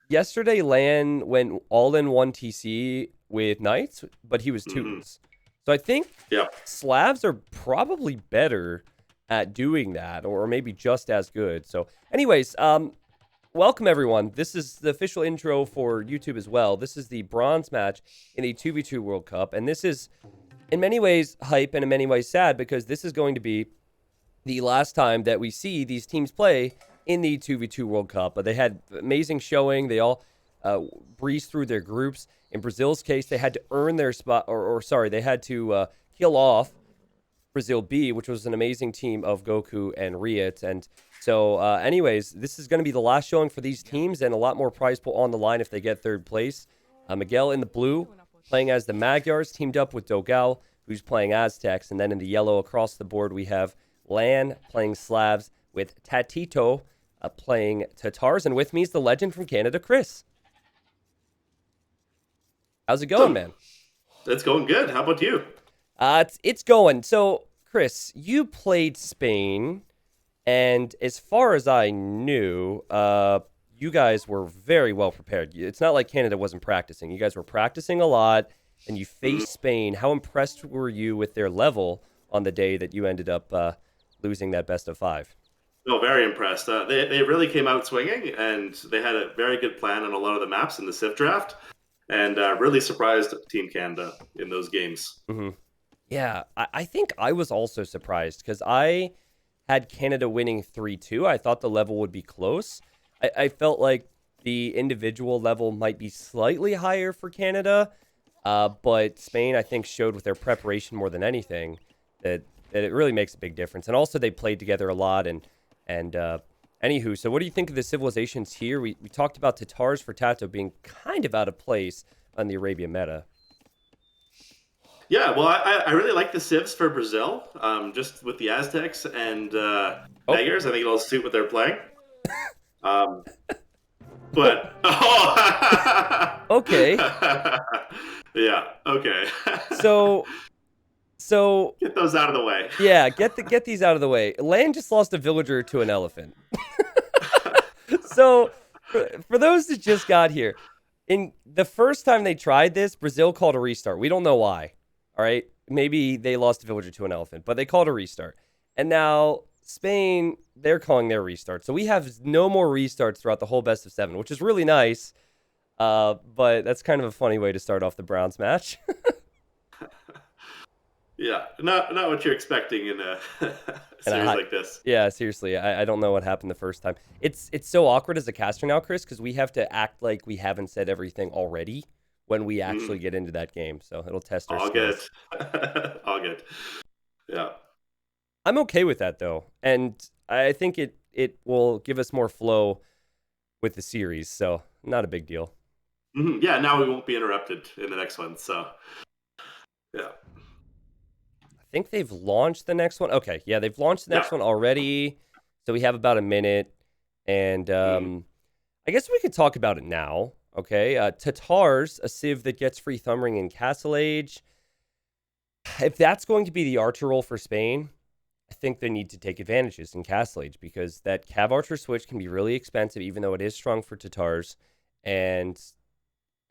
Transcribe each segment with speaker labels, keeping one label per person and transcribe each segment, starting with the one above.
Speaker 1: yesterday Lan went all in one TC with Knights, but he was
Speaker 2: Hmm.
Speaker 1: twos. So I think
Speaker 2: Yeah.
Speaker 1: Slavs are probably better at doing that, or maybe just as good. So, anyways, welcome everyone. This is the official intro for YouTube as well. This is the bronze match in the 2v2 World Cup, and this is in many ways hype and in many ways sad because this is going to be the last time that we see these teams play in the 2v2 World Cup. But they had amazing showing. They all breezed through their groups. In Brazil's case, they had to earn their spot, or sorry, they had to kill off Brazil B, which was an amazing team of Goku and Riot. And so, anyways, this is going to be the last showing for these teams and a lot more prize pool on the line if they get third place. Miguel in the blue, playing as the Magyars, teamed up with Dogal, who's playing Aztecs. And then in the yellow across the board, we have Lan playing Slavs with Tatito playing Tatars. And with me is the legend from Canada, Chris. How's it going, man?
Speaker 2: It's going good. How about you?
Speaker 1: It's going. So, Chris, you played Spain, and as far as I knew, you guys were very well prepared. It's not like Canada wasn't practicing. You guys were practicing a lot, and you faced Spain. How impressed were you with their level on the day that you ended up losing that best of five?
Speaker 2: No, very impressed. They really came out swinging, and they had a very good plan on a lot of the maps in the Civ draft, and really surprised Team Canada in those games.
Speaker 1: Hmm. Yeah, I think I was also surprised because I had Canada winning 3-2. I thought the level would be close. I felt like the individual level might be slightly higher for Canada, but Spain, I think, showed with their preparation more than anything that it really makes a big difference. And also, they played together a lot. And anywho, so what do you think of the civilizations here? We talked about Tatars for Tato being kind of out of place on the Arabian meta.
Speaker 2: Yeah, well, I really like the Civs for Brazil, just with the Aztecs and
Speaker 1: Oh,
Speaker 2: Magyars. I think it'll suit what they're playing. Um, but oh,
Speaker 1: okay.
Speaker 2: yeah, okay.
Speaker 1: So So
Speaker 2: Get those out of the way.
Speaker 1: yeah, get these out of the way. Land just lost a villager to an elephant. So for those that just got here, in the first time they tried this, Brazil called a restart. We don't know why. All right, maybe they lost a villager to an elephant, but they called a restart. And now Spain, they're calling their restart. So we have no more restarts throughout the whole best of seven, which is really nice. But that's kind of a funny way to start off the Browns match.
Speaker 2: Yeah, not what you're expecting in a
Speaker 1: And
Speaker 2: series like this.
Speaker 1: yeah, seriously, I don't know what happened the first time. It's so awkward as a caster now, Chris, because we have to act like we haven't said everything already when we actually
Speaker 2: Mhm.
Speaker 1: get into that game. So it'll test our
Speaker 2: All good.
Speaker 1: skills.
Speaker 2: All good. Yeah.
Speaker 1: I'm okay with that though, and I think it will give us more flow with the series. So not a big deal.
Speaker 2: Yeah, now we won't be interrupted in the next one. So, yeah.
Speaker 1: I think they've launched the next one. Okay, yeah, they've launched the
Speaker 2: Yeah.
Speaker 1: next one already. So we have about a minute, and
Speaker 2: Mm.
Speaker 1: I guess we could talk about it now. Okay, Tatars, a civ that gets free thumb ring in Castle Age. If that's going to be the archer role for Spain, I think they need to take advantages in Castle Age because that Cav Archer switch can be really expensive, even though it is strong for Tatars. And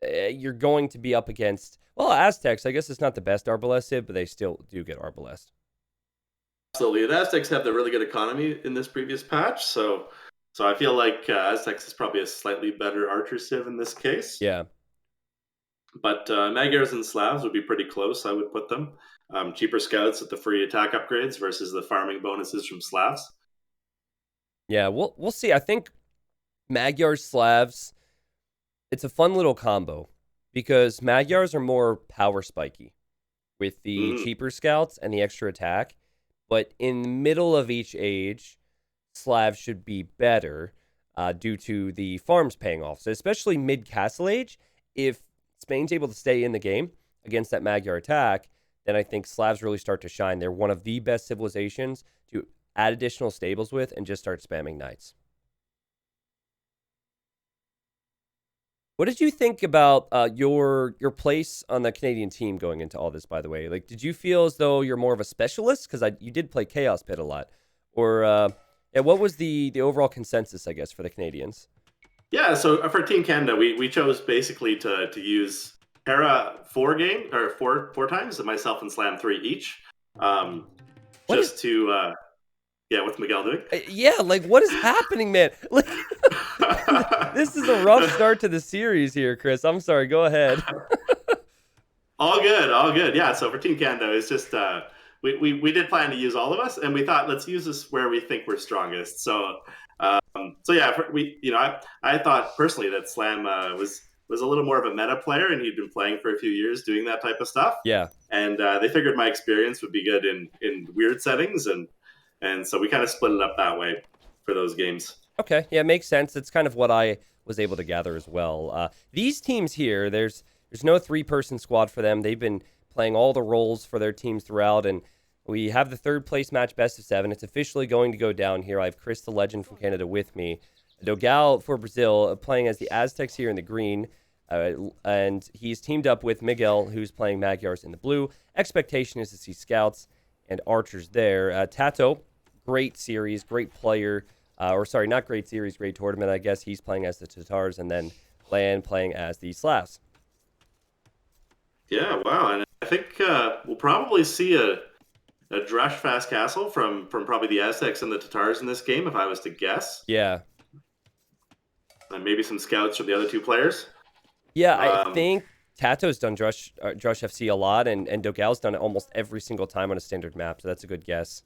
Speaker 1: you're going to be up against, well, Aztecs. I guess it's not the best Arbalest civ, but they still do get Arbalest.
Speaker 2: Absolutely. The Aztecs have the really good economy in this previous patch. So I feel like Aztecs is probably a slightly better Archer Civ in this case.
Speaker 1: Yeah.
Speaker 2: But Magyars and Slavs would be pretty close, I would put them. Cheaper scouts with the free attack upgrades versus the farming bonuses from Slavs.
Speaker 1: Yeah, we'll see. I think Magyars Slavs, it's a fun little combo because Magyars are more power spiky with the
Speaker 2: Mm.
Speaker 1: cheaper scouts and the extra attack. But in the middle of each age, Slavs should be better due to the farms paying off. So especially mid Castle Age, if Spain's able to stay in the game against that Magyar attack, then I think Slavs really start to shine. They're one of the best civilizations to add additional stables with and just start spamming knights. What did you think about your place on the Canadian team going into all this? By the way, like, did you feel as though you're more of a specialist because you did play Chaos Pit a lot, or yeah, what was the overall consensus, I guess, for the Canadians?
Speaker 2: Yeah, so for Team Canada, we chose basically to use Hera four times, and myself and Slam three each, um,
Speaker 1: What is?
Speaker 2: just to yeah, what's Miguel doing?
Speaker 1: Yeah, like what is happening, man? Like this is a rough start to the series here, Chris. I'm sorry. Go ahead.
Speaker 2: All good, all good. Yeah, so for Team Canada, it's just we did plan to use all of us, and we thought let's use this where we think we're strongest. So yeah, I thought personally that Slam was a little more of a meta player, and he'd been playing for a few years doing that type of stuff.
Speaker 1: Yeah.
Speaker 2: And they figured my experience would be good in weird settings, and so we kind of split it up that way for those games.
Speaker 1: Okay. Yeah, makes sense. It's kind of what I was able to gather as well. These teams here, there's no three-person squad for them. They've been playing all the roles for their teams throughout, and we have the third place match, best of 7. It's officially going to go down here. I have Chris, the legend from Canada, with me. Dogal for Brazil, playing as the Aztecs here in the green, and he's teamed up with Miguel, who's playing Magyars in the blue. Expectation is to see scouts and archers there. Tato, great series, great player. Or sorry, not great series, great tournament, I guess. He's playing as the Tatars, and then Lan playing as the Slavs.
Speaker 2: Yeah, wow, and I think we'll probably see a Drush fast castle from probably the Aztecs and the Tatars in this game, if I was to guess.
Speaker 1: Yeah.
Speaker 2: And maybe some scouts from the other two players.
Speaker 1: Yeah, I
Speaker 2: Um,
Speaker 1: think Tato's done Drush FC a lot, and Dogal's done it almost every single time on a standard map, so that's a good guess.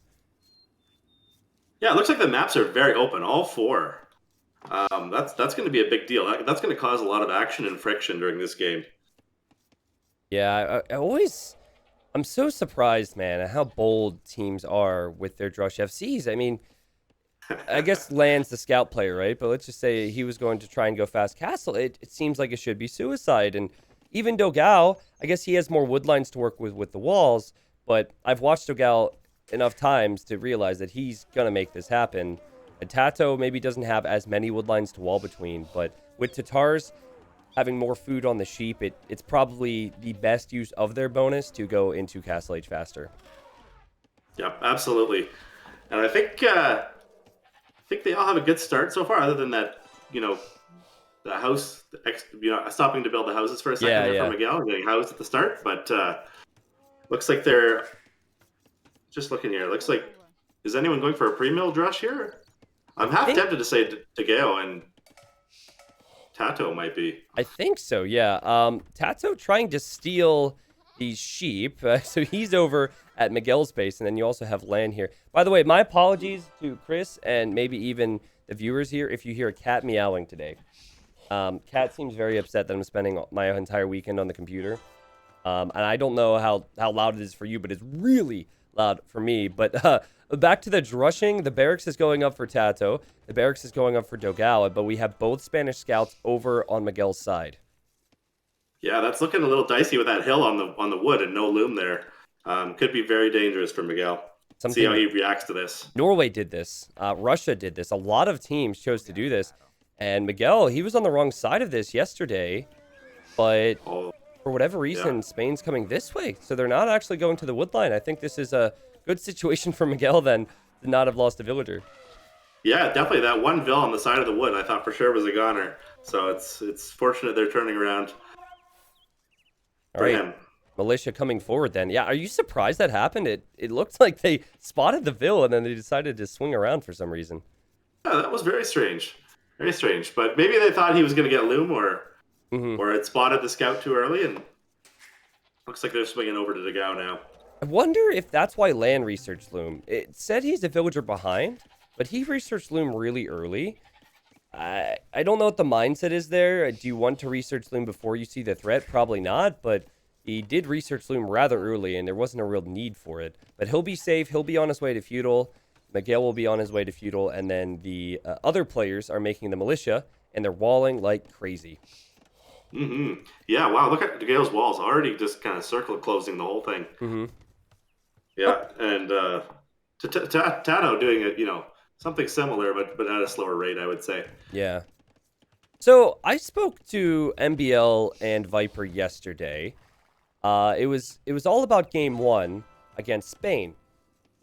Speaker 2: yeah, it looks like the maps are very open, all four. That's going to be a big deal. That's going to cause a lot of action and friction during this game.
Speaker 1: Yeah, I'm so surprised, man, at how bold teams are with their Drush FCs. I mean, I guess Land's the scout player, right? But let's just say he was going to try and go fast castle. It seems like it should be suicide. And even Dogal, I guess he has more woodlines to work with the walls. But I've watched Dogal enough times to realize that he's going to make this happen. And Tato maybe doesn't have as many woodlines to wall between. But with Tatars having more food on the sheep, it's probably the best use of their bonus to go into Castle Age faster.
Speaker 2: Yep, absolutely. And I think they all have a good start so far, other than that, the house, stopping to build the houses for a second
Speaker 1: Yeah,
Speaker 2: there for
Speaker 1: yeah.
Speaker 2: Miguel, getting housed at the start. But looks like they're just looking here. Looks like, is anyone going for a pre-mill drush here?
Speaker 1: I
Speaker 2: I'm half
Speaker 1: think
Speaker 2: tempted to say Tegeo and Tato might be.
Speaker 1: I think so, yeah. Tato trying to steal these sheep. So he's over at Miguel's base, and then you also have Lan here. By the way, my apologies to Chris and maybe even the viewers here if you hear a cat meowing today. Cat seems very upset that I'm spending my entire weekend on the computer. And I don't know how loud it is for you, but it's really loud for me. But back to the drushing. The barracks is going up for Tato. The barracks is going up for Dogal. But we have both Spanish scouts over on Miguel's side.
Speaker 2: Yeah, that's looking a little dicey with that hill on the wood and no loom there. Could be very dangerous for Miguel. See how
Speaker 1: Something
Speaker 2: he reacts to this.
Speaker 1: Norway did this. Russia did this. A lot of teams chose to do this. And Miguel, he was on the wrong side of this yesterday. But
Speaker 2: Oh,
Speaker 1: for whatever reason,
Speaker 2: yeah.
Speaker 1: Spain's coming this way. So they're not actually going to the woodline. I think this is a good situation for Miguel then to not have lost a villager.
Speaker 2: Yeah, definitely. That one Vill on the side of the wood, I thought for sure was a goner. So it's fortunate they're turning around
Speaker 1: All
Speaker 2: for
Speaker 1: right.
Speaker 2: him.
Speaker 1: Militia coming forward then. Yeah, are you surprised that happened? It looked like they spotted the Vill and then they decided to swing around for some reason.
Speaker 2: Yeah, that was very strange. Very strange. But maybe they thought he was going to get loom
Speaker 1: Hmm.
Speaker 2: or it spotted the scout too early, and looks like they're swinging over to the Gao now.
Speaker 1: I wonder if that's why Lan researched Loom. It said he's a villager behind, but he researched Loom really early. I don't know what the mindset is there. Do you want to research Loom before you see the threat? Probably not, but he did research Loom rather early, and there wasn't a real need for it. But he'll be safe. He'll be on his way to Feudal. Miguel will be on his way to Feudal, and then the other players are making the militia, and they're walling like crazy.
Speaker 2: Yeah, wow, look at Gale's walls. Already just kind of circle closing the whole thing.
Speaker 1: Hmm.
Speaker 2: Yeah, and Tano doing it, something similar, but at a slower rate, I would say.
Speaker 1: Yeah. So I spoke to MBL and Viper yesterday. It was all about game 1 against Spain.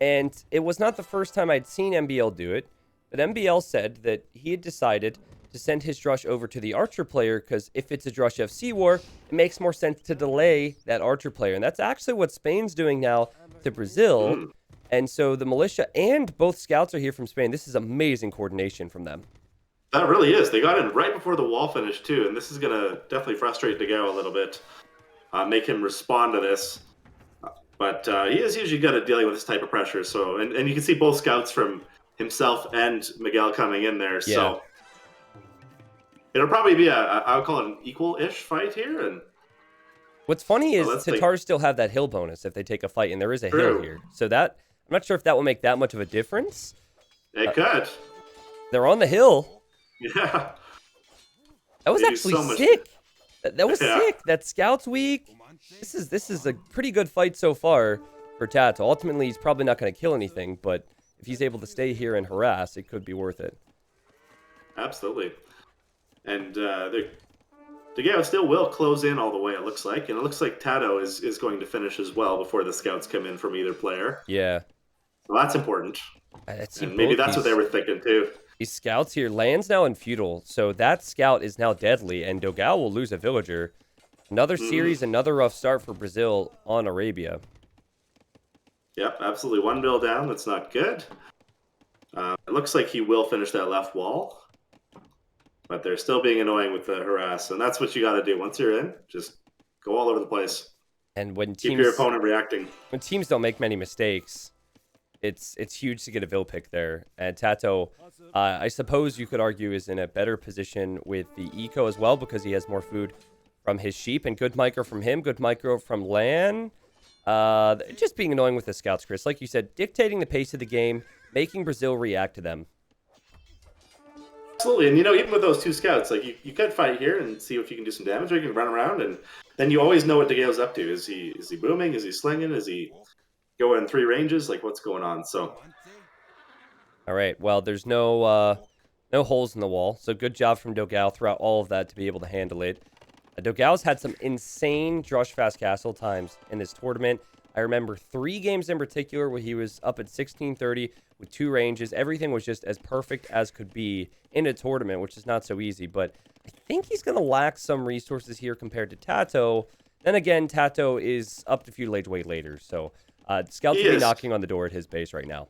Speaker 1: And it was not the first time I'd seen MBL do it, but MBL said that he had decided to send his Drush over to the Archer player, because if it's a Drush FC war, it makes more sense to delay that Archer player. And that's actually what Spain's doing now to Brazil. And so the militia and both scouts are here from Spain. This is amazing coordination from them.
Speaker 2: That really is. They got in right before the wall finished, too. And this is going to definitely frustrate DeGale a little bit, make him respond to this. But he is usually good at dealing with this type of pressure. So, and you can see both scouts from himself and Miguel coming in there.
Speaker 1: Yeah.
Speaker 2: So it'll probably be I would call it an equal-ish fight here. And
Speaker 1: what's funny is Tatars still have that hill bonus if they take a fight, and there is a hill here. So that, I'm not sure if that will make that much of a difference.
Speaker 2: It could.
Speaker 1: They're on the hill.
Speaker 2: Yeah.
Speaker 1: That was actually sick. That was sick. That scout's weak. This is a pretty good fight so far for Tato. Ultimately, he's probably not going to kill anything, but if he's able to stay here and harass, it could be worth it.
Speaker 2: Absolutely. And DeGale still will close in all the way, it looks like. And it looks like Tato is going to finish as well before the scouts come in from either player.
Speaker 1: Yeah.
Speaker 2: So that's important. And maybe that's what they were thinking, too.
Speaker 1: These scouts here. Land's now in feudal, so that scout is now deadly, and DeGale will lose a villager. Another series, another rough start for Brazil on Arabia.
Speaker 2: Yep, absolutely. One bill down. That's not good. It looks like he will finish that left wall. But they're still being annoying with the harass. And that's what you got to do. Once you're in, just go all over the place.
Speaker 1: And when
Speaker 2: keep your opponent reacting.
Speaker 1: When teams don't make many mistakes, it's huge to get a Vil pick there. And Tato, I suppose you could argue, is in a better position with the eco as well, because he has more food from his sheep, and good micro from him, good micro from Lan. Just being annoying with the scouts, Chris. Like you said, dictating the pace of the game, making Brazil react to them.
Speaker 2: Absolutely, and even with those two scouts, like you could fight here and see if you can do some damage, or you can run around, and then you always know what DeGale's up to. Is he booming? Is he slinging? Is he going 3 ranges? Like, what's going on? So,
Speaker 1: all right. Well, there's no holes in the wall, so good job from DeGale throughout all of that to be able to handle it. DeGale's had some insane Drush Fast Castle times in this tournament. I remember 3 games in particular where he was up at 1630 with 2 ranges. Everything was just as perfect as could be in a tournament, which is not so easy. But I think he's going to lack some resources here compared to Tato. Then again, Tato is up to feudal age way later. So scouts will be knocking on the door at his base right now.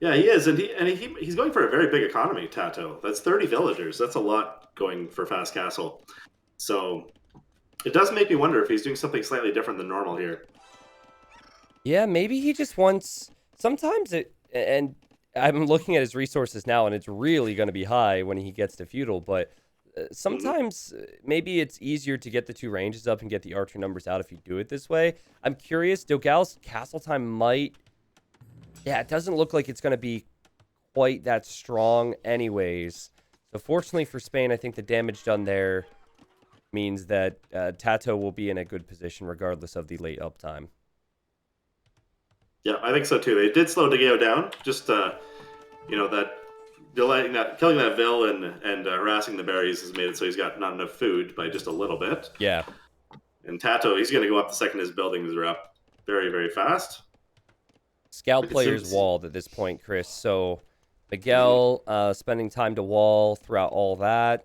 Speaker 2: Yeah, he is. And he's going for a very big economy, Tato. That's 30 villagers. That's a lot going for Fast Castle. So it does make me wonder if he's doing something slightly different than normal here.
Speaker 1: Yeah, maybe he just wants... Sometimes and I'm looking at his resources now, and it's really going to be high when he gets to feudal, but sometimes maybe it's easier to get the 2 ranges up and get the archer numbers out if you do it this way. I'm curious, DeGale's castle time might... Yeah, it doesn't look like it's going to be quite that strong anyways. So fortunately for Spain, I think the damage done there means that Tato will be in a good position regardless of the late uptime.
Speaker 2: Yeah, I think so too. They did slow DeGale down. Just that delaying that, killing that Vil and harassing the berries has made it so he's got not enough food by just a little bit.
Speaker 1: Yeah.
Speaker 2: And Tato, he's going to go up the second his buildings are up very, very fast.
Speaker 1: Scout players walled at this point, Chris. So Miguel spending time to wall throughout all that.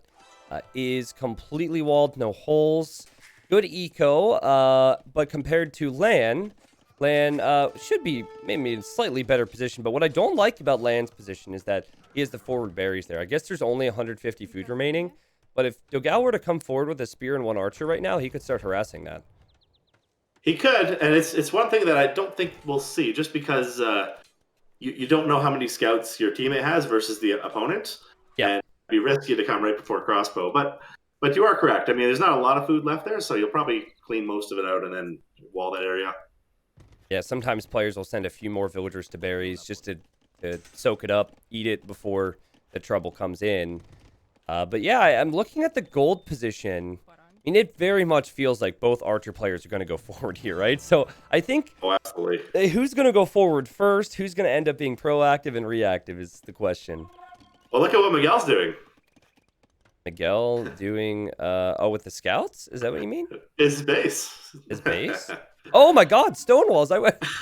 Speaker 1: Is completely walled, no holes. Good eco, but compared to Lan should be maybe in a slightly better position. But what I don't like about Lan's position is that he has the forward berries there. I guess there's only 150 food remaining, but if DeGale were to come forward with a spear and 1 archer right now, he could start harassing that. He
Speaker 2: could, and it's one thing that I don't think we'll see, just because you don't know how many scouts your teammate has versus the opponent.
Speaker 1: Yeah.
Speaker 2: And be risky to come right before crossbow, but you are correct. I mean, there's not a lot of food left there, so you'll probably clean most of it out and then wall that area.
Speaker 1: Yeah, sometimes players will send a few more villagers to berries just to soak it up, eat it before the trouble comes in. But yeah, I'm looking at the gold position. I mean, it very much feels like both archer players are going to go forward here, right? So I think
Speaker 2: absolutely.
Speaker 1: Who's going to go forward first? Who's going to end up being proactive and reactive is the question.
Speaker 2: Well, look at what Miguel's doing.
Speaker 1: Miguel doing, with the scouts? Is that what you mean?
Speaker 2: His base.
Speaker 1: His base? Oh my God, Stonewalls.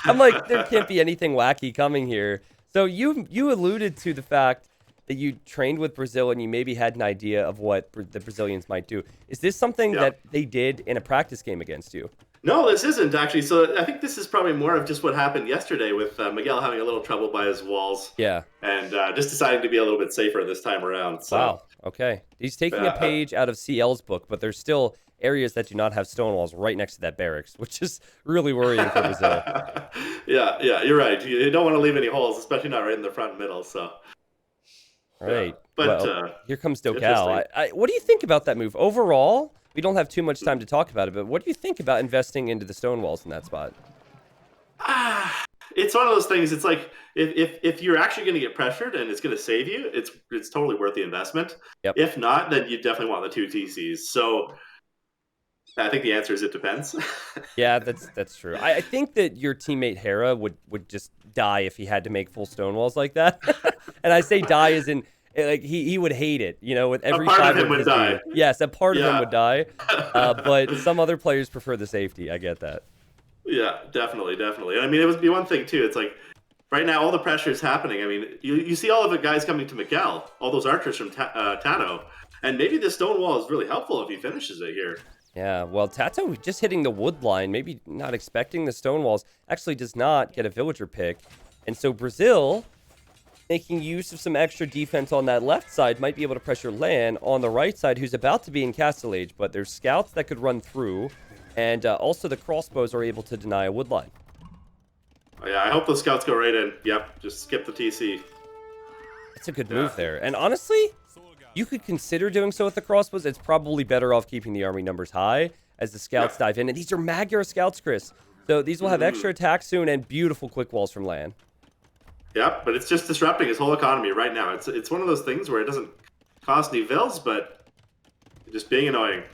Speaker 1: I'm like, there can't be anything wacky coming here. So you alluded to the fact that you trained with Brazil and you maybe had an idea of what the Brazilians might do. Is this something that they did in a practice game against you?
Speaker 2: No, this isn't actually. So I think this is probably more of just what happened yesterday with Miguel having a little trouble by his walls.
Speaker 1: Yeah.
Speaker 2: And just deciding to be a little bit safer this time around. So.
Speaker 1: Wow. Okay. He's taking a page out of CL's book, but there's still areas that do not have stone walls right next to that barracks, which is really worrying for Brazil.
Speaker 2: Yeah, you're right. You don't want to leave any holes, especially not right in the front middle. So.
Speaker 1: Right.
Speaker 2: But
Speaker 1: here comes Dogal. What do you think about that move? Overall, we don't have too much time to talk about it, but what do you think about investing into the stone walls in that spot?
Speaker 2: It's one of those things. It's like if you're actually going to get pressured and it's going to save you, it's totally worth the investment.
Speaker 1: Yep.
Speaker 2: If not, then you definitely want the 2 TCs. So I think the answer is it depends.
Speaker 1: Yeah, that's true. I think that your teammate Hera would just die if he had to make full stone walls like that. And I say die as in like he would hate it, with every
Speaker 2: a part
Speaker 1: fiber
Speaker 2: of him would die.
Speaker 1: Yes, a part of him would die. But some other players prefer the safety. I get that.
Speaker 2: Yeah, definitely. I mean, it would be one thing too. It's like right now all the pressure is happening. I mean, you see all of the guys coming to Miguel, all those archers from Tato, and maybe the stone wall is really helpful if he finishes it here.
Speaker 1: Yeah, well, Tato just hitting the wood line, maybe not expecting the stone walls, actually does not get a villager pick. And so Brazil, making use of some extra defense on that left side, might be able to pressure Lan on the right side, who's about to be in Castle Age, but there's scouts that could run through, and also the crossbows are able to deny a wood line.
Speaker 2: Oh, yeah, I hope those scouts go right in. Yep, just skip the TC.
Speaker 1: That's a good move there. And honestly, you could consider doing so with the crossbows. It's probably better off keeping the army numbers high as the scouts dive in. And these are Magyar scouts, Chris. So these will have extra attack soon and beautiful quick walls from Lan.
Speaker 2: Yep, but it's just disrupting his whole economy right now. It's one of those things where it doesn't cost any vills, but just being annoying.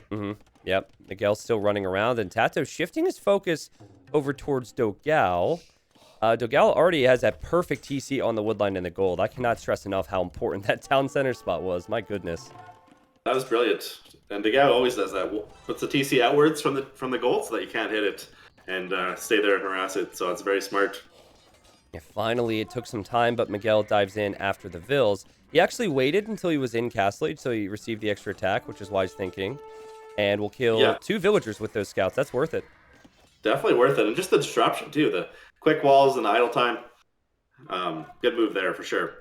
Speaker 1: Yep, Miguel's still running around, and Tato shifting his focus over towards Dogal. Dogal already has that perfect TC on the woodline in the gold. I cannot stress enough how important that town center spot was. My goodness.
Speaker 2: That was brilliant. And Dogal always does that. Puts the TC outwards from the gold so that you can't hit it and stay there and harass it. So it's very smart.
Speaker 1: Yeah, finally, it took some time, but Miguel dives in after the vills. He actually waited until he was in Castle Age, so he received the extra attack, which is wise thinking. And will kill 2 villagers with those scouts. That's worth it.
Speaker 2: Definitely worth it. And just the disruption, too. The quick walls and the idle time. Good move there, for sure.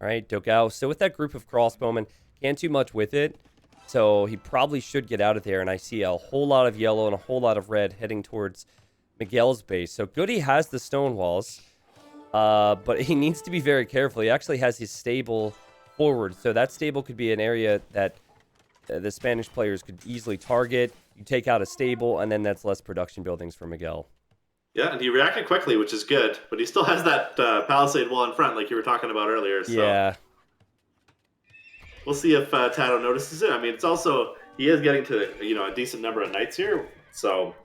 Speaker 1: All right, Dogal. So with that group of crossbowmen, can't do much with it. So he probably should get out of there. And I see a whole lot of yellow and a whole lot of red heading towards Miguel's base. So Goody has the stone walls. But he needs to be very careful. He actually has his stable forward. So that stable could be an area that the Spanish players could easily target. You take out a stable, and then that's less production buildings for Miguel.
Speaker 2: Yeah, and he reacted quickly, which is good. But he still has that palisade wall in front, like you were talking about earlier. So
Speaker 1: yeah.
Speaker 2: We'll see if Tato notices it. I mean, it's also, he is getting to a decent number of knights here. So,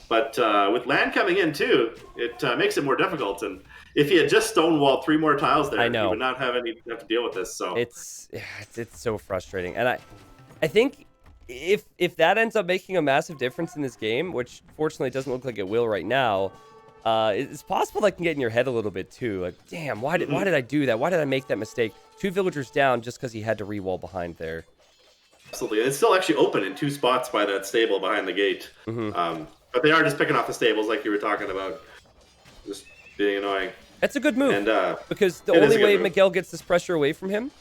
Speaker 2: but with land coming in too, it makes it more difficult. And if he had just stonewalled 3 more tiles there, he would not have to deal with this. So
Speaker 1: it's so frustrating. And I think if that ends up making a massive difference in this game, which fortunately doesn't look like it will right now, it's possible that can get in your head a little bit too. Like, damn, why did I do that? Why did I make that mistake? 2 villagers down just because he had to re-wall behind there.
Speaker 2: Absolutely. It's still actually open in 2 spots by that stable behind the gate. But they are just picking off the stables like you were talking about. Just being annoying.
Speaker 1: That's a good move.
Speaker 2: And,
Speaker 1: because the only way Miguel gets this pressure away from him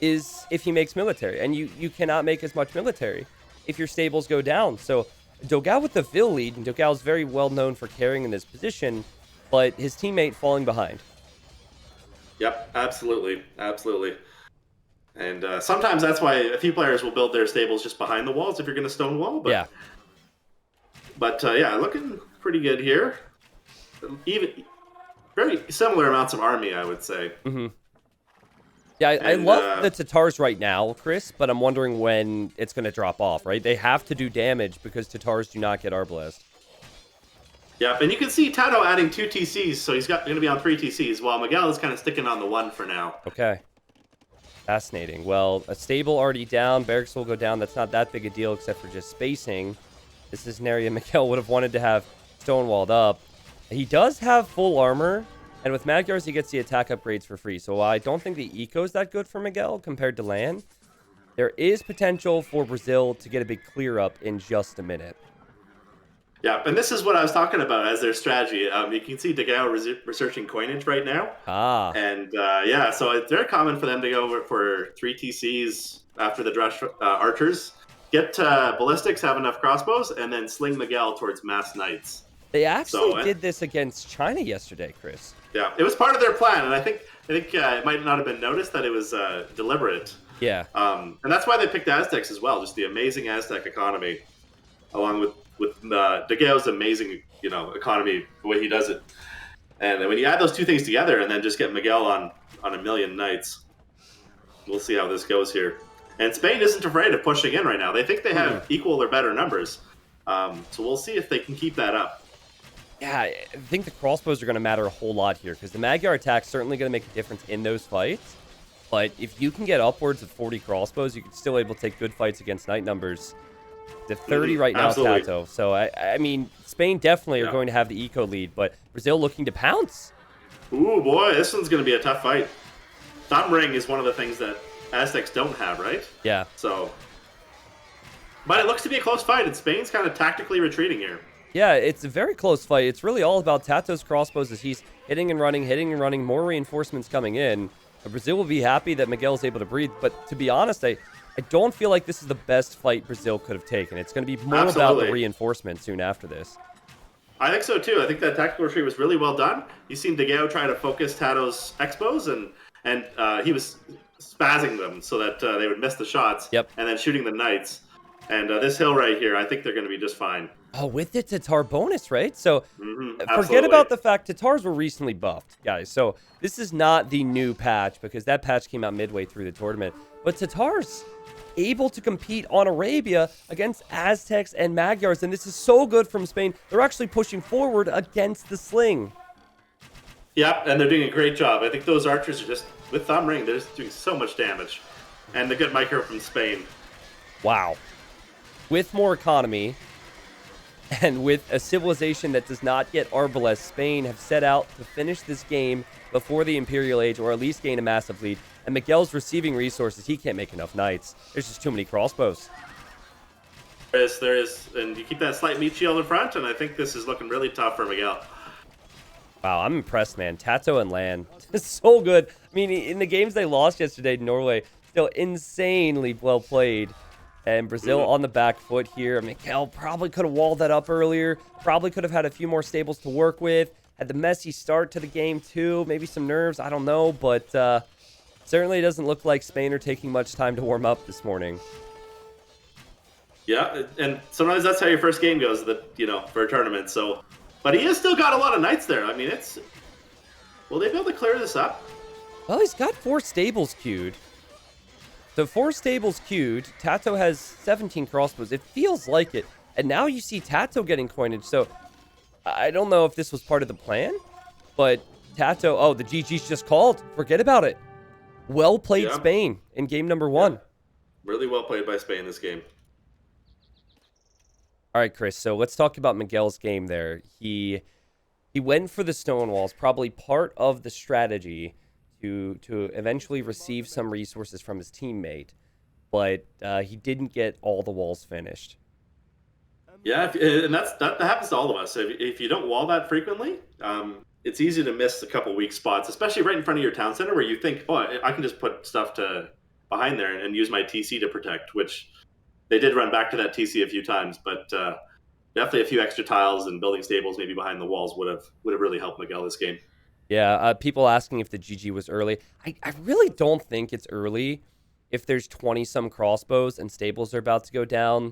Speaker 1: is if he makes military. And you cannot make as much military if your stables go down. So Dogal with the Vill lead, and Dogal is very well known for carrying in this position, but his teammate falling behind.
Speaker 2: Yep, absolutely. And sometimes that's why a few players will build their stables just behind the walls if you're going to stonewall. But,
Speaker 1: yeah.
Speaker 2: But looking pretty good here. Even very similar amounts of army, I would say.
Speaker 1: Yeah, I love the Tatars right now, Chris, but I'm wondering when it's going to drop off, right? They have to do damage because Tatars do not get Arbalest.
Speaker 2: Yeah, and you can see Tato adding 2 TCs, so he's going to be on 3 TCs, while Miguel is kind of sticking on the 1 for now.
Speaker 1: Okay. Fascinating. Well, a stable already down. Barracks will go down. That's not that big a deal except for just spacing. This is an area Miguel would have wanted to have stonewalled up. He does have full armor, And with Magyars, he gets the attack upgrades for free. So while I don't think the eco is that good for Miguel compared to Lan, there is potential for Brazil to get a big clear up in just a minute.
Speaker 2: Yeah, and this is what I was talking about as their strategy. You can see DeGao researching coinage right now. And yeah, so it's very common for them to go for 3 TCs after the Drush archers, get ballistics, have enough crossbows, and then sling Miguel towards mass knights.
Speaker 1: They actually did this against China yesterday, Chris.
Speaker 2: Yeah, it was part of their plan, and I think it might not have been noticed that it was deliberate.
Speaker 1: Yeah.
Speaker 2: And that's why they picked Aztecs as well, just the amazing Aztec economy, along with DeGao's amazing, economy, the way he does it. And when you add those two things together and then just get Miguel on a million knights, we'll see how this goes here. And Spain isn't afraid of pushing in right now. They think they have equal or better numbers. So we'll see if they can keep that up.
Speaker 1: Yeah, I think the crossbows are going to matter a whole lot here because the Magyar attack is certainly going to make a difference in those fights. But if you can get upwards of 40 crossbows, you can still able to take good fights against knight numbers. The 30 right now,
Speaker 2: absolutely.
Speaker 1: Tato. So, I mean, Spain definitely are going to have the eco lead, but Brazil looking to pounce.
Speaker 2: Ooh, boy, this one's going to be a tough fight. Thumb ring is one of the things that Aztecs don't have, right?
Speaker 1: Yeah.
Speaker 2: So, but it looks to be a close fight, and Spain's kind of tactically retreating here.
Speaker 1: Yeah, it's a very close fight. It's really all about Tato's crossbows as he's hitting and running, more reinforcements coming in. Brazil will be happy that Miguel is able to breathe, but to be honest, I don't feel like this is the best fight Brazil could have taken. It's going to be more about the reinforcement soon after this.
Speaker 2: I think so, too. I think that tactical retreat was really well done. You've seen DeGao try to focus Tato's expos, and he was spazzing them so that they would miss the shots, and then shooting the knights. And this hill right here, I think they're going to be just fine.
Speaker 1: Oh, with the Tatar bonus, right? So forget about the fact Tatars were recently buffed, guys. So this is not the new patch because that patch came out midway through the tournament. But Tatars able to compete on Arabia against Aztecs and Magyars, and this is so good from Spain. They're actually pushing forward against the sling.
Speaker 2: Yep, and they're doing a great job. I think those archers are just, with Thumb Ring, they're just doing so much damage. And the good micro from Spain.
Speaker 1: Wow. With more economy, and with a civilization that does not get Arbalest, Spain have set out to finish this game before the Imperial Age, or at least gain a massive lead. And Miguel's receiving resources. He can't make enough knights. There's just too many crossbows.
Speaker 2: There is, and you keep that slight meat shield in front, and I think this is looking really tough for Miguel.
Speaker 1: Wow, I'm impressed, man. Tato and Lan, so good. I mean, in the games they lost yesterday to Norway, still insanely well played. And Brazil on the back foot here. Miguel probably could have walled that up earlier. Probably could have had a few more stables to work with. Had the messy start to the game, too. Maybe some nerves. I don't know. But certainly doesn't look like Spain are taking much time to warm up this morning.
Speaker 2: Yeah, and sometimes that's how your first game goes, for a tournament. So, but he has still got a lot of knights there. I mean, will they be able to clear this up?
Speaker 1: Well, he's got 4 stables queued. So 4 stables queued. Tato has 17 crossbows. It feels like it. And now you see Tato getting coinage. So I don't know if this was part of the plan. But Tato... Oh, the GG's just called. Forget about it. Well played, Spain in game number 1.
Speaker 2: Yeah. Really well played by Spain this game.
Speaker 1: All right, Chris. So let's talk about Miguel's game there. He went for the stone walls. Probably part of the strategy to eventually receive some resources from his teammate, but he didn't get all the walls finished.
Speaker 2: Yeah, and that happens to all of us. If you don't wall that frequently, it's easy to miss a couple weak spots, especially right in front of your town center where you think, oh, I can just put stuff behind there and use my TC to protect, which they did run back to that TC a few times, but definitely a few extra tiles and building stables maybe behind the walls would have really helped Miguel this game.
Speaker 1: Yeah, people asking if the GG was early. I really don't think it's early if there's 20-some crossbows and stables are about to go down.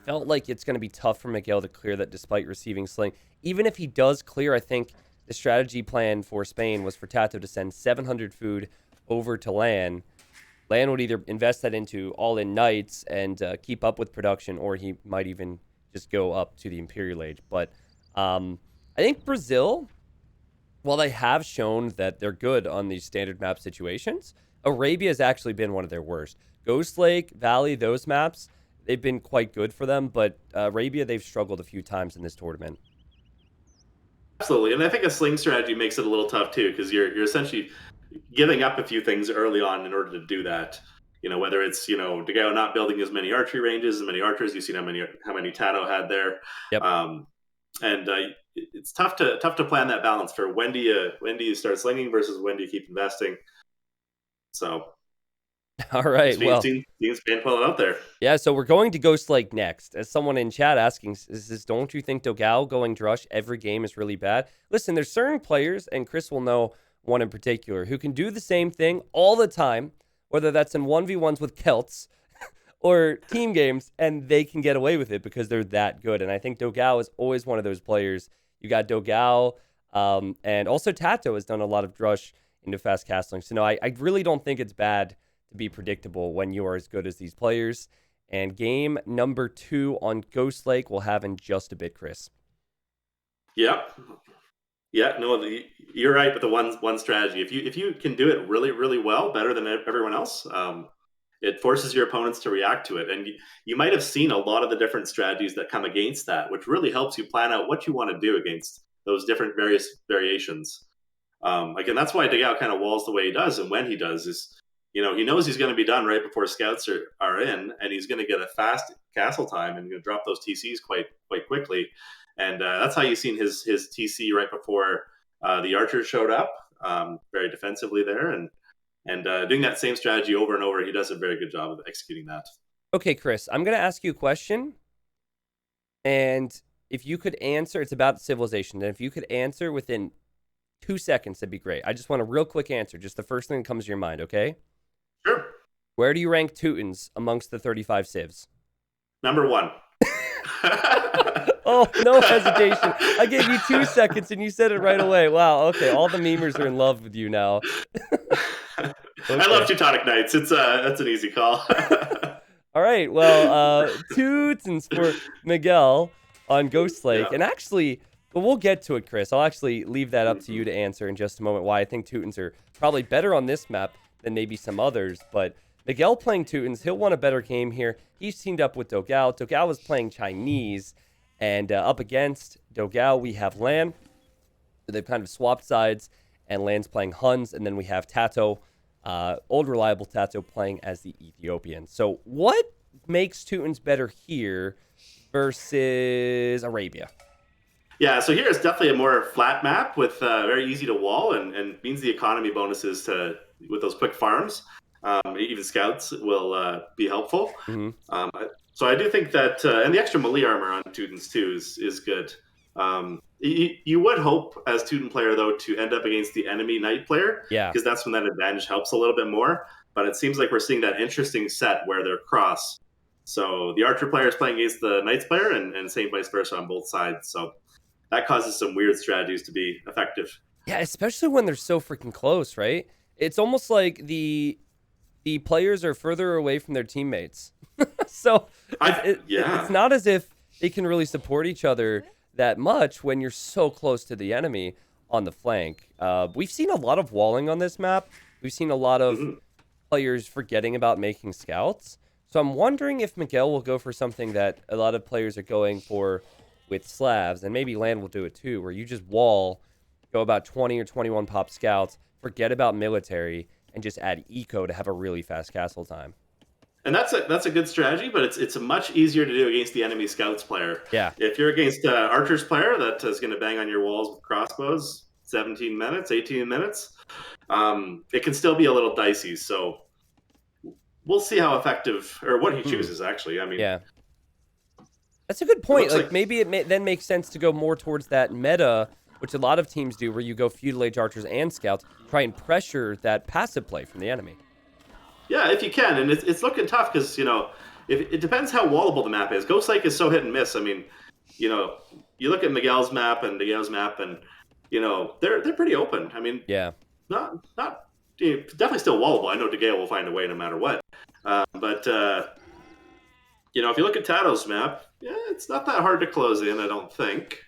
Speaker 1: Felt like it's going to be tough for Miguel to clear that despite receiving sling. Even if he does clear, I think the strategy plan for Spain was for Tato to send 700 food over to Lan. Lan would either invest that into all-in knights and keep up with production, or he might even just go up to the Imperial Age. But I think Brazil... While they have shown that they're good on these standard map situations, Arabia has actually been one of their worst. Ghost Lake, Valley, those maps, they've been quite good for them, but Arabia, they've struggled a few times in this tournament.
Speaker 2: Absolutely, and I think a sling strategy makes it a little tough too, because you're essentially giving up a few things early on in order to do that. Whether it's Degao not building as many archery ranges, as many archers. You've seen how many Tano had there,
Speaker 1: Yep.
Speaker 2: um, and it's tough to plan that balance for when do you start slinging versus when do you keep investing. So
Speaker 1: All right. Well,
Speaker 2: seems painful out there.
Speaker 1: yeah, so we're going to Ghost Lake next. As someone in chat asking, is don't you think Dogao going Drush every game is really bad? Listen, there's certain players, and Chris will know one in particular, who can do the same thing all the time, whether that's in 1v1s with Celts or team games, and they can get away with it because they're that good. And I think Dogao is always one of those players. You got Dogao, and also Tato has done a lot of Drush into fast castling. So no, I really don't think it's bad to be predictable when you are as good as these players. And game number 2 on Ghost Lake we'll have in just a bit, Chris.
Speaker 2: Yep. Yeah, no, you're right with the one strategy. If you can do it really really well, better than everyone else, it forces your opponents to react to it, and you might have seen a lot of the different strategies that come against that, which really helps you plan out what you want to do against those different variations. Again, that's why Degao kind of walls the way he does, and when he does is, he knows he's going to be done right before scouts are in, and he's going to get a fast castle time and going to drop those TCs quite quickly, and that's how you've seen his TC right before the archers showed up, very defensively there, and doing that same strategy over and over. He does a very good job of executing that.
Speaker 1: Okay, Chris, I'm going to ask you a question, and if you could answer, it's about civilization, and if you could answer within 2 seconds, that'd be great. I just want a real quick answer, just the first thing that comes to your mind, okay?
Speaker 2: Sure.
Speaker 1: Where do you rank Teutons amongst the 35 civs?
Speaker 2: Number 1.
Speaker 1: Oh, no hesitation. I gave you 2 seconds and you said it right away. Wow, okay. All the memers are in love with you now.
Speaker 2: Okay. I love Teutonic Knights. That's an easy call.
Speaker 1: All right, well, Teutons for Miguel on Ghost Lake.
Speaker 2: Yeah.
Speaker 1: And actually, well, we'll get to it, Chris. I'll actually leave that up to you to answer in just a moment why I think Teutons are probably better on this map than maybe some others. But Miguel playing Teutons, he'll want a better game here. He's teamed up with Dogao. Dogao is playing Chinese. And up against Dogao, we have Lan. They've kind of swapped sides. And Lan's playing Huns. And then we have Tato, old reliable Tato, playing as the Ethiopian. So what makes Teutons better here versus Arabia?
Speaker 2: Yeah, so here is definitely a more flat map with very easy to wall and means the economy bonuses with those quick farms. Even scouts will be helpful.
Speaker 1: Mm-hmm.
Speaker 2: So I do think that, and the extra melee armor on Teutons too is good. You would hope as Teuton player though to end up against the enemy knight player, because that's when that advantage helps a little bit more. But it seems like we're seeing that interesting set where they're cross. So the archer player is playing against the knights player, and same vice versa on both sides. So that causes some weird strategies to be effective.
Speaker 1: Yeah, especially when they're so freaking close, right? It's almost like the players are further away from their teammates. So it's not as if they can really support each other that much when you're so close to the enemy on the flank. We've seen a lot of walling on this map. We've seen a lot of players forgetting about making scouts. So I'm wondering if Miguel will go for something that a lot of players are going for with Slavs, and maybe Land will do it too, where you just wall, go about 20 or 21 pop scouts, forget about military, and just add eco to have a really fast castle time.
Speaker 2: And that's a good strategy, but it's much easier to do against the enemy scouts player.
Speaker 1: Yeah.
Speaker 2: If you're against an archers player that is going to bang on your walls with crossbows, 17 minutes, 18 minutes, it can still be a little dicey. So we'll see how effective, or what he chooses, actually. I mean,
Speaker 1: yeah. That's a good point. Like maybe it then makes sense to go more towards that meta, which a lot of teams do, where you go feudal age archers and scouts, try and pressure that passive play from the enemy.
Speaker 2: Yeah, if you can, and it's looking tough because it depends how wallable the map is. Ghost Lake is so hit and miss. I mean, you look at Miguel's map and Diego's map, and they're pretty open. I mean,
Speaker 1: yeah,
Speaker 2: not definitely still wallable. I know Degeo will find a way no matter what. But if you look at Tato's map, yeah, it's not that hard to close in, I don't think.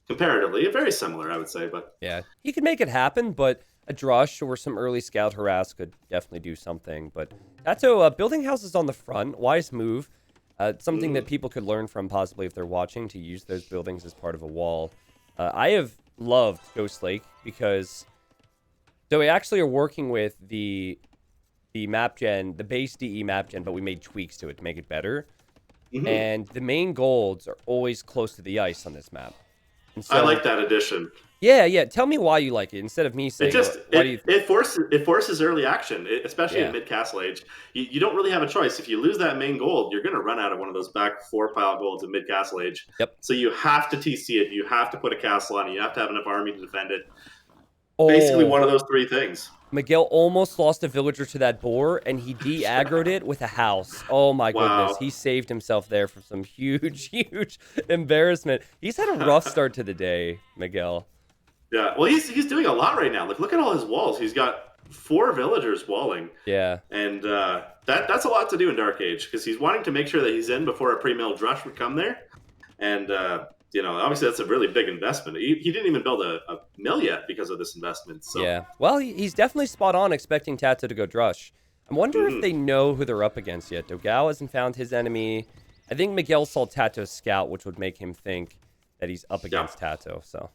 Speaker 2: Comparatively, very similar, I would say. But
Speaker 1: yeah, he could make it happen, but a Drush or some early scout harass could definitely do something. But Tato, building houses on the front, wise move. Something that people could learn from possibly if they're watching, to use those buildings as part of a wall. I have loved Ghost Lake because so we actually are working with the map gen, the base DE map gen, but we made tweaks to it to make it better.
Speaker 2: Mm-hmm.
Speaker 1: And the main golds are always close to the ice on this map. And
Speaker 2: I
Speaker 1: so,
Speaker 2: like that addition.
Speaker 1: yeah. Tell me why you like it instead of me
Speaker 2: It
Speaker 1: saying
Speaker 2: just
Speaker 1: why do you.
Speaker 2: it forces early action, especially in
Speaker 1: Yeah.
Speaker 2: mid castle age. You don't really have a choice. If you lose that main gold, you're going to run out of one of those back 4 pile golds in mid castle age.
Speaker 1: Yep.
Speaker 2: So you have to TC it. You have to put a castle on it. You have to have enough army to defend it. Basically,
Speaker 1: Oh,
Speaker 2: one of those 3 things.
Speaker 1: Miguel almost lost a villager to that boar, and he de-aggroed it with a house. Oh my goodness,
Speaker 2: Wow.
Speaker 1: he saved himself there from some huge, huge embarrassment. He's had a rough start to the day, Miguel.
Speaker 2: Yeah. Well, he's doing a lot right now. Look at all his walls. He's got 4 villagers walling.
Speaker 1: Yeah.
Speaker 2: And that's a lot to do in Dark Age because he's wanting to make sure that he's in before a pre-milled rush would come there. And, obviously that's a really big investment. He didn't even build a mill yet because of this investment. So.
Speaker 1: Yeah. Well, he's definitely spot on expecting Tato to go drush. I wonder if they know who they're up against yet. Dogao hasn't found his enemy. I think Miguel saw Tato's scout, which would make him think that he's up against Tato. So.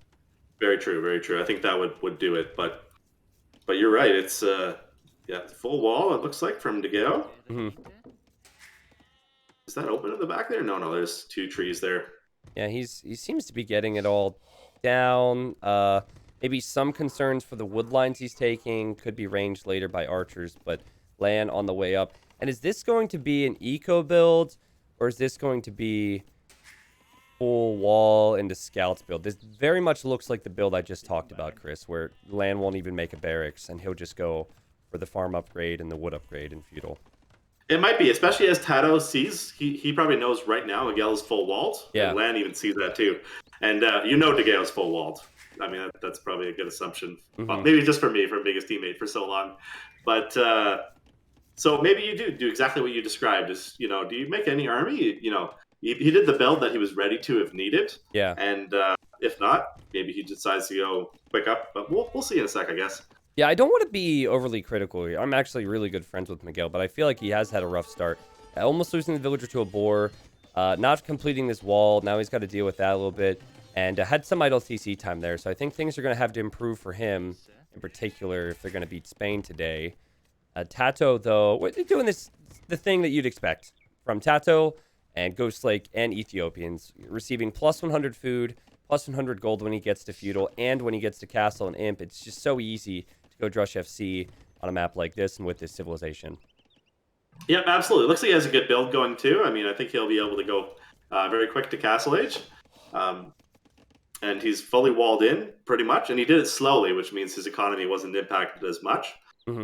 Speaker 2: Very true. Very true. I think that would do it. But you're right. It's full wall. It looks like from Dogao.
Speaker 1: Mm-hmm.
Speaker 2: Is that open at the back there? No. There's 2 trees there.
Speaker 1: Yeah, he seems to be getting it all down. Maybe some concerns for the wood lines he's taking. Could be ranged later by archers, but Lan on the way up. And is this going to be an eco build, or is this going to be full wall into scouts build? This very much looks like the build I just talked about, Chris, where Lan won't even make a barracks, and he'll just go for the farm upgrade and the wood upgrade in feudal.
Speaker 2: It might be, especially as Tato sees. He probably knows right now Miguel is full walled.
Speaker 1: Yeah.
Speaker 2: And Lan even sees that too. And Degao's full walled. I mean, that's probably a good assumption.
Speaker 1: Mm-hmm.
Speaker 2: Well, maybe just for me, for being his teammate for so long. But so maybe you do exactly what you described. Is do you make any army? He did the build that he was ready to if needed.
Speaker 1: Yeah.
Speaker 2: And if not, maybe he decides to go quick up. But we'll see in a sec, I guess.
Speaker 1: Yeah, I don't want to be overly critical here. I'm actually really good friends with Miguel, but I feel like he has had a rough start. Almost losing the villager to a boar, not completing this wall. Now he's got to deal with that a little bit, and had some idle TC time there. So I think things are going to have to improve for him, in particular, if they're going to beat Spain today. Tato, though, they're doing the thing that you'd expect from Tato and Ghost Lake and Ethiopians, receiving plus 100 food, plus 100 gold when he gets to feudal, and when he gets to castle and imp. It's just so easy to go drush FC on a map like this and with this civilization.
Speaker 2: Yep, absolutely. Looks like he has a good build going too. I mean, I think he'll be able to go very quick to Castle Age. And he's fully walled in pretty much. And he did it slowly, which means his economy wasn't impacted as much, which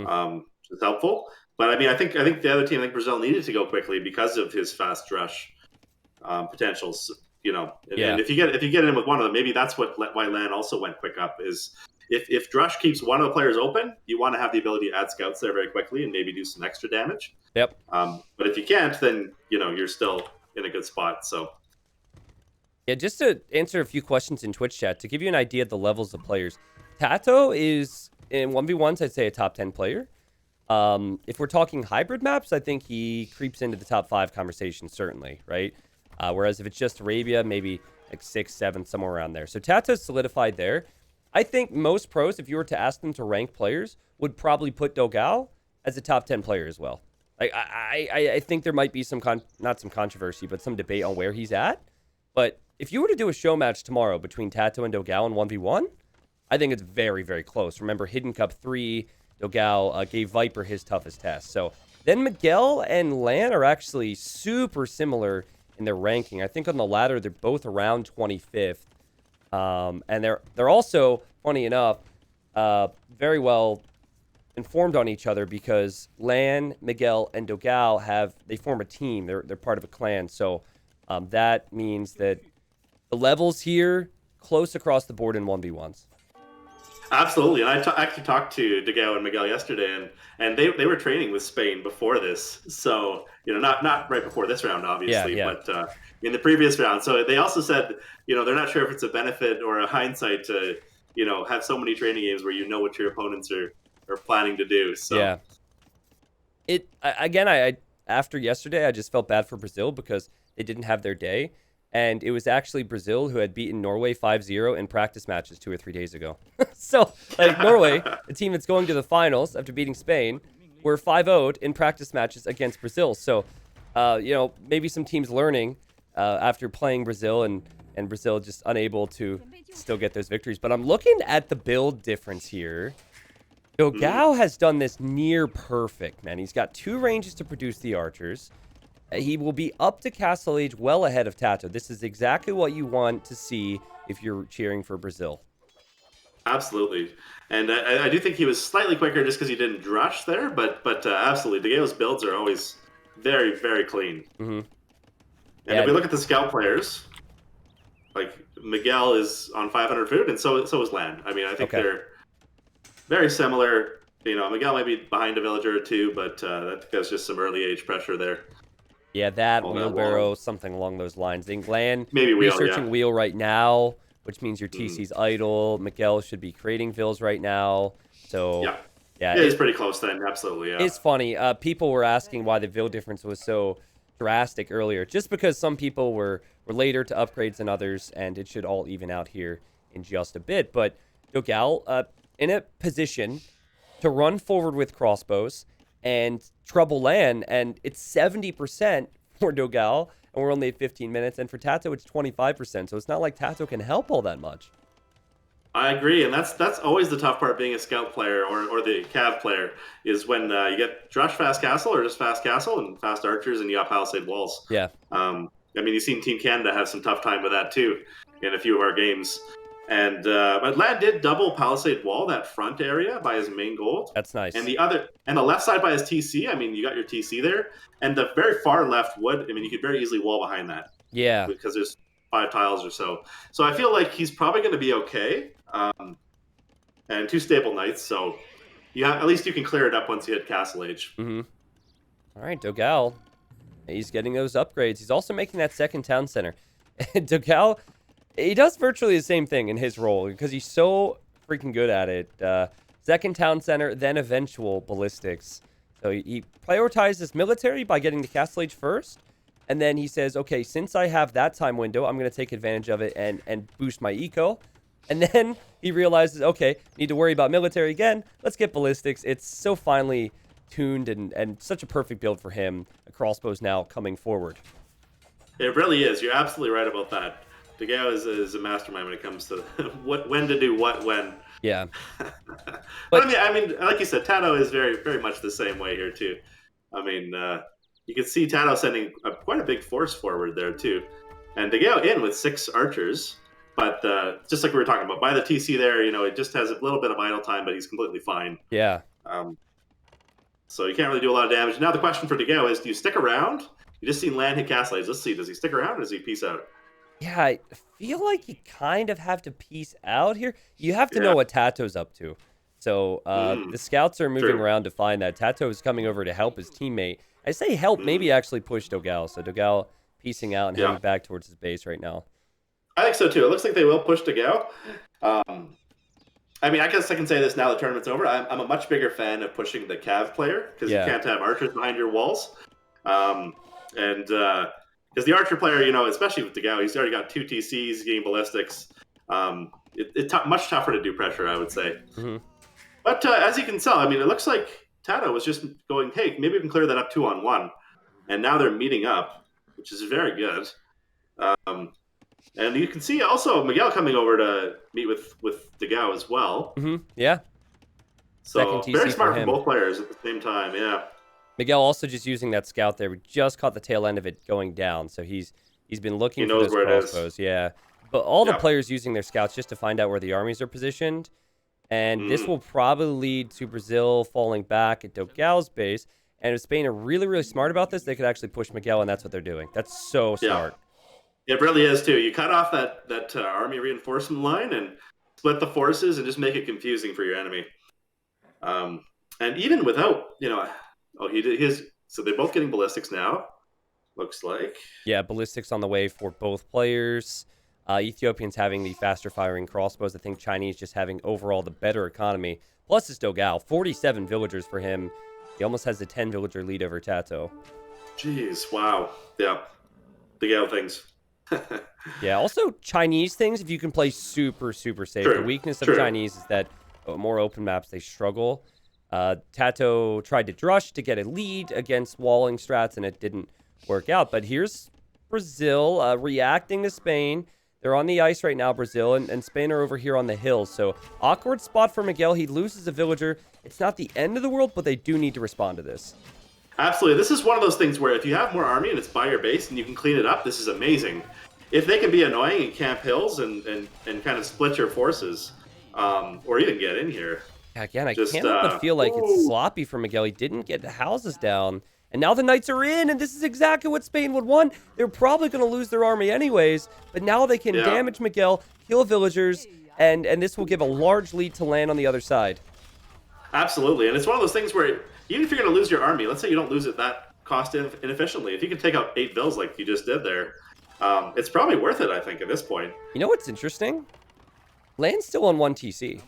Speaker 2: is helpful. But I mean, I think the other team, like Brazil, needed to go quickly because of his fast rush potentials. And if you get in with one of them, maybe that's why Lan also went quick up. Is if Drush keeps one of the players open, you want to have the ability to add scouts there very quickly and maybe do some extra damage.
Speaker 1: Yep.
Speaker 2: But if you can't, then you're still in a good spot. So.
Speaker 1: Yeah, just to answer a few questions in Twitch chat, to give you an idea of the levels of players, Tato is, in 1v1s, I'd say a top 10 player. If we're talking hybrid maps, I think he creeps into the top 5 conversation, certainly, right? Whereas if it's just Arabia, maybe like 6, 7, somewhere around there. So Tato's solidified there. I think most pros, if you were to ask them to rank players, would probably put Dogao as a top 10 player as well. Like I think there might be not some controversy, but some debate on where he's at. But if you were to do a show match tomorrow between Tato and Dogao in 1v1, I think it's very, very close. Remember, Hidden Cup 3, Dogao gave Viper his toughest test. So then Miguel and Lan are actually super similar in their ranking. I think on the latter, they're both around 25th. And they're also, funny enough, very well informed on each other because Lan, Miguel, and Dogao they form a team. They're part of a clan. So that means that the levels here close across the board in 1v1s.
Speaker 2: Absolutely, and I actually talked to Dogao and Miguel yesterday, and they were training with Spain before this. So not right before this round, obviously, but in the previous round. So they also said they're not sure if it's a benefit or a hindsight to have so many training games where what your opponents are planning to do. So
Speaker 1: yeah, I after yesterday, I just felt bad for Brazil because they didn't have their day. And it was actually Brazil who had beaten Norway 5-0 in practice matches 2 or 3 days ago. So, like, Norway, a team that's going to the finals after beating Spain, were 5-0'd in practice matches against Brazil. So, maybe some teams learning after playing Brazil and Brazil just unable to still get those victories. But I'm looking at the build difference here. Dogao has done this near perfect, man. He's got 2 ranges to produce the archers. He will be up to Castle Age well ahead of Tato. This is exactly what you want to see if you're cheering for Brazil.
Speaker 2: Absolutely. And I do think he was slightly quicker just because he didn't rush there, but absolutely. Dagao's builds are always very, very clean.
Speaker 1: Mm-hmm.
Speaker 2: And if we look at the scout players, like Miguel is on 500 food, and so is Land. I mean, I think they're very similar. Miguel might be behind a villager or two, but I think that's just some early age pressure there.
Speaker 1: Yeah, that wheelbarrow, something along those lines. Land
Speaker 2: maybe
Speaker 1: researching wheel right now, which means your TC's idle. Miguel should be creating vills right now. So yeah,
Speaker 2: it's pretty close then. Absolutely, yeah.
Speaker 1: It's funny. People were asking why the vill difference was so drastic earlier, just because some people were later to upgrades than others, and it should all even out here in just a bit. But Dogao, in a position to run forward with crossbows and trouble Land, and it's 70% for Dogao, and we're only at 15 minutes, and for Tato it's 25%, so it's not like Tato can help all that much.
Speaker 2: I agree, and that's always the tough part being a scout player or the cav player, is when you get rush fast castle or just fast castle and fast archers and you got palisade walls.
Speaker 1: Yeah.
Speaker 2: I mean, you've seen Team Canada have some tough time with that too in a few of our games. And but Land did double palisade wall that front area by his main gold.
Speaker 1: That's nice.
Speaker 2: And the left side by his TC. I mean, you got your TC there, and the very far left wood. I mean, you could very easily wall behind that.
Speaker 1: Yeah.
Speaker 2: Because there's 5 tiles or so. So I feel like he's probably going to be okay. And 2 stable knights, so at least you can clear it up once you hit Castle Age.
Speaker 1: Mm-hmm. All right, Dogao. He's getting those upgrades. He's also making that second town center. Dogao, he does virtually the same thing in his role because he's so freaking good at it. Second town center, then eventual ballistics. So he prioritizes military by getting the Castle Age first. And then he says, okay, since I have that time window, I'm going to take advantage of it and boost my eco. And then he realizes, okay, need to worry about military again. Let's get ballistics. It's so finely tuned and such a perfect build for him. A crossbow's now coming forward.
Speaker 2: It really is. You're absolutely right about that. Dogao is a mastermind when it comes to when to do what when.
Speaker 1: Yeah.
Speaker 2: But I mean, like you said, Tato is very, very much the same way here too. I mean, you can see Tato sending quite a big force forward there too, and Dogao in with 6 archers. But just like we were talking about, by the TC there, it just has a little bit of idle time, but he's completely fine.
Speaker 1: Yeah.
Speaker 2: So you can't really do a lot of damage. Now the question for Dogao is, do you stick around? You just seen Land hit Castle Age. Let's see, does he stick around or does he peace out?
Speaker 1: Yeah, I feel like you kind of have to peace out here. You have to know what Tato's up to. So the scouts are moving around to find that. Tato is coming over to help his teammate. I say help, maybe actually push Dogao. So Dogao piecing out and heading back towards his base right now.
Speaker 2: I think so too. It looks like they will push Dogao. I mean, I guess I can say this now the tournament's over. I'm a much bigger fan of pushing the Cav player because you can't have archers behind your walls. And because the archer player, especially with Dogao, he's already got 2 TCs, getting ballistics. It's much tougher to do pressure, I would say.
Speaker 1: Mm-hmm.
Speaker 2: But as you can tell, I mean, it looks like Tato was just going, hey, maybe we can clear that up 2-on-1. And now they're meeting up, which is very good. And you can see also Miguel coming over to meet with Dogao as well.
Speaker 1: Mm-hmm. Yeah.
Speaker 2: So very smart from both players at the same time, yeah.
Speaker 1: Miguel also just using that scout there. We just caught the tail end of it going down. So he's been looking for those crossbows. Yeah. But all the players using their scouts just to find out where the armies are positioned. And this will probably lead to Brazil falling back at Dogao's base. And if Spain are really, really smart about this, they could actually push Miguel, and that's what they're doing. That's so smart.
Speaker 2: It really is, too. You cut off that army reinforcement line and split the forces and just make it confusing for your enemy. And even without, so they're both getting ballistics now, looks like.
Speaker 1: Yeah, ballistics on the way for both players. Ethiopians having the faster firing crossbows. I think Chinese just having overall the better economy. Plus it's Dogao, 47 villagers for him. He almost has a 10 villager lead over Tato.
Speaker 2: Jeez, wow. Yeah. Dogao things.
Speaker 1: Yeah, also Chinese things, if you can play super, super safe. The
Speaker 2: True,
Speaker 1: weakness of
Speaker 2: true.
Speaker 1: Chinese is that more open maps, they struggle. Tato tried to drush to get a lead against walling strats, and it didn't work out. But here's Brazil reacting to Spain. They're on the ice right now, Brazil, and Spain are over here on the hills. So awkward spot for Miguel. He loses a villager. It's not the end of the world, but they do need to respond to this.
Speaker 2: Absolutely. This is one of those things where if you have more army and it's by your base and you can clean it up, this is amazing. If they can be annoying and camp hills and kind of split your forces, or even get in here.
Speaker 1: Again, I
Speaker 2: Just
Speaker 1: can't help but feel like it's sloppy for Miguel. He didn't get the houses down. And now the Knights are in, and this is exactly what Spain would want. They're probably going to lose their army anyways, but now they can damage Miguel, kill villagers, and this will give a large lead to land on the other side.
Speaker 2: Absolutely. And it's one of those things where even if you're going to lose your army, let's say you don't lose it that cost inefficiently. If you can take out 8 vills like you just did there, it's probably worth it, I think, at this point.
Speaker 1: You know what's interesting? Land's still on 1 TC.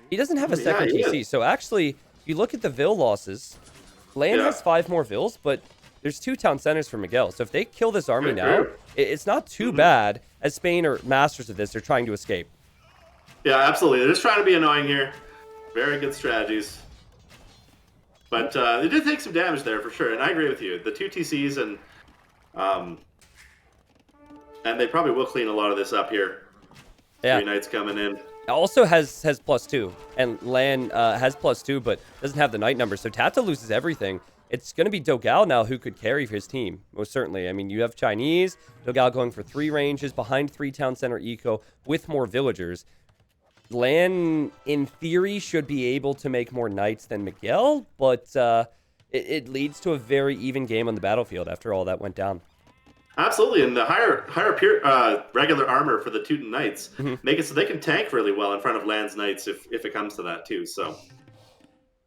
Speaker 1: He doesn't have a second TC, so actually, if you look at the vill losses, Land has 5 more vills, but there's 2 town centers for Miguel. So if they kill this army now, it's not too bad, as Spain are masters of this. They're trying to escape.
Speaker 2: Yeah, absolutely. They're just trying to be annoying here. Very good strategies. But they did take some damage there for sure, and I agree with you. The 2 TCs and they probably will clean a lot of this up here.
Speaker 1: Yeah.
Speaker 2: 3 knights coming in.
Speaker 1: Also has +2, and Lan has +2, but doesn't have the knight number. So Tata loses everything. It's going to be Dogao now who could carry his team, most certainly. I mean, you have Chinese, Dogao going for 3 ranges, behind 3 town center eco, with more villagers. Lan, in theory, should be able to make more knights than Miguel, but it leads to a very even game on the battlefield after all that went down.
Speaker 2: Absolutely, and the higher regular armor for the Teuton Knights make it so they can tank really well in front of Land's Knights if it comes to that too. So,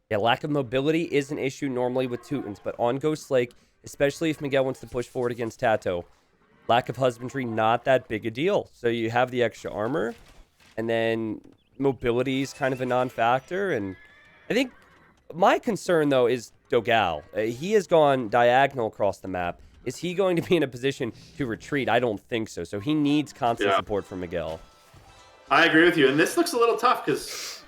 Speaker 1: yeah, lack of mobility is an issue normally with Teutons, but on Ghost Lake, especially if Miguel wants to push forward against Tato, lack of husbandry, not that big a deal. So you have the extra armor, and then mobility is kind of a non-factor. And I think my concern, though, is Dogao. He has gone diagonal across the map. Is he going to be in a position to retreat? I don't think so. So he needs constant support from Miguel.
Speaker 2: I agree with you. And this looks a little tough because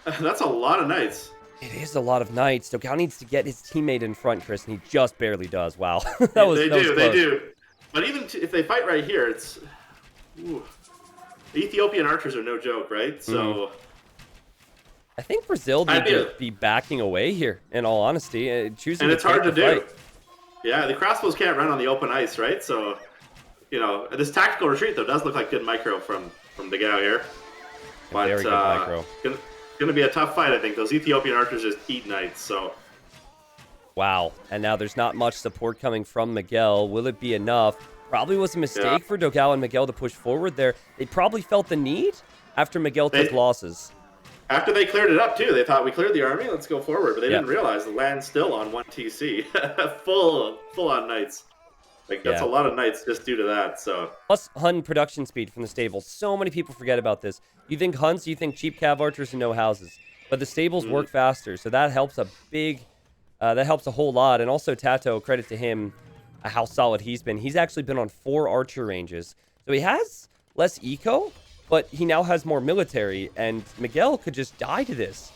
Speaker 2: that's a lot of knights.
Speaker 1: It is a lot of knights. Dogao needs to get his teammate in front, Chris, and he just barely does. Wow. They
Speaker 2: do. But even if they fight right here, it's... Ooh. The Ethiopian archers are no joke, right? So...
Speaker 1: I think Brazil need to be backing away here, in all honesty. Choosing
Speaker 2: and it's hard to do.
Speaker 1: Fight.
Speaker 2: Yeah, the crossbows can't run on the open ice, right? So, you know, this tactical retreat, though, does look like good micro from Dogao here. But,
Speaker 1: very good micro.
Speaker 2: Going to be a tough fight, I think. Those Ethiopian archers just eat knights, so...
Speaker 1: Wow. And now there's not much support coming from Miguel. Will it be enough? Probably was a mistake for Dogao and Miguel to push forward there. They probably felt the need after Miguel took losses.
Speaker 2: After they cleared it up, too, they thought, we cleared the army, let's go forward. But they didn't realize the land's still on 1 TC. full on knights. Like, that's a lot of knights just due to that, so...
Speaker 1: Plus Hun production speed from the stables. So many people forget about this. You think Huns, you think cheap cav archers and no houses. But the stables work faster, so that helps a big... that helps a whole lot. And also Tato, credit to him, how solid he's been. He's actually been on 4 archer ranges. So he has less eco, but he now has more military, and Miguel could just die to this.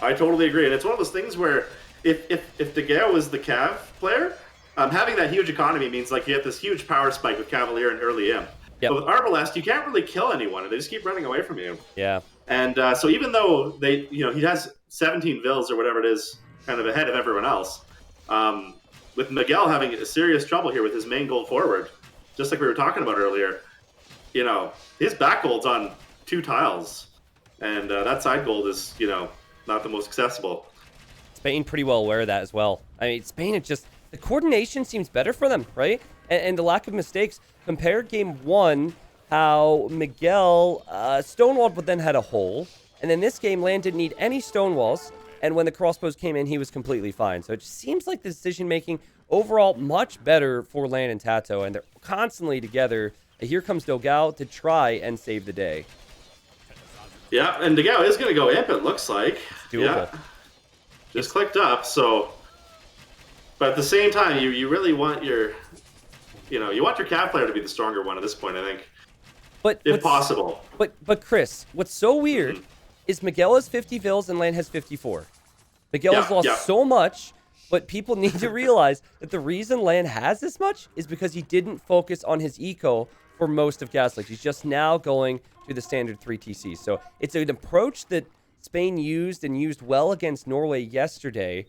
Speaker 2: I totally agree, and it's one of those things where if Dogao was the cav player, having that huge economy means like you have this huge power spike with Cavalier and early imp. But with Arbalest, you can't really kill anyone, and they just keep running away from you.
Speaker 1: Yeah.
Speaker 2: And so even though he has 17 vills or whatever it is, kind of ahead of everyone else, with Miguel having serious trouble here with his main goal forward, just like we were talking about earlier, you know, his back gold's on 2 tiles, and that side gold is, you know, not the most accessible.
Speaker 1: Spain pretty well aware of that as well. I mean, Spain, it just, the coordination seems better for them, right? And the lack of mistakes. Compare game 1, how Miguel stonewalled but then had a hole. And then this game, Land didn't need any stonewalls. And when the crossbows came in, he was completely fine. So it just seems like the decision-making overall much better for Land and Tato. And they're constantly together. Here comes Dogao to try and save the day.
Speaker 2: Yeah, and Dogao is going to go imp, it looks like.
Speaker 1: It's doable.
Speaker 2: Yeah. Just clicked up, so... But at the same time, you really want your you want your Cav player to be the stronger one at this point, I think,
Speaker 1: But
Speaker 2: if possible.
Speaker 1: But Chris, what's so weird
Speaker 2: Mhm.
Speaker 1: is Miguel has 50 vills and Lan has 54. Miguel has lost so much, but people need to realize that the reason Lan has this much is because he didn't focus on his eco for most of Gaslight. He's just now going to the standard 3 TC. So it's an approach that Spain used and used well against Norway yesterday,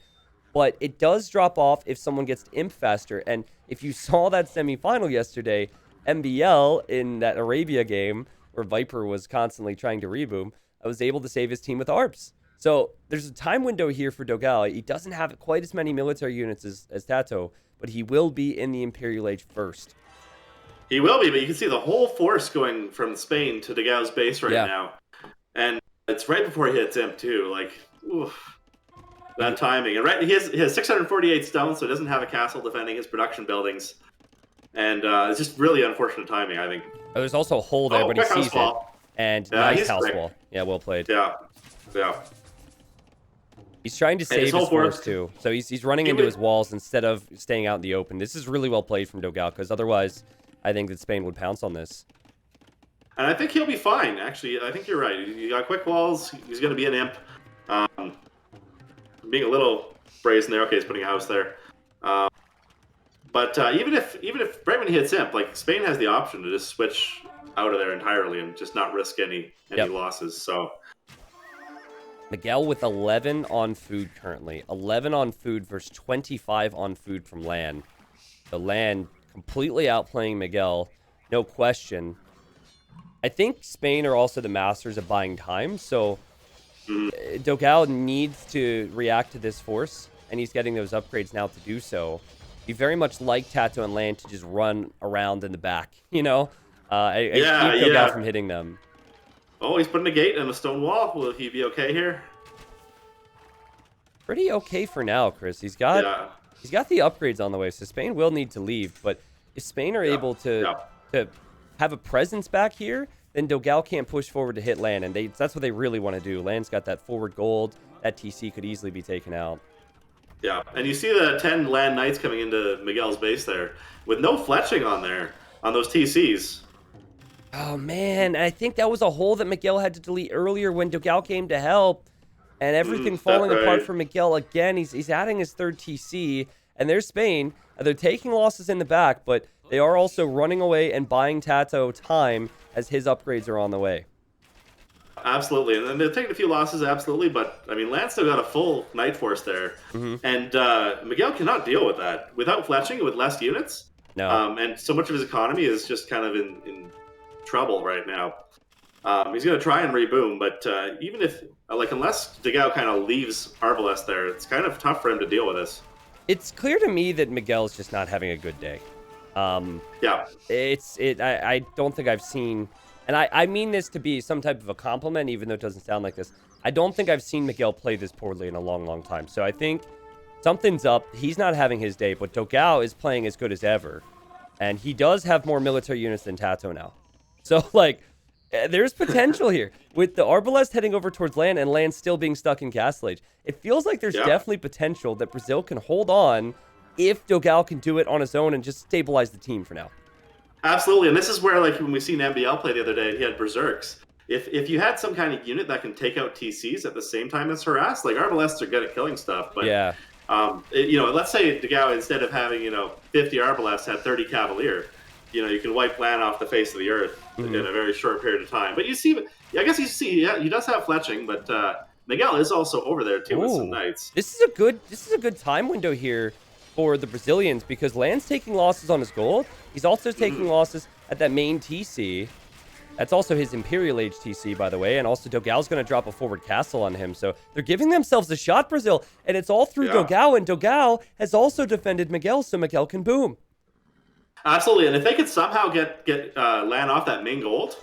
Speaker 1: but it does drop off if someone gets to imp faster. And if you saw that semifinal yesterday, MBL in that Arabia game where Viper was constantly trying to reboom, I was able to save his team with ARBs. So there's a time window here for Dogal. He doesn't have quite as many military units as Tato, but he will be in the Imperial Age first.
Speaker 2: He will be, but you can see the whole force going from Spain to Dogal's base right now. And it's right before he hits imp too. Like, oof, that timing. And he has 648 stone, so he doesn't have a castle defending his production buildings. And it's just really unfortunate timing, I think.
Speaker 1: Oh, there's also a hole there, but he sees it. And nice house wall. Yeah, well played.
Speaker 2: Yeah.
Speaker 1: He's trying to save his force too. So he's running into his walls instead of staying out in the open. This is really well played from Dogal, because otherwise I think that Spain would pounce on this.
Speaker 2: And I think he'll be fine, actually. I think you're right. You got quick walls. He's going to be an imp. Being a little brazen there. Okay, he's putting a house there. But even if right when he hits imp, like, Spain has the option to just switch out of there entirely and just not risk any losses. So
Speaker 1: Miguel with 11 on food currently. 11 on food versus 25 on food from Lan. The Lan completely outplaying Miguel, no question. I think Spain are also the masters of buying time, so Dogal needs to react to this force, and he's getting those upgrades now to do so. He very much like Tato and Lan to just run around in the back, keep Dogal from hitting them.
Speaker 2: Oh, he's putting a gate and a stone wall. Will he be okay here?
Speaker 1: Pretty okay for now, Chris. He's got the upgrades on the way, so Spain will need to leave. But if Spain are able to have a presence back here, then Dogal can't push forward to hit Lan, and that's what they really want to do. Lan's got that forward gold. That TC could easily be taken out.
Speaker 2: Yeah, and you see the 10 Land Knights coming into Miguel's base there with no fletching on there on those TCs.
Speaker 1: Oh, man. I think that was a hole that Miguel had to delete earlier when Dogal came to help. And everything falling apart for Miguel again. He's adding his third TC. And there's Spain. They're taking losses in the back, but they are also running away and buying Tato time as his upgrades are on the way.
Speaker 2: Absolutely. And then they're taking a few losses, absolutely. But, I mean, Lance still got a full Knight Force there. And Miguel cannot deal with that. Without fletching, with less units.
Speaker 1: No.
Speaker 2: And so much of his economy is just kind of in trouble right now. He's going to try and reboom, but even if, unless Dogal kind of leaves Arbalest there, it's kind of tough for him to deal with this.
Speaker 1: It's clear to me that Miguel's just not having a good day. I don't think I've seen, and I mean this to be some type of a compliment, even though it doesn't sound like this. I don't think I've seen Miguel play this poorly in a long, long time. So I think something's up. He's not having his day, but Dogal is playing as good as ever. And he does have more military units than Tato now. So, there's potential here. With the Arbalest heading over towards Lan and Lan still being stuck in Castle Age, it feels like there's definitely potential that Brazil can hold on if Dogal can do it on his own and just stabilize the team for now.
Speaker 2: Absolutely, and this is where, when we seen MBL play the other day, he had Berserks. If you had some kind of unit that can take out TCs at the same time as harass, Arbalests are good at killing stuff, but let's say Dogal, instead of having 50 Arbalests, had 30 Cavalier. You can wipe Lan off the face of the earth in a very short period of time. But he does have fletching, but Miguel is also over there too with some knights.
Speaker 1: This is a good time window here for the Brazilians because Lan's taking losses on his gold. He's also taking losses at that main TC. That's also his Imperial Age TC, by the way. And also Dogal's going to drop a forward castle on him. So they're giving themselves a shot, Brazil. And it's all through Dogal. And Dogal has also defended Miguel so Miguel can boom.
Speaker 2: Absolutely, and if they could somehow get Lan off that main gold,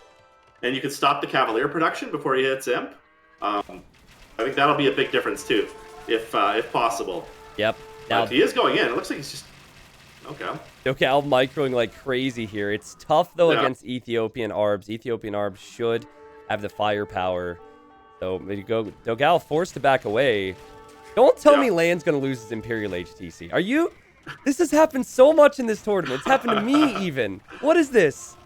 Speaker 2: and you could stop the Cavalier production before he hits imp, I think that'll be a big difference too, if possible.
Speaker 1: Yep.
Speaker 2: Now he is going in. It looks like he's just
Speaker 1: Dogal microing like crazy here. It's tough though against Ethiopian Arbs. Ethiopian Arbs should have the firepower. So Dogal forced to back away. Don't tell me Lan's gonna lose his Imperial Age TC. Are you This has happened so much in this tournament. It's happened to me even. What is this?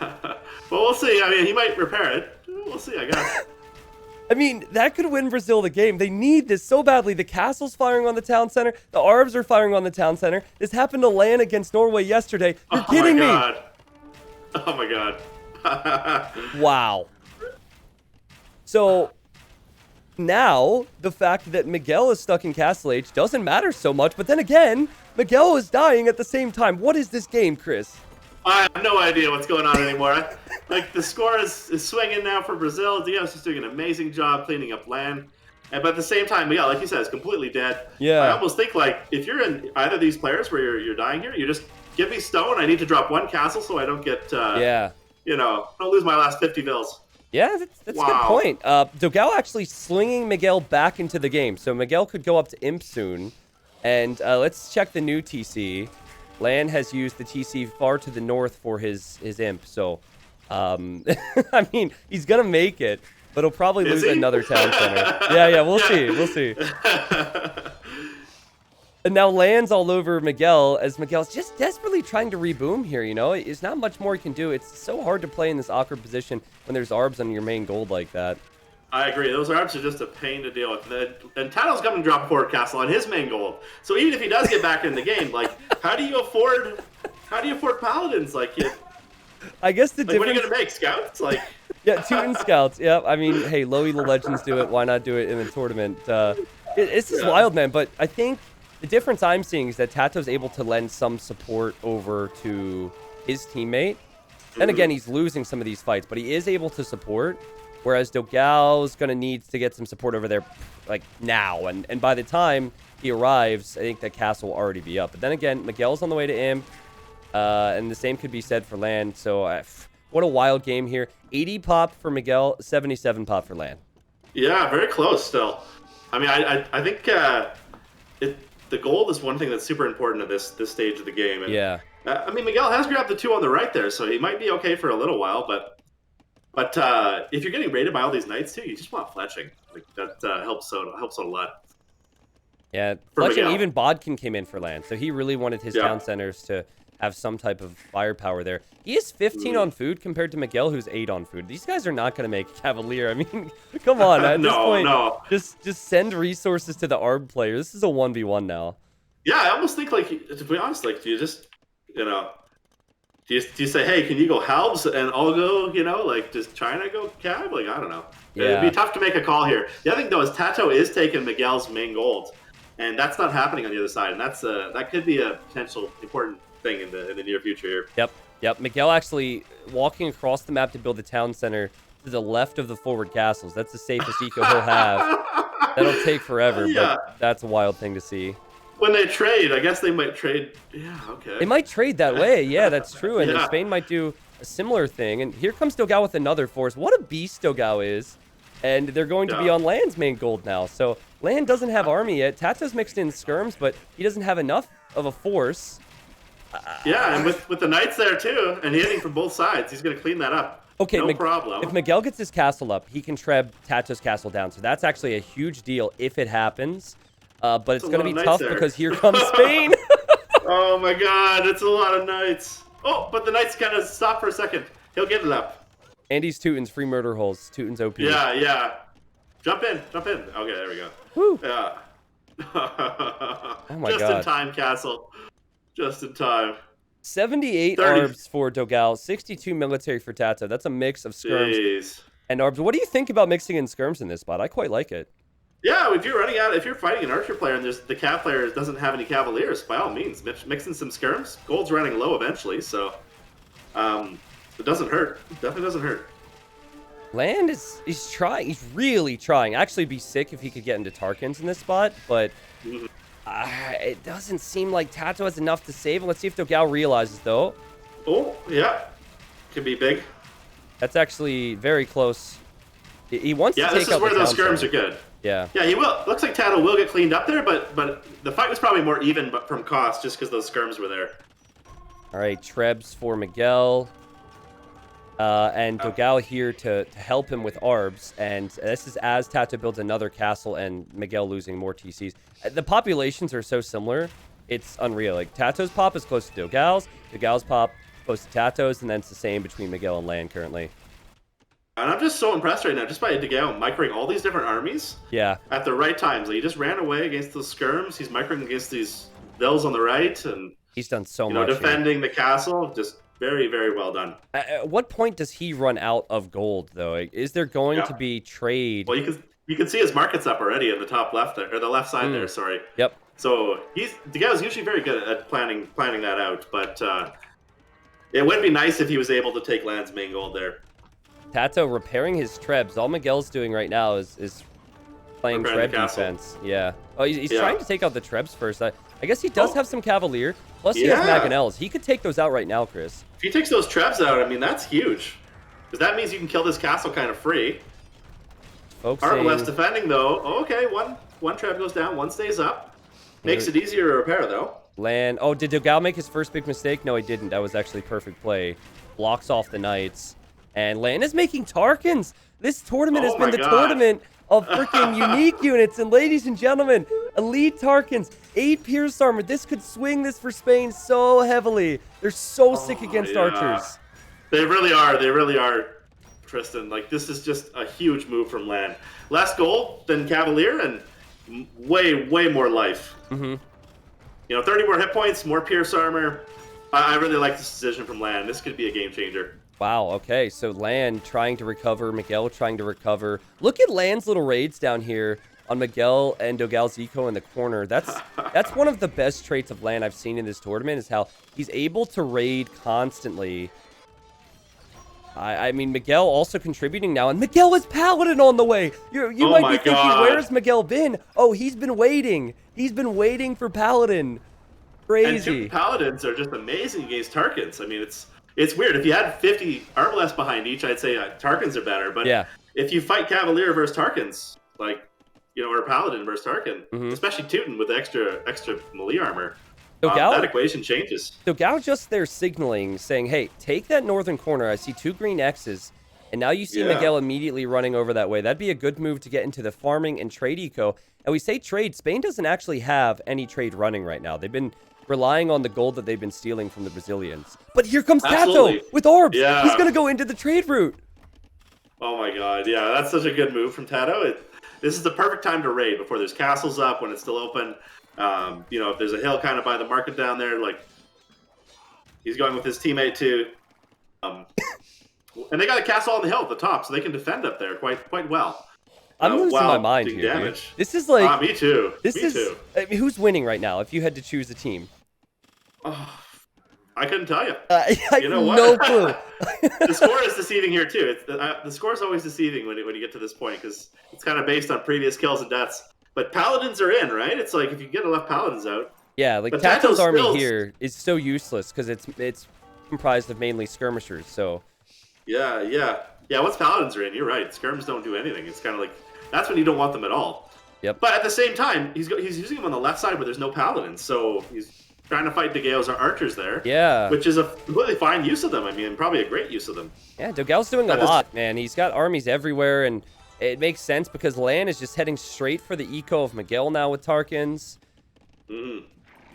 Speaker 2: Well, we'll see. I mean, he might repair it. We'll see, I guess.
Speaker 1: I mean, that could win Brazil the game. They need this so badly. The castle's firing on the town center. The Arbs are firing on the town center. This happened to Lan against Norway yesterday. You're kidding me.
Speaker 2: Oh my god.
Speaker 1: Wow. So now the fact that Miguel is stuck in Castle H doesn't matter so much. But then again, Miguel is dying at the same time. What is this game, Chris?
Speaker 2: I have no idea what's going on anymore. Like, the score is swinging now for Brazil. Diaz is doing an amazing job cleaning up land. But at the same time, Miguel, like you said, is completely dead.
Speaker 1: Yeah.
Speaker 2: I almost think, like, if you're in either of these players where you're dying here, you just give me stone. I need to drop one castle so I don't get, don't lose my last 50 bills.
Speaker 1: Yeah, that's a good point. Dogao actually slinging Miguel back into the game. So Miguel could go up to Imp soon. And let's check the new TC. Lan has used the TC far to the north for his Imp. So, I mean, he's going to make it, but he'll probably lose another town center. Yeah, we'll see. And now Lan's all over Miguel as Miguel's just desperately trying to reboom here, you know? There's not much more he can do. It's so hard to play in this awkward position when there's Arbs on your main gold like that.
Speaker 2: I agree. Those Arbs are just a pain to deal with. And Tato's coming to drop a forward castle on his main gold. So even if he does get back in the game, like, how do you afford paladins? Like,
Speaker 1: I guess the difference...
Speaker 2: What are you going to make? Scouts? Like...
Speaker 1: Yeah, Teuton scouts. Yeah, I mean, hey, Lowy the Legends do it. Why not do it in the tournament? It's just wild, man. But I think the difference I'm seeing is that Tato's able to lend some support over to his teammate. And again, he's losing some of these fights, but he is able to support. Whereas Dogao's going to need to get some support over there, like, now. And by the time he arrives, I think that castle will already be up. But then again, Miguel's on the way to Imp. And the same could be said for Lan. So, what a wild game here. 80 pop for Miguel, 77 pop for Lan.
Speaker 2: Yeah, very close still. I mean, I think the gold is one thing that's super important at this stage of the game. And,
Speaker 1: yeah.
Speaker 2: I mean, Miguel has grabbed the 2 on the right there, so he might be okay for a little while, But if you're getting raided by all these knights too, you just want fletching. Like, that helps out a lot.
Speaker 1: Yeah, fletching. Even Bodkin came in for Lan, so he really wanted his town centers to have some type of firepower there. He is 15 on food compared to Miguel, who's 8 on food. These guys are not going to make Cavalier. I mean, come on. At this point, just send resources to the Arb player. This is a 1v1 now.
Speaker 2: Yeah, I almost think, like, to be honest, like, do you just, do you say, hey, can you go halves and I'll go, like, just trying to go Cav? Like, I don't know.
Speaker 1: Yeah.
Speaker 2: It'd be tough to make a call here. The other thing, though, is Tato is taking Miguel's main gold, and that's not happening on the other side, and that could be a potential important thing in the near future here.
Speaker 1: Yep. Miguel actually walking across the map to build the town center to the left of the forward castles. That's the safest eco he'll have. That'll take forever, but that's a wild thing to see.
Speaker 2: When they trade, I guess they might trade. Yeah, okay.
Speaker 1: They might trade that way. Yeah, that's true. And then Spain might do a similar thing. And here comes Dogao with another force. What a beast Dogao is. And they're going to be on Lan's main gold now. So Lan doesn't have army yet. Tato's mixed in skirms, but he doesn't have enough of a force.
Speaker 2: Yeah, and with the knights there too, and hitting from both sides, he's going to clean that up.
Speaker 1: Okay,
Speaker 2: no problem.
Speaker 1: If Miguel gets his castle up, he can treb Tato's castle down. So that's actually a huge deal if it happens. But it's going to be tough because here comes Spain.
Speaker 2: Oh my god, it's a lot of knights. Oh, but the knights kind of stop for a second. He'll get it up.
Speaker 1: Andy's Teuton's free murder holes. Teuton's OP.
Speaker 2: Yeah. Jump in. Okay, there we go.
Speaker 1: Woo.
Speaker 2: Yeah.
Speaker 1: Oh my
Speaker 2: Just
Speaker 1: god.
Speaker 2: in time, castle. Just in time.
Speaker 1: 78 Arbs for Dogao, 62 military for Tato. That's a mix of skirms and Arbs. What do you think about mixing in skirms in this spot? I quite like it.
Speaker 2: Yeah, if you're fighting an archer player and the cav player doesn't have any cavaliers, by all means, mix in some skirms. Gold's running low eventually, so it doesn't hurt. It definitely doesn't hurt.
Speaker 1: Lan he's trying. He's really trying. Actually, it'd be sick if he could get into Tarkins in this spot, but it doesn't seem like Tato has enough to save him. Let's see if Dogao realizes, though.
Speaker 2: Oh, yeah. Could be big.
Speaker 1: That's actually very close. He wants to take out the
Speaker 2: this is where those skirms are good.
Speaker 1: Yeah.
Speaker 2: Yeah, he will. Looks like Tato will get cleaned up there, but the fight was probably more even but from cost just because those skirms were there.
Speaker 1: All right, Trebs for Miguel. And Dogao here to help him with Arbs. And this is as Tato builds another castle and Miguel losing more TCs. The populations are so similar. it's unreal. Like, Tato's pop is close to Dogal's. Dogal's pop close to Tato's, and then it's the same between Miguel and Lan currently.
Speaker 2: And I'm just so impressed right now, just by Miguel microing all these different armies.
Speaker 1: Yeah.
Speaker 2: At the right times. Like, he just ran away against those skirms. He's microing against these vills on the right, and
Speaker 1: he's done so much.
Speaker 2: Defending the castle. Just very, very well done.
Speaker 1: At what point does he run out of gold, though? Is there going to be trade?
Speaker 2: Well, you can see his market's up already in the top left there, or the left side there. Sorry.
Speaker 1: Yep.
Speaker 2: So Miguel's usually very good at planning that out, but it would be nice if he was able to take Lan's main gold there.
Speaker 1: Tato repairing his trebs. All Miguel's doing right now is playing treb defense. Yeah. Oh, he's trying to take out the trebs first. I guess he does have some Cavalier. Plus, he has Mangonels. He could take those out right now, Chris.
Speaker 2: If he takes those trebs out, I mean, that's huge. Because that means you can kill this castle kind of free. Arbalest defending, though. Oh, okay, one treb goes down, one stays up. Makes it easier to repair, though.
Speaker 1: Lan. Oh, did Dogal make his first big mistake? No, he didn't. That was actually perfect play. Blocks off the knights. And Lan is making Tarkans. This tournament has been the tournament of freaking unique units. And ladies and gentlemen, elite Tarkans, 8 Pierce Armor. This could swing this for Spain so heavily. They're so sick against archers.
Speaker 2: They really are. They really are, Tristan. Like, this is just a huge move from Lan. Less gold than Cavalier and way, way more life. 30 more hit points, more Pierce Armor. I really like this decision from Lan. This could be a game changer.
Speaker 1: Wow, okay, so Lan trying to recover, Miguel trying to recover. Look at Lan's little raids down here on Miguel and Dogal's eco in the corner. That's one of the best traits of Lan I've seen in this tournament, is how he's able to raid constantly. I mean, Miguel also contributing now, and Miguel is Paladin on the way. You might be thinking, where's Miguel been? Oh, he's been waiting. He's been waiting for Paladin. Crazy.
Speaker 2: And 2 Paladins are just amazing against Tarkans. I mean, it's weird. If you had 50 Arbalest behind each, I'd say Tarkans are better. But if you fight Cavalier versus Tarkans, like, or Paladin versus Tarkan, especially Teuton with extra melee armor, that equation changes.
Speaker 1: Dogal just there signaling, saying, hey, take that northern corner. I see 2 green X's. And now you see Miguel immediately running over that way. That'd be a good move to get into the farming and trade eco. And we say trade. Spain doesn't actually have any trade running right now. They've been relying on the gold that they've been stealing from the Brazilians. But here comes Tato with orbs. Yeah. He's going to go into the trade route.
Speaker 2: Oh my god, yeah, that's such a good move from Tato. This is the perfect time to raid before there's castles up, when it's still open. If there's a hill kind of by the market down there, like, he's going with his teammate too. And they got a castle on the hill at the top, so they can defend up there quite well.
Speaker 1: I'm losing my mind here, dude. This is like...
Speaker 2: me too. Me too.
Speaker 1: I mean, who's winning right now, if you had to choose a team?
Speaker 2: I couldn't tell you.
Speaker 1: I have no clue.
Speaker 2: The score is deceiving here, too. The score is always deceiving when you get to this point, because it's kind of based on previous kills and deaths. But Paladins are in, right? It's like, if you get enough Paladins out...
Speaker 1: Yeah, like, Tato's army here is so useless, because it's comprised of mainly skirmishers, so...
Speaker 2: Yeah, once Paladins are in, you're right. Skirms don't do anything. It's kind of like... That's when you don't want them at all.
Speaker 1: Yep.
Speaker 2: But at the same time, he's using them on the left side where there's no Paladins, so he's trying to fight Dogal's archers there.
Speaker 1: Yeah.
Speaker 2: Which is a completely fine use of them. I mean, probably a great use of them.
Speaker 1: Yeah, Dogal's doing a lot, man. He's got armies everywhere, and it makes sense because Lan is just heading straight for the eco of Miguel now with Tarkans. And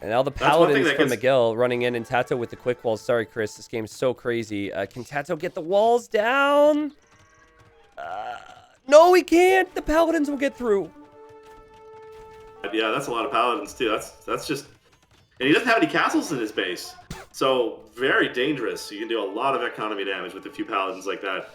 Speaker 1: now the Paladins from Miguel running in, and Tato with the quick walls. Sorry, Chris, this game's so crazy. Can Tato get the walls down? No, he can't. The Paladins will get through.
Speaker 2: Yeah, that's a lot of Paladins, too. That's just... And he doesn't have any castles in his base. So, very dangerous. You can do a lot of economy damage with a few Paladins like that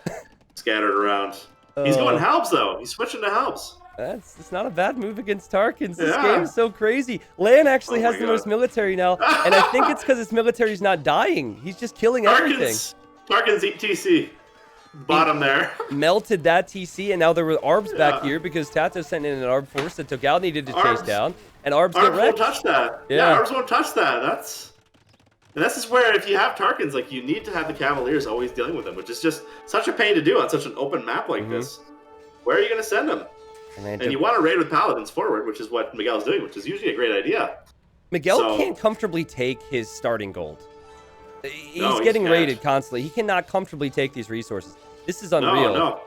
Speaker 2: scattered around. He's going Halbs, though. He's switching to Halbs.
Speaker 1: It's not a bad move against Tarkans. This game is so crazy. Lan actually has the most military now, and I think it's because his military is not dying. He's just killing everything.
Speaker 2: Tarkans eat TC. Bottom there.
Speaker 1: Melted that TC, and now there were Arbs back here because Tato sent in an Arb force that Dogal needed to chase down, and Arbs get wrecked.
Speaker 2: Won't touch that. Yeah, Arbs won't touch that. And this is where, if you have Tarkans, like, you need to have the Cavaliers always dealing with them, which is just such a pain to do on such an open map like this. Where are you going to send them? And you want to raid with Paladins forward, which is what Miguel's doing, which is usually a great idea.
Speaker 1: Miguel can't comfortably take his starting gold. He's getting raided constantly. He cannot comfortably take these resources. This is unreal.
Speaker 2: No.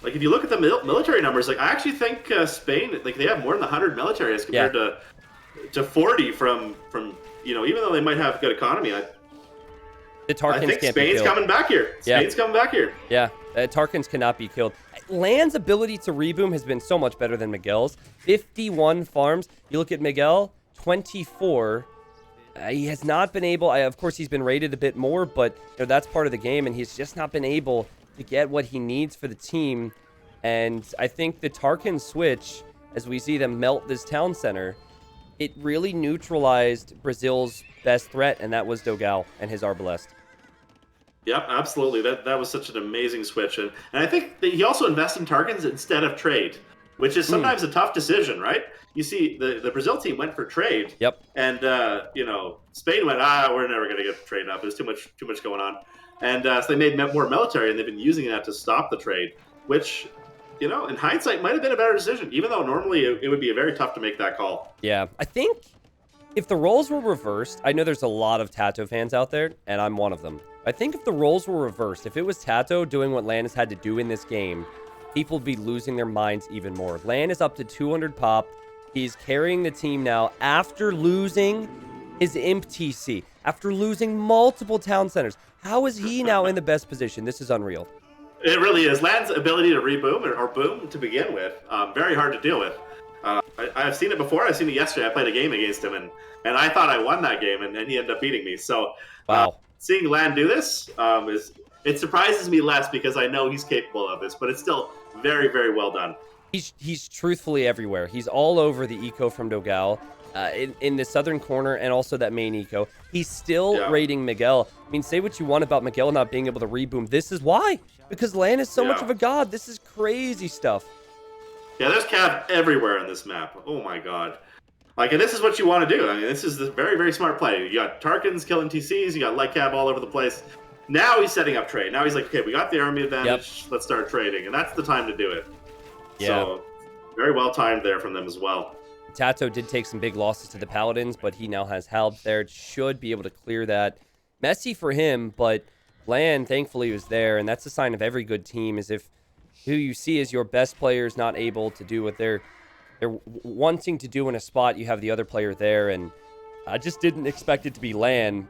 Speaker 2: like if you look at the military numbers, like I actually think Spain, like they have more than 100 military as
Speaker 1: Yeah,
Speaker 2: compared to 40 from even though they might have good economy,
Speaker 1: the
Speaker 2: I
Speaker 1: Tarkans
Speaker 2: think
Speaker 1: can't be
Speaker 2: Spain's
Speaker 1: killed.
Speaker 2: coming back here.
Speaker 1: Yeah,
Speaker 2: Spain's coming back here.
Speaker 1: yeah. Tarkans cannot be killed. Land's ability to reboom has been so much better than Miguel's. 51 farms. You look at Miguel, 24. He has not been able. Of course, he's been rated a bit more, but that's part of the game, and he's just not been able to get what he needs for the team. And I think the Tarkin switch, as we see them melt this town center, it really neutralized Brazil's best threat, and that was Dogal and his Arbalest.
Speaker 2: Yep, absolutely. That was such an amazing switch, and I think that he also invested in Tarkins instead of trade, which is sometimes a tough decision, right? You see, the Brazil team went for trade,
Speaker 1: Yep.
Speaker 2: and Spain went, we're never going to get trade up. There's too much going on, and so they made more military, and they've been using that to stop the trade, which in hindsight might have been a better decision, even though normally it would be very tough to make that call.
Speaker 1: Yeah, I think if the roles were reversed, I know there's a lot of Tato fans out there, and I'm one of them. I think if the roles were reversed, if it was Tato doing what Lan has had to do in this game, people would be losing their minds even more. Lan is up to 200 pop. He's carrying the team now after losing his Imp TC, after losing multiple town centers. How is he now in the best position? This is unreal.
Speaker 2: It really is. Lan's ability to reboom or boom to begin with, very hard to deal with. I've seen it before. I've seen it yesterday. I played a game against him, and I thought I won that game, and he ended up beating me. So,
Speaker 1: wow.
Speaker 2: Seeing Lan do this it surprises me less because I know he's capable of this, but it's still very, very well done.
Speaker 1: He's truthfully everywhere. He's all over the eco from Dogal, in the southern corner, and also that main eco. He's still rating Miguel. I mean, say what you want about Miguel not being able to reboom. This is why. Because Lan is so much of a god. This is crazy stuff.
Speaker 2: Yeah, there's cav everywhere in this map. Oh my god. Like, and this is what you want to do. I mean, this is the very, very smart play. You got Tarkins killing TCs, you got light cab all over the place. Now he's setting up trade. Now he's like, okay, we got the army advantage. Yep. Let's start trading. And that's the time to do it. Yeah. So, very well timed there from them as well.
Speaker 1: Tato did take some big losses to the Paladins, but he now has Halb there. Should be able to clear that. Messy for him, but Lan, thankfully, was there. And that's a sign of every good team, is if who you see as your best player is not able to do what they're wanting to do in a spot, you have the other player there. And I just didn't expect it to be Lan.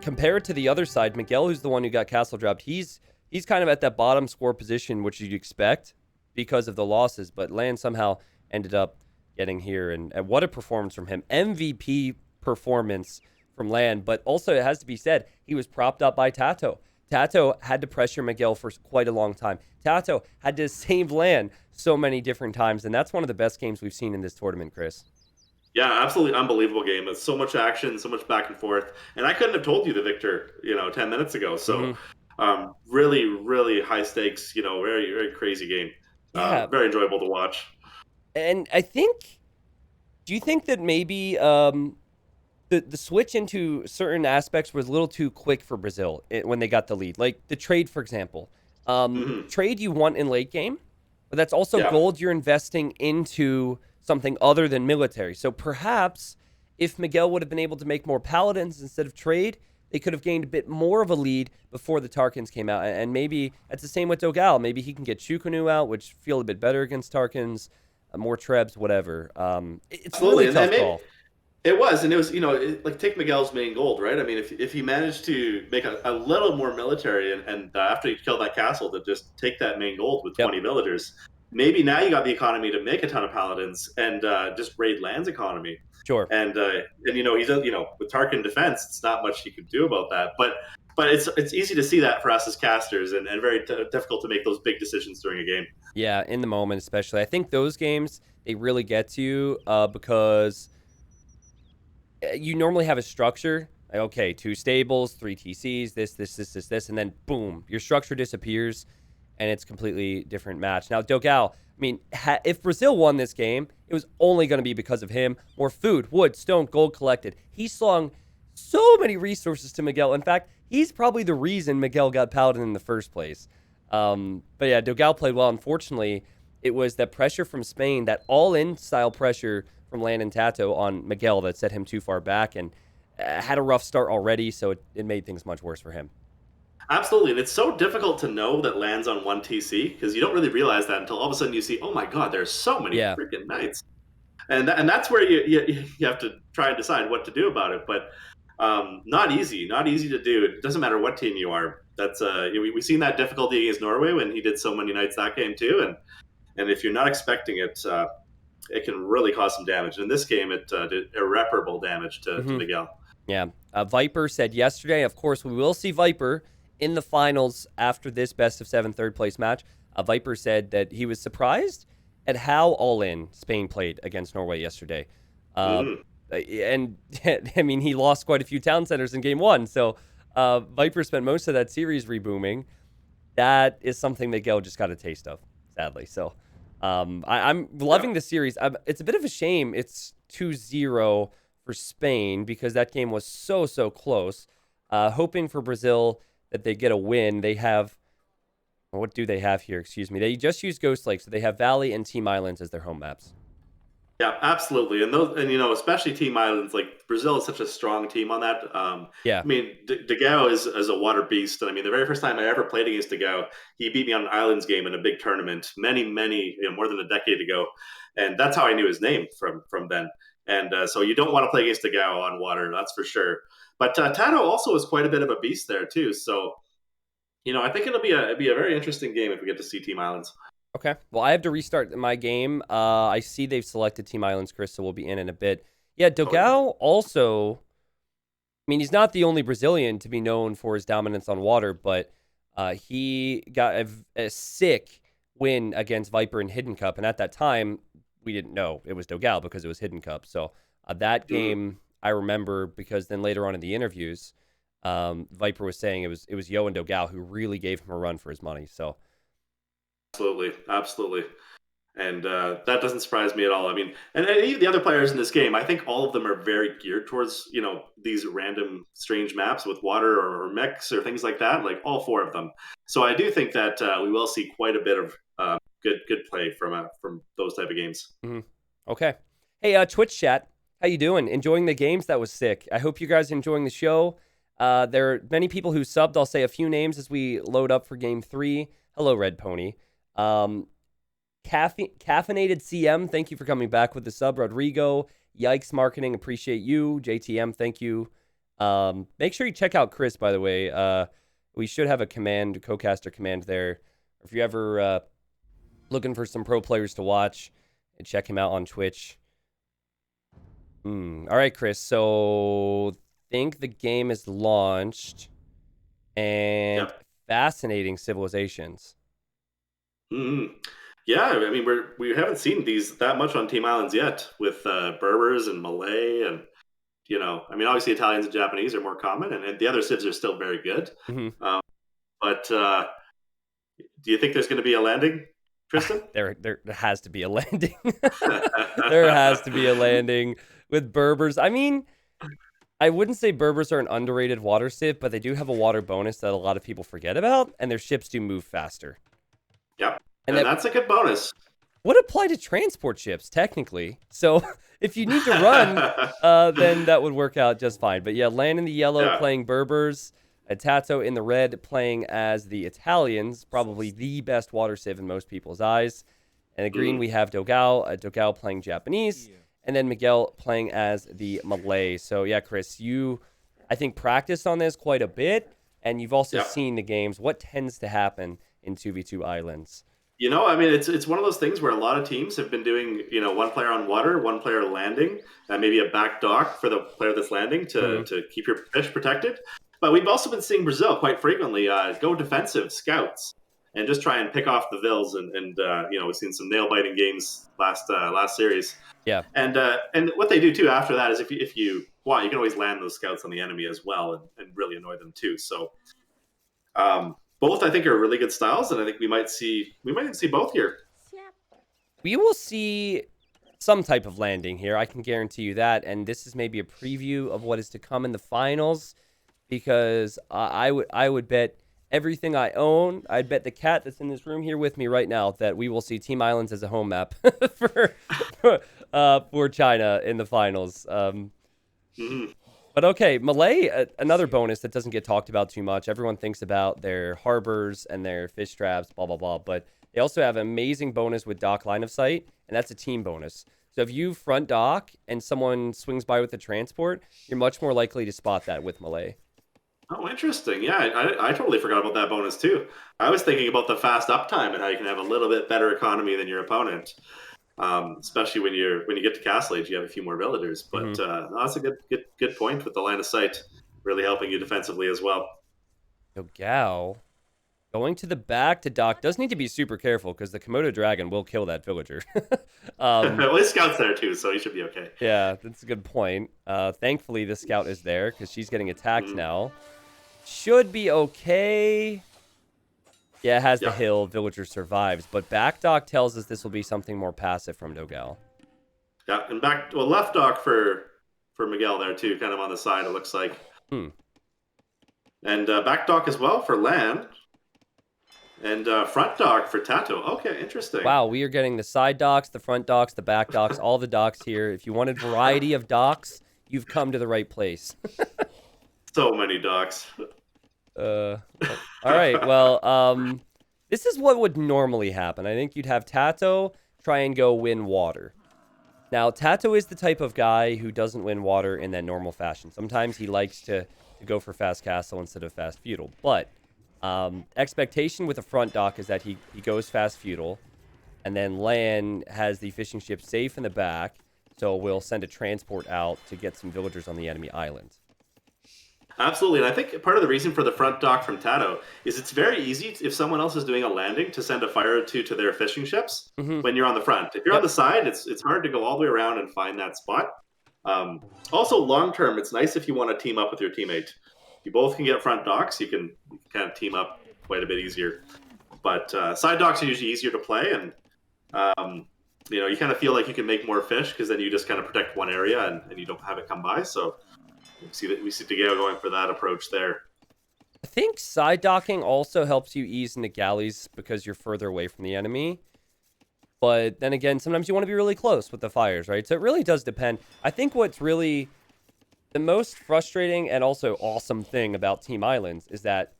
Speaker 1: Compared to the other side, Miguel, who's the one who got castle dropped, he's kind of at that bottom score position, which you'd expect because of the losses. But Lan somehow ended up getting here. And what a performance from him. MVP performance from Lan. But also, it has to be said, he was propped up by Tato. Tato had to pressure Miguel for quite a long time. Tato had to save Lan so many different times, and that's one of the best games we've seen in this tournament, Chris.
Speaker 2: Yeah, absolutely unbelievable game. It's so much action, so much back and forth, and I couldn't have told you the victor, 10 minutes ago. So, really, really high stakes. Very, very crazy game. Yeah. Very enjoyable to watch.
Speaker 1: And I think, do you think that maybe the switch into certain aspects was a little too quick for Brazil when they got the lead? Like the trade, for example. Trade you want in late game, but that's also gold you're investing into something other than military. So perhaps if Miguel would have been able to make more paladins instead of trade, they could have gained a bit more of a lead before the Tarkins came out. And maybe it's the same with Dogal. Maybe he can get Chukunu out, which feel a bit better against Tarkins, more Trebs, whatever. It's really a tough call.
Speaker 2: It was, and it was, like take Miguel's main gold, right? I mean, if he managed to make a little more military and after he killed that castle, to just take that main gold with 20 villagers, maybe now you got the economy to make a ton of paladins and just raid Lan's economy.
Speaker 1: Sure.
Speaker 2: And he's with Tarkin defense, it's not much he could do about that. But it's easy to see that for us as casters, and very difficult to make those big decisions during a game.
Speaker 1: Yeah, in the moment especially. I think those games, they really get to you because you normally have a structure. Like, okay, 2 stables, 3 TCs, this, and then boom, your structure disappears, and it's a completely different match. Now, Dogal, I mean, if Brazil won this game, it was only going to be because of him. More food, wood, stone, gold collected. He slung so many resources to Miguel. In fact, he's probably the reason Miguel got Paladin in the first place. But yeah, Dogal played well. Unfortunately, it was that pressure from Spain, that all-in style pressure from Lan and Tato on Miguel that set him too far back and had a rough start already, so it made things much worse for him.
Speaker 2: Absolutely, and it's so difficult to know that lands on one TC because you don't really realize that until all of a sudden you see, oh my god, there's so many
Speaker 1: Yeah.
Speaker 2: freaking knights, and that's where you have to try and decide what to do about it. But not easy, not easy to do. It doesn't matter what team you are. That's we've seen that difficulty against Norway when he did so many knights that game too, and if you're not expecting it, it can really cause some damage. In this game, it did irreparable damage to
Speaker 1: Hmm.
Speaker 2: Miguel.
Speaker 1: Yeah. Viper said yesterday, of course, we will see Viper in the finals after this best of seven third place match. Viper said that he was surprised at how all in Spain played against Norway yesterday. Uh,
Speaker 2: Mm,
Speaker 1: and I mean, he lost quite a few town centers in game one. So Viper spent most of that series rebooming. That is something that Gale just got a taste of, sadly. So I'm
Speaker 2: yeah.
Speaker 1: loving the series. It's a bit of a shame it's 2-0 for Spain because that game was so close. Hoping for Brazil that they get a win. They have, what do they have here? Excuse me. They just use Ghost Lake, so they have Valley and Team Islands as their home maps.
Speaker 2: Yeah, absolutely, and those, and especially Team Islands, like Brazil is such a strong team on that.
Speaker 1: Yeah.
Speaker 2: I mean, De Gao is a water beast, and I mean, the very first time I ever played against De Gao, he beat me on an Islands game in a big tournament, many, more than a decade ago, and that's how I knew his name from then. And so you don't want to play against De Gao on water, that's for sure. But Tano also is quite a bit of a beast there too. So I think it'll be a very interesting game if we get to see Team Islands.
Speaker 1: Okay. Well, I have to restart my game. I see they've selected Team Islands, Chris, so we'll be in a bit. Yeah,
Speaker 2: Okay.
Speaker 1: Dogao also, I mean, he's not the only Brazilian to be known for his dominance on water, but he got a sick win against Viper in Hidden Cup. And at that time, we didn't know it was Dogao because it was Hidden Cup. So that
Speaker 2: Mm,
Speaker 1: game I remember because then later on in the interviews, Viper was saying it was Yo and Dogao who really gave him a run for his money. So
Speaker 2: absolutely. And that doesn't surprise me at all. I mean, and even the other players in this game, I think all of them are very geared towards these random strange maps with water or mechs or things like that. Like all four of them. So I do think that we will see quite a bit of good play from those type of games.
Speaker 1: mhm. Okay. Hey, Twitch chat, how you doing? Enjoying the games? That was sick. I hope you guys are enjoying the show. There are many people who subbed. I'll say a few names as we load up for game three. Hello, Red Pony. Um, Caffeinated CM, thank you for coming back with the sub. Rodrigo, Yikes Marketing, appreciate you. JTM, thank you. Make sure you check out Chris, by the way. We should have a command, co-caster command there. If you're ever looking for some pro players to watch, check him out on Twitch. All right, Chris. So think the game is launched and
Speaker 2: Yep.
Speaker 1: fascinating civilizations.
Speaker 2: Mm-hmm. Yeah, I mean we haven't seen these that much on Team Islands yet with Berbers and Malay and I mean obviously Italians and Japanese are more common and the other civs are still very good.
Speaker 1: Hmm.
Speaker 2: Um, but do you think there's going to be a landing, Tristan?
Speaker 1: There has to be a landing. There has to be a landing with Berbers. I mean, I wouldn't say Berbers are an underrated water civ, but they do have a water bonus that a lot of people forget about, and their ships do move faster.
Speaker 2: Yep,
Speaker 1: And
Speaker 2: and
Speaker 1: that
Speaker 2: that's a good bonus.
Speaker 1: would apply to transport ships, technically. So if you need to run, then that would work out just fine. But yeah, Land in the yellow
Speaker 2: Yeah.
Speaker 1: playing Berbers, Tato in the red playing as the Italians, probably the best water civ in most people's eyes. And the green,
Speaker 2: Mm.
Speaker 1: we have Dogao playing Japanese, and then Miguel playing as the Malay. So yeah, Chris, you, I think, practiced on this quite a bit, and you've also
Speaker 2: Yep.
Speaker 1: seen the games. What tends to happen in 2v2 islands?
Speaker 2: I mean, it's one of those things where a lot of teams have been doing, one player on water, one player landing, and maybe a back dock for the player that's landing to
Speaker 1: Hmm.
Speaker 2: to keep your fish protected. But we've also been seeing Brazil quite frequently go defensive scouts and just try and pick off the vills, and we've seen some nail biting games last series.
Speaker 1: Yeah.
Speaker 2: And what they do too after that is if you want, you can always land those scouts on the enemy as well and really annoy them too. So both I think are really good styles, and I think we might see both here.
Speaker 1: We will see some type of landing here. I can guarantee you that. And this is maybe a preview of what is to come in the finals, because I would bet everything I own. I'd bet the cat that's in this room here with me right now that we will see Team Islands as a home map for for China in the finals.
Speaker 2: Mm-hmm.
Speaker 1: But okay, Malay, another bonus that doesn't get talked about too much. Everyone thinks about their harbors and their fish traps, blah, blah, blah. But they also have an amazing bonus with dock line of sight, and that's a team bonus. So if you front dock and someone swings by with a transport, you're much more likely to spot that with Malay.
Speaker 2: Oh, interesting. Yeah, I totally forgot about that bonus too. I was thinking about the fast uptime and how you can have a little bit better economy than your opponent, especially when you get to Castle Age, you have a few more villagers. But that's a good point with the line of sight really helping you defensively as well.
Speaker 1: So Gao going to the back to dock does need to be super careful because the Komodo dragon will kill that villager.
Speaker 2: Well, his scout's there too, so he should be okay.
Speaker 1: Yeah, that's a good point. Thankfully, the scout is there because she's getting attacked now. Should be okay. Yeah, it has the hill. Villager survives. But back dock tells us this will be something more passive from Dogal.
Speaker 2: Yeah, and left dock for Miguel there too, kind of on the side, it looks like. And back dock as well for land. And front dock for Tato. Okay, interesting.
Speaker 1: Wow, we are getting the side docks, the front docks, the back docks, all the docks here. If you wanted variety of docks, you've come to the right place.
Speaker 2: So many docks.
Speaker 1: All right, well, this is what would normally happen. I think you'd have Tato try and go win water. Now, Tato is the type of guy who doesn't win water in that normal fashion. Sometimes he likes to go for fast castle instead of fast feudal. But expectation with a front dock is that he goes fast feudal, and then Lan has the fishing ship safe in the back, so we'll send a transport out to get some villagers on the enemy island.
Speaker 2: Absolutely, and I think part of the reason for the front dock from Tato is it's very easy if someone else is doing a landing to send a fire or two to their fishing ships when you're on the front. If you're on the side, it's hard to go all the way around and find that spot. Also, long term, it's nice if you want to team up with your teammate. You both can get front docks. You can kind of team up quite a bit easier. But side docks are usually easier to play, and you kind of feel like you can make more fish because then you just kind of protect one area and you don't have it come by. So we see Tegeo going for that approach there.
Speaker 1: I think side docking also helps you ease into galleys because you're further away from the enemy. But then again, sometimes you want to be really close with the fires, right? So it really does depend. I think what's really the most frustrating and also awesome thing about Team Islands is that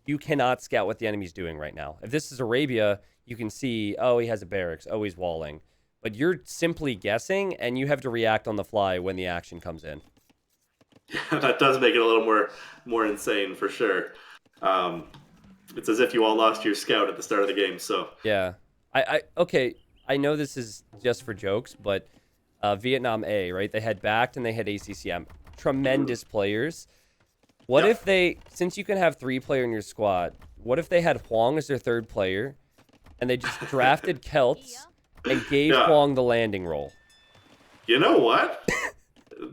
Speaker 1: you cannot scout what the enemy's doing right now. If this is Arabia, you can see, oh, he has a barracks, oh, he's walling. But you're simply guessing, and you have to react on the fly when the action comes in.
Speaker 2: That does make it a little more insane for sure. It's as if you all lost your scout at the start of the game. So
Speaker 1: yeah, okay. I know this is just for jokes, but Vietnam A, right? They had Backed and they had ACCM. Tremendous players. What if they, since you can have 3-player in your squad, what if they had Huang as their 3rd player, and they just drafted Celts and gave Huang the landing role?
Speaker 2: You know what?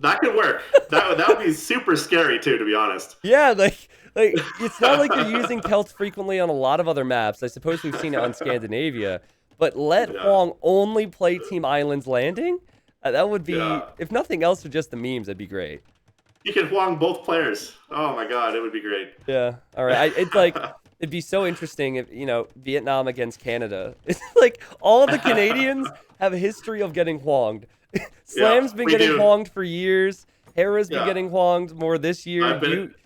Speaker 2: That could work. That would be super scary too, to be honest.
Speaker 1: Yeah, like it's not like you're using Celts frequently on a lot of other maps. I suppose we've seen it on Scandinavia, but let Huang only play Team Islands Landing? That would be, if nothing else, for just the memes, that'd be great.
Speaker 2: You could Huang both players. Oh my god, it would be great.
Speaker 1: Yeah. All right. It's like, it'd be so interesting if, Vietnam against Canada. It's like all of the Canadians have a history of getting Huanged. Slam's been getting Huanged for years. Hera's been getting Huanged more this year.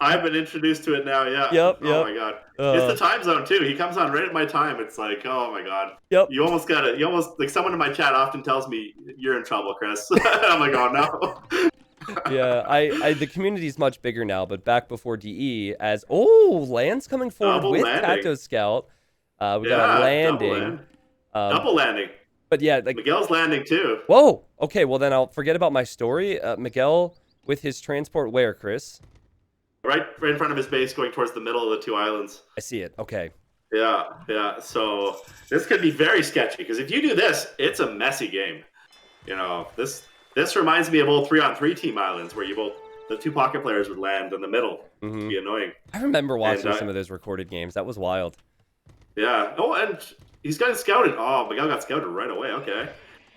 Speaker 2: I've been introduced to it now,
Speaker 1: Yep.
Speaker 2: Oh my god. It's the time zone too. He comes on right at my time. It's like, oh my god.
Speaker 1: Yep.
Speaker 2: You almost like someone in my chat often tells me you're in trouble, Chris. I'm like, oh no.
Speaker 1: Yeah, the community's much bigger now, but back before DE, Land's coming forward with Tato Scout. We got a landing.
Speaker 2: Double landing.
Speaker 1: But yeah,
Speaker 2: Miguel's landing too.
Speaker 1: Whoa. Okay, well then I'll forget about my story. Miguel with his transport where, Chris?
Speaker 2: Right in front of his base, going towards the middle of the 2 islands.
Speaker 1: I see it. Okay.
Speaker 2: Yeah. So this could be very sketchy because if you do this, it's a messy game. This reminds me of old 3-on-3 Team Islands where the 2 pocket players would land in the middle. It'd be annoying.
Speaker 1: I remember watching some of those recorded games. That was wild.
Speaker 2: Yeah. Oh, and he's getting scouted. Oh, Miguel got scouted right away. Okay.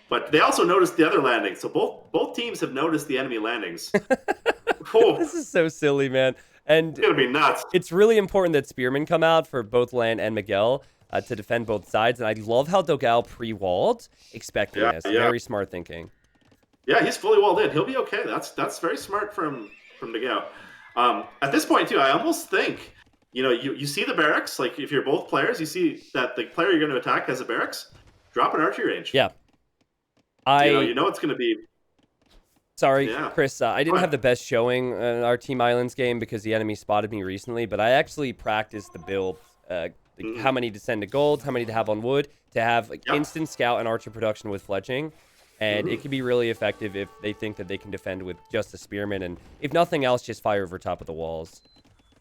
Speaker 2: But they also noticed the other landing. So both teams have noticed the enemy landings.
Speaker 1: This is so silly, man. And
Speaker 2: it's going to be nuts.
Speaker 1: It's really important that Spearmen come out for both Lan and Miguel to defend both sides. And I love how Dogal pre-walled, expecting this. Very smart thinking.
Speaker 2: Yeah, he's fully walled in. He'll be okay. That's very smart from from Nagao. At this point, too, I almost think, you see the barracks. Like, if you're both players, you see that the player you're going to attack has a barracks. Drop an archery range.
Speaker 1: Yeah.
Speaker 2: You know it's going to be...
Speaker 1: Sorry,
Speaker 2: Yeah.
Speaker 1: Chris, I didn't have the best showing in our Team Islands game because the enemy spotted me recently, but I actually practiced the build, how many to send to gold, how many to have on wood, to have instant scout and archer production with fletching. And it can be really effective if they think that they can defend with just a spearman, and if nothing else, just fire over top of the walls.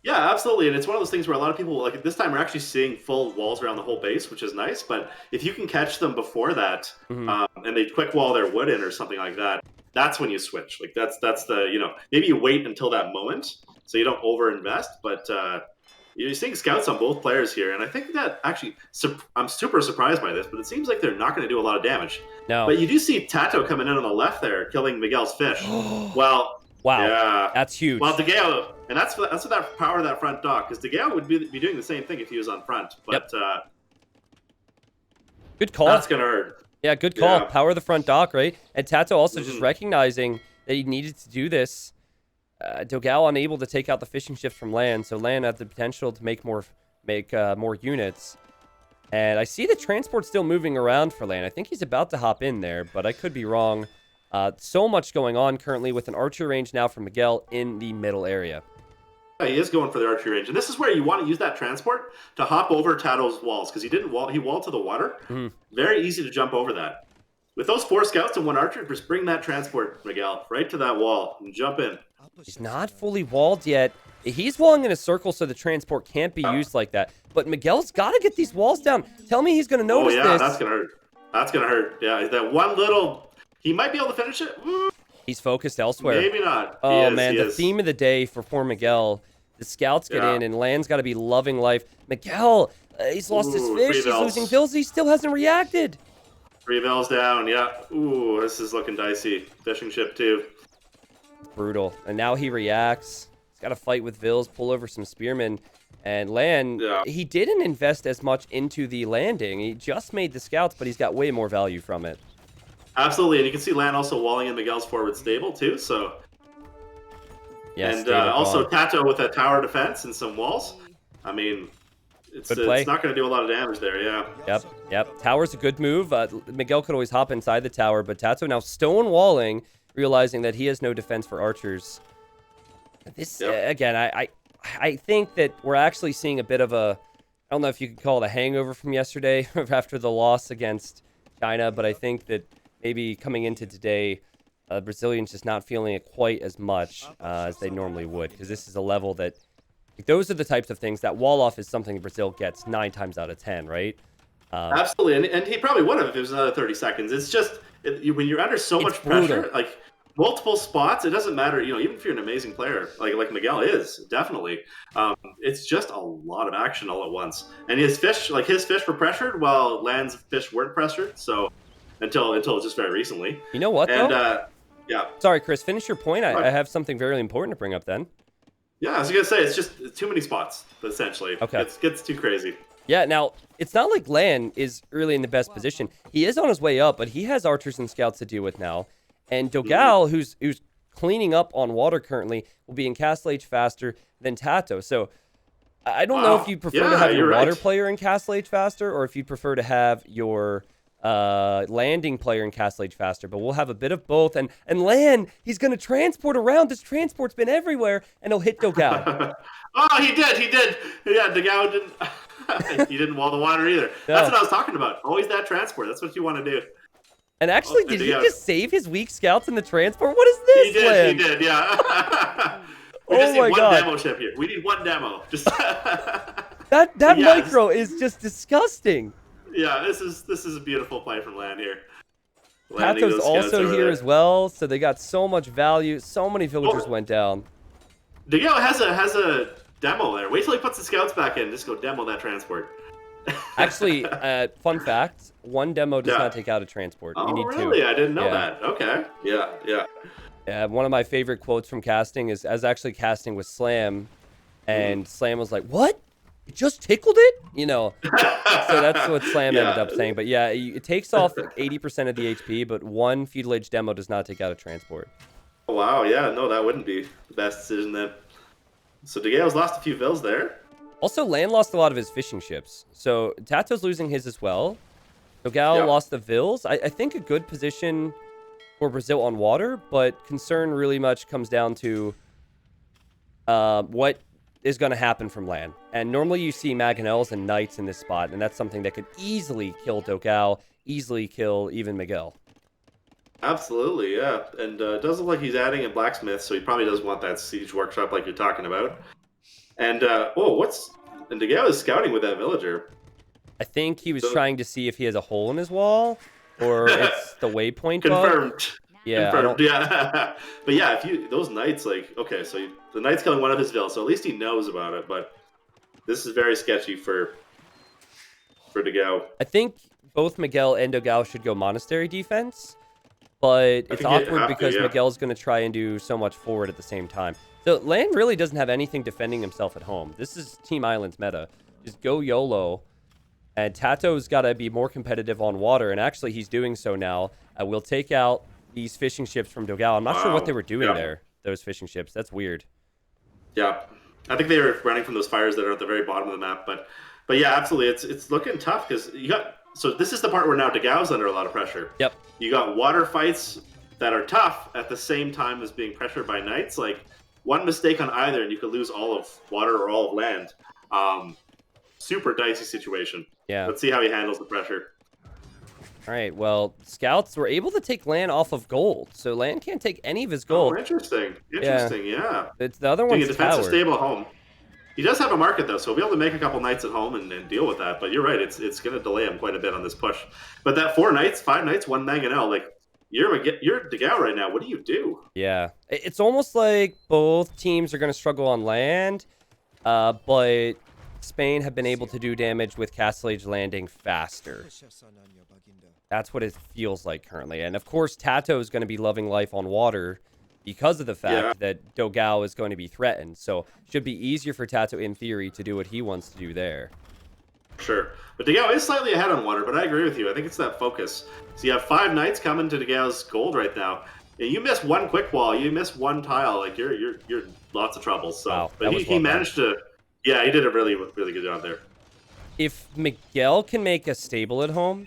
Speaker 2: Yeah, absolutely. And it's one of those things where a lot of people, like, this time we're actually seeing full walls around the whole base, which is nice. But if you can catch them before that, and they quick wall their wood in or something like that, that's when you switch. Like, that's the, maybe you wait until that moment so you don't overinvest. But you're seeing scouts on both players here. And I think that actually, I'm super surprised by this, but it seems like they're not going to do a lot of damage.
Speaker 1: No.
Speaker 2: But you do see Tato coming in on the left there, killing Miguel's fish.
Speaker 1: Wow.
Speaker 2: Yeah.
Speaker 1: That's huge.
Speaker 2: Well, DeGale, and that's what that power of that front dock, because DeGale would be doing the same thing if he was on front. But
Speaker 1: good call.
Speaker 2: That's going to hurt.
Speaker 1: Yeah, good call.
Speaker 2: Yeah.
Speaker 1: Power the front dock, right? And Tato also just recognizing that he needed to do this. Dogal unable to take out the fishing shift from land, so land had the potential to make more units. And I see the transport still moving around for land. I think he's about to hop in there, but I could be wrong. So much going on currently with an archer range now from Miguel in the middle area.
Speaker 2: Yeah, he is going for the archery range. And this is where you want to use that transport to hop over Tato's walls, because he didn't wall. He walled to the water. Very easy to jump over that. With those 4 scouts and 1 archer, just bring that transport, Miguel, right to that wall and jump in.
Speaker 1: He's not fully walled yet. He's walling in a circle so the transport can't be used like that. But Miguel's got to get these walls down. Tell me he's going to notice this.
Speaker 2: Oh, yeah, that's going to hurt. That's going to hurt. Yeah, that one little... He might be able to finish it.
Speaker 1: He's focused elsewhere.
Speaker 2: Maybe not.
Speaker 1: Oh, man, the theme of the day for poor Miguel. The scouts get in, and Land's got to be loving life. Miguel, he's lost his fish. He's losing fills. He still hasn't reacted.
Speaker 2: 3 bells down, yeah. Ooh, this is looking dicey. Fishing ship, too.
Speaker 1: Brutal. And now he reacts. He's got to fight with Vills, pull over some spearmen. And Land, he didn't invest as much into the landing. He just made the scouts, but he's got way more value from it.
Speaker 2: Absolutely, and you can see Land also walling in Miguel's forward stable, too, so...
Speaker 1: Yes,
Speaker 2: and also Tato with a tower defense and some walls. I mean, it's not going to do a lot of damage there, yeah.
Speaker 1: Yep. Tower's a good move. Miguel could always hop inside the tower, but Tato now stonewalling, realizing that he has no defense for archers. This, again, I think that we're actually seeing a bit of a... I don't know if you could call it a hangover from yesterday after the loss against China, but I think that maybe coming into today... Brazilians just not feeling it quite as much as they normally would, because this is a level that, like, those are the types of things that wall off is something Brazil gets 9 times out of 10, right?
Speaker 2: Absolutely, and he probably would have if it was another 30 seconds. It's just when you're under so much pressure, like multiple spots, it doesn't matter. Even if you're an amazing player, like Miguel is, definitely, it's just a lot of action all at once. And his fish were pressured while Land's fish weren't pressured. So until just very recently.
Speaker 1: You know what? Though?
Speaker 2: Yeah.
Speaker 1: Sorry, Chris, finish your point. I have something very important to bring up then.
Speaker 2: Yeah, I was going to say, it's just too many spots, essentially.
Speaker 1: Okay.
Speaker 2: It gets too crazy.
Speaker 1: Yeah, now, it's not like Lan is really in the best position. He is on his way up, but he has archers and scouts to deal with now. And Dogal, who's cleaning up on water currently, will be in Castle Age faster than Tato. So, I don't know if you prefer to have your water player in Castle Age faster, or if you prefer to have your... landing player in Castle Age faster, but we'll have a bit of both. And Land, he's going to transport around. This transport's been everywhere, and he'll hit Dogal.
Speaker 2: Oh, he did. Yeah, Dogal didn't. He didn't wall the water either. Yeah. That's what I was talking about. Always that transport. That's what you want to do.
Speaker 1: And actually, did he just save his weak scouts in the transport? What is this, Land?
Speaker 2: He did, yeah. We just need one demo ship here. We need one demo. Just
Speaker 1: that micro is just disgusting.
Speaker 2: Yeah, this is a beautiful play from Land here.
Speaker 1: Tato's also here as well, so they got so much value. So many villagers went down.
Speaker 2: DeGale has a demo there. Wait till he puts the scouts back in. Just go demo that transport.
Speaker 1: Actually, fun fact: 1 demo does not take out a transport.
Speaker 2: Oh,
Speaker 1: you need
Speaker 2: really?
Speaker 1: 2.
Speaker 2: I didn't know that. Okay. Yeah.
Speaker 1: One of my favorite quotes from casting is, as actually casting with Slam, and Slam was like, "What? You just tickled it?" So that's what Slam ended up saying. But yeah, it takes off 80% of the HP, but 1 feudal age demo does not take out a transport.
Speaker 2: Oh, wow, yeah, no, that wouldn't be the best decision then. So DeGale's lost a few vills there.
Speaker 1: Also, Land lost a lot of his fishing ships. So Tato's losing his as well. Dogal lost the vills. I think a good position for Brazil on water, but concern really much comes down to what is going to happen from land. And normally you see Mangonels and Knights in this spot, and that's something that could easily kill Dogal, easily kill even Miguel.
Speaker 2: Absolutely, yeah. And it does look like he's adding a blacksmith, so he probably does want that siege workshop like you're talking about. And, and DeGale is scouting with that villager.
Speaker 1: I think he was trying to see if he has a hole in his wall, or it's the waypoint
Speaker 2: Confirmed.
Speaker 1: bug. Yeah,
Speaker 2: Confirmed. Yeah. But yeah, those knights, like, okay, so the knight's killing one of his vills, so at least he knows about it. But this is very sketchy for DeGale.
Speaker 1: I think both Miguel and Dogal should go monastery defense, but it's awkward because Miguel's going to try and do so much forward at the same time. So Land really doesn't have anything defending himself at home. This is Team Island's meta. Just go YOLO. And Tato's got to be more competitive on water, and actually he's doing so now. We'll take out these fishing ships from Dogal. I'm not sure what they were doing there, those fishing ships. That's weird.
Speaker 2: Yeah. I think they were running from those fires that are at the very bottom of the map. But yeah, absolutely. It's looking tough because you got... So this is the part where now DeGale's under a lot of pressure.
Speaker 1: Yep.
Speaker 2: You got water fights that are tough at the same time as being pressured by knights. Like, one mistake on either, and you could lose all of water or all of land. Super dicey situation.
Speaker 1: Yeah.
Speaker 2: Let's see how he handles the pressure.
Speaker 1: All right, well, scouts were able to take land off of gold, so land can't take any of his gold.
Speaker 2: Oh, interesting. Interesting, yeah.
Speaker 1: It's the other one's
Speaker 2: a defensive
Speaker 1: tower.
Speaker 2: stable at home. He does have a market, though, so he'll be able to make a couple knights at home and deal with that. But you're right, it's going to delay him quite a bit on this push. But that 4 knights, 5 knights, 1 Mangonel, like, you're DeGale right now. What do you do?
Speaker 1: Yeah. It's almost like both teams are going to struggle on land, but Spain have been able to do damage with Castle Age landing faster. That's what it feels like currently. And of course, Tato is going to be loving life on water because of the fact that Dogal is going to be threatened. So it should be easier for Tato, in theory, to do what he wants to do there.
Speaker 2: Sure. But DeGale is slightly ahead on water, but I agree with you. I think it's that focus. So you have 5 knights coming to DeGale's gold right now. And you miss one quick wall, you miss one tile, like you're lots of trouble. So,
Speaker 1: wow,
Speaker 2: but he managed to. Yeah, he did a really, really good job there.
Speaker 1: If Miguel can make a stable at home,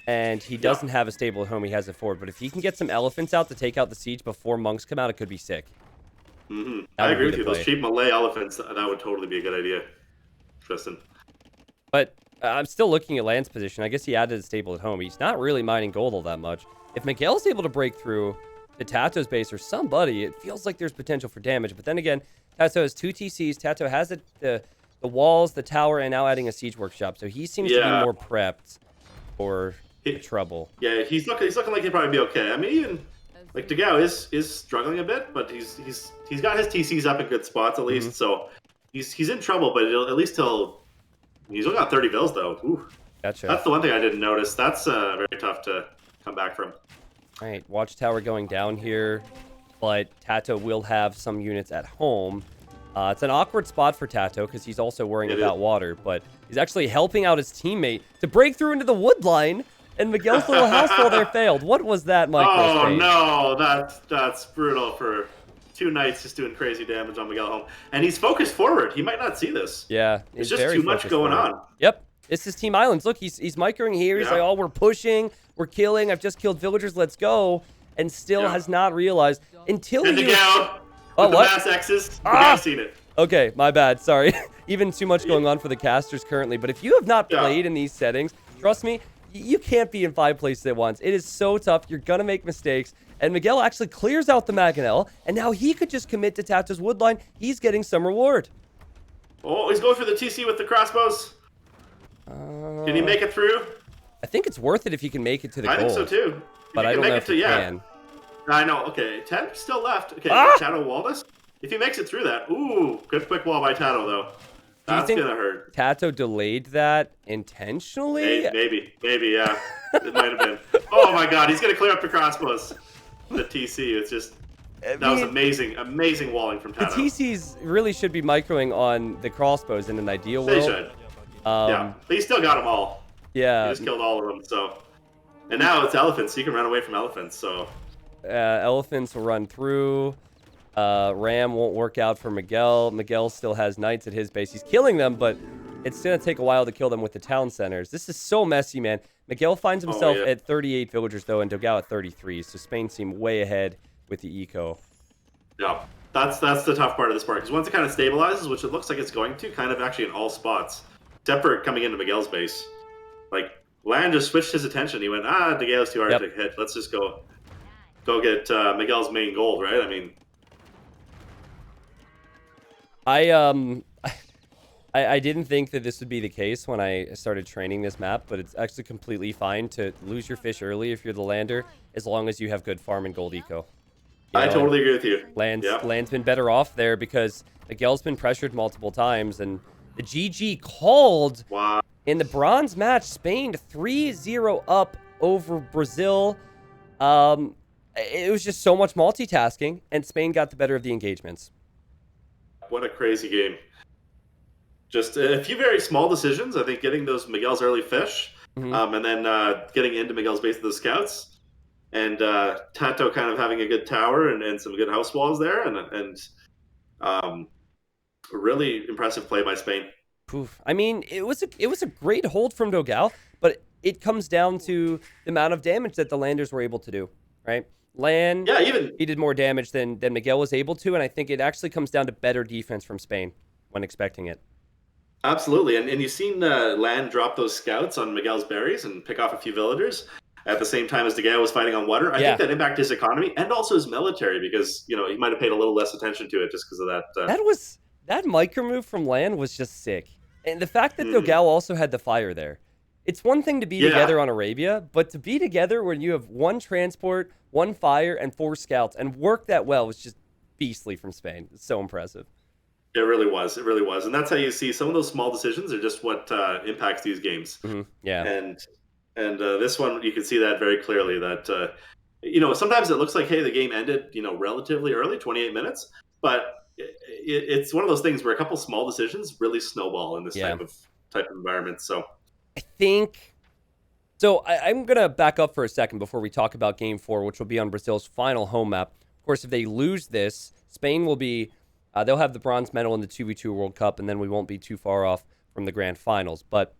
Speaker 1: and he doesn't have a stable at home, he has it forward. But if he can get some elephants out to take out the siege before monks come out, it could be sick.
Speaker 2: I agree with you. Those cheap Malay elephants, that would totally be a good idea, Tristan.
Speaker 1: But I'm still looking at Land's position. I guess he added a stable at home. He's not really mining gold all that much. If Miguel's able to break through to Tato's base or somebody, it feels like there's potential for damage. But then again, Tato has 2 TCs. Tato has the walls, the tower, and now adding a siege workshop. So he seems to be more prepped for trouble.
Speaker 2: Yeah, he's looking like he'd probably be okay. I mean, even like DeGale is struggling a bit, but he's got his TCs up in good spots at least. So he's in trouble, but he's only got 30 vills though. Ooh.
Speaker 1: Gotcha.
Speaker 2: That's the one thing I didn't notice. That's very tough to come back from.
Speaker 1: All right, watchtower going down here, but Tato will have some units at home. It's an awkward spot for Tato because he's also worrying about water, but he's actually helping out his teammate to break through into the wood line, and Miguel's little house wall there failed. What was that, micro
Speaker 2: Oh, no, that's brutal for 2 knights just doing crazy damage on Miguel home. And he's focused forward. He might not see this.
Speaker 1: Yeah.
Speaker 2: It's just too much going on.
Speaker 1: Yep. This is Team Islands. Look, he's microing here. He's like, oh, we're pushing. We're killing. I've just killed villagers. Let's go. And still has not realized until
Speaker 2: and
Speaker 1: he...
Speaker 2: Miguel,
Speaker 1: oh,
Speaker 2: with the mass X's. Miguel's seen it.
Speaker 1: Okay, my bad. Sorry. Even too much going on for the casters currently. But if you have not played in these settings, trust me, you can't be in 5 places at once. It is so tough. You're going to make mistakes. And Miguel actually clears out the Mangonel, and now he could just commit to Tato's woodline. He's getting some reward.
Speaker 2: Oh, he's going for the TC with the crossbows. Can he make it through?
Speaker 1: I think it's worth it if he can make it to the goal.
Speaker 2: I think so too.
Speaker 1: But I don't know if he can.
Speaker 2: I know. Okay, 10 still left. Okay, Tato Waldus. If he makes it through that, ooh, good quick wall by Tato though. That's gonna hurt.
Speaker 1: Tato delayed that intentionally?
Speaker 2: Maybe, yeah. It might have been. Oh my God, he's gonna clear up the crossbows. The TC, it's just that was amazing walling from Tato.
Speaker 1: The TCs really should be microing on the crossbows in an ideal world.
Speaker 2: They should. Yeah, but he still got them all.
Speaker 1: Yeah,
Speaker 2: he just killed all of them. So, and now it's elephants. So you can run away from elephants. So,
Speaker 1: elephants will run through. Ram won't work out for Miguel. Miguel still has knights at his base. He's killing them, but it's going to take a while to kill them with the town centers. This is so messy, man. Miguel finds
Speaker 2: Oh
Speaker 1: himself
Speaker 2: yeah.
Speaker 1: at 38 villagers, though, and Dogao at 33. So Spain seem way ahead with the eco.
Speaker 2: Yeah, that's the tough part of this part, because once it kind of stabilizes, which it looks like it's going to, kind of actually in all spots, except for coming into Miguel's base, like Land just switched his attention. He went, Miguel's too hard to hit. Let's just go get Miguel's main gold, right? I mean,
Speaker 1: I didn't think that this would be the case when I started training this map, but it's actually completely fine to lose your fish early if you're the lander, as long as you have good farm and gold eco.
Speaker 2: I totally agree with you.
Speaker 1: Land's been better off there because Miguel's been pressured multiple times, and the GG called in the bronze match. Spain 3-0 up over Brazil. It was just so much multitasking, and Spain got the better of the engagements.
Speaker 2: What a crazy game. Just a few very small decisions. I think getting those Miguel's early fish, and then getting into Miguel's base of the scouts. And Tato kind of having a good tower and some good house walls there, and really impressive play by Spain.
Speaker 1: Poof. I mean, it was a great hold from Dogao, but it comes down to the amount of damage that the landers were able to do, right? Land, he did more damage than Miguel was able to, and I think it actually comes down to better defense from Spain when expecting it.
Speaker 2: Absolutely, and you've seen Land drop those scouts on Miguel's berries and pick off a few villagers at the same time as Dogao was fighting on water. I think that impacted his economy and also his military, because he might have paid a little less attention to it just because of that.
Speaker 1: That micro move from Land was just sick, and the fact that Dogao also had the fire there. It's one thing to be together on Arabia, but to be together when you have one transport, one fire, and 4 scouts, and work that well was just beastly from Spain. It's so impressive.
Speaker 2: It really was. It really was, and that's how you see some of those small decisions are just what impacts these games.
Speaker 1: Yeah,
Speaker 2: and this one you can see that very clearly. That sometimes it looks like, hey, the game ended relatively early, 28 minutes, but it's one of those things where a couple small decisions really snowball in this type of environment. So
Speaker 1: I think. So I'm gonna back up for a second before we talk about Game 4, which will be on Brazil's final home map. Of course, if they lose this, Spain will be. They'll have the bronze medal in the 2v2 World Cup, and then we won't be too far off from the grand finals. But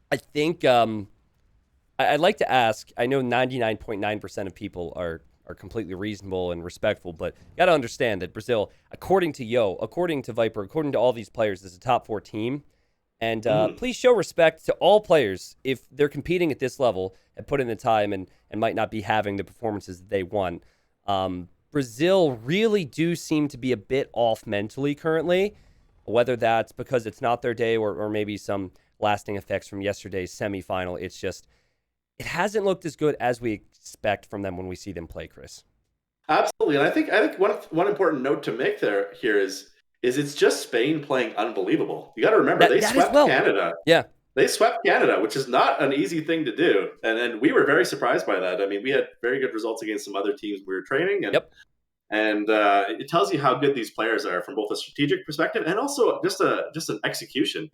Speaker 1: I think I'd like to ask, I know 99.9% of people are completely reasonable and respectful, but you got to understand that Brazil, according to Viper, according to all these players, is a top 4 team. And please show respect to all players if they're competing at this level and put in the time and might not be having the performances that they want. Brazil really do seem to be a bit off mentally currently, whether that's because it's not their day or maybe some lasting effects from yesterday's semifinal. It's just, it hasn't looked as good as we expect from them when we see them play, Chris.
Speaker 2: Absolutely, and I think one important note to make here is it's just Spain playing unbelievable. You got to remember they swept Canada.
Speaker 1: Yeah.
Speaker 2: They swept Canada, which is not an easy thing to do. And we were very surprised by that. I mean, we had very good results against some other teams we were training. And it tells you how good these players are from both a strategic perspective and also just an execution.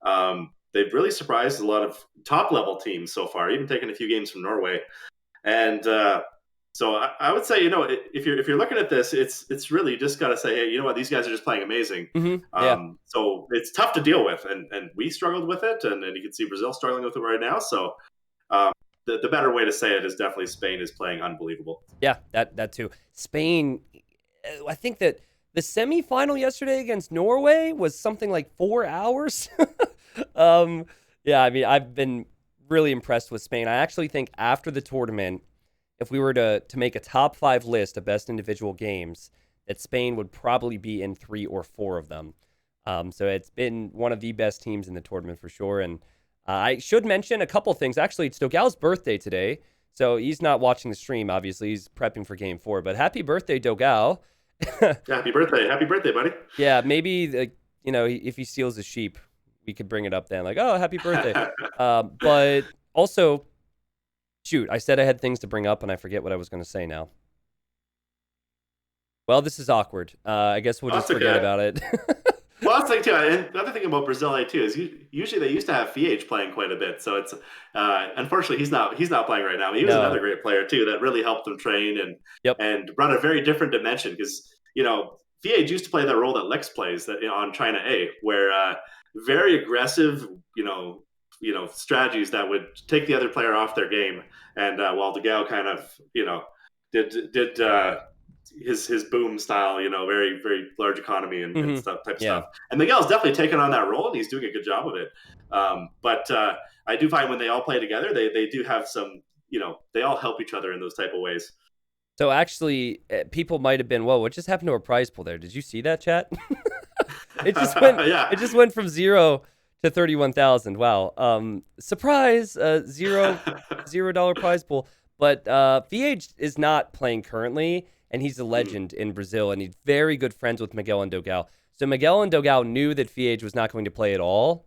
Speaker 2: They've really surprised a lot of top-level teams so far, even taking a few games from Norway. And so I would say, if you're looking at this, it's really, you just got to say, hey, you know what, these guys are just playing amazing. So it's tough to deal with, and we struggled with it, and you can see Brazil struggling with it right now. So the better way to say it is definitely Spain is playing unbelievable.
Speaker 1: Yeah, that too. Spain, I think that the semifinal yesterday against Norway was something like 4 hours. Yeah, I mean, I've been really impressed with Spain. I actually think after the tournament, if we were to make a top 5 list of best individual games, that Spain would probably be in 3 or 4 of them. So it's been one of the best teams in the tournament for sure. And I should mention a couple things. Actually, it's Dogao's birthday today, so he's not watching the stream, obviously. He's prepping for Game 4. But happy birthday, Dogao.
Speaker 2: Happy birthday, buddy.
Speaker 1: Yeah, maybe, if he steals a sheep, we could bring it up then. Like, oh, happy birthday. But also... Shoot, I said I had things to bring up, and I forget what I was going to say now. Well, this is awkward. I guess we'll just forget about it.
Speaker 2: Well, that's like too. And the other thing about Brazil too is usually they used to have FH playing quite a bit. So it's unfortunately he's not playing right now. He was another great player too that really helped them train and brought a very different dimension, because VH used to play that role that Lex plays that on China A, where very aggressive, strategies that would take the other player off their game, and while DeGale kind of, did his boom style, very very large economy and stuff type
Speaker 1: Yeah.
Speaker 2: stuff. And Miguel's definitely taken on that role, and he's doing a good job of it. But I do find when they all play together, they do have some, they all help each other in those type of ways.
Speaker 1: So actually, people might have been, whoa, what just happened to our prize pool there? Did you see that, chat? It just went.
Speaker 2: Yeah.
Speaker 1: It just went from 0 to 31,000. Wow. Surprise. $0 prize pool. But VH is not playing currently, and he's a legend in Brazil, and he's very good friends with Miguel and Dogal. So Miguel and Dogal knew that VH was not going to play at all,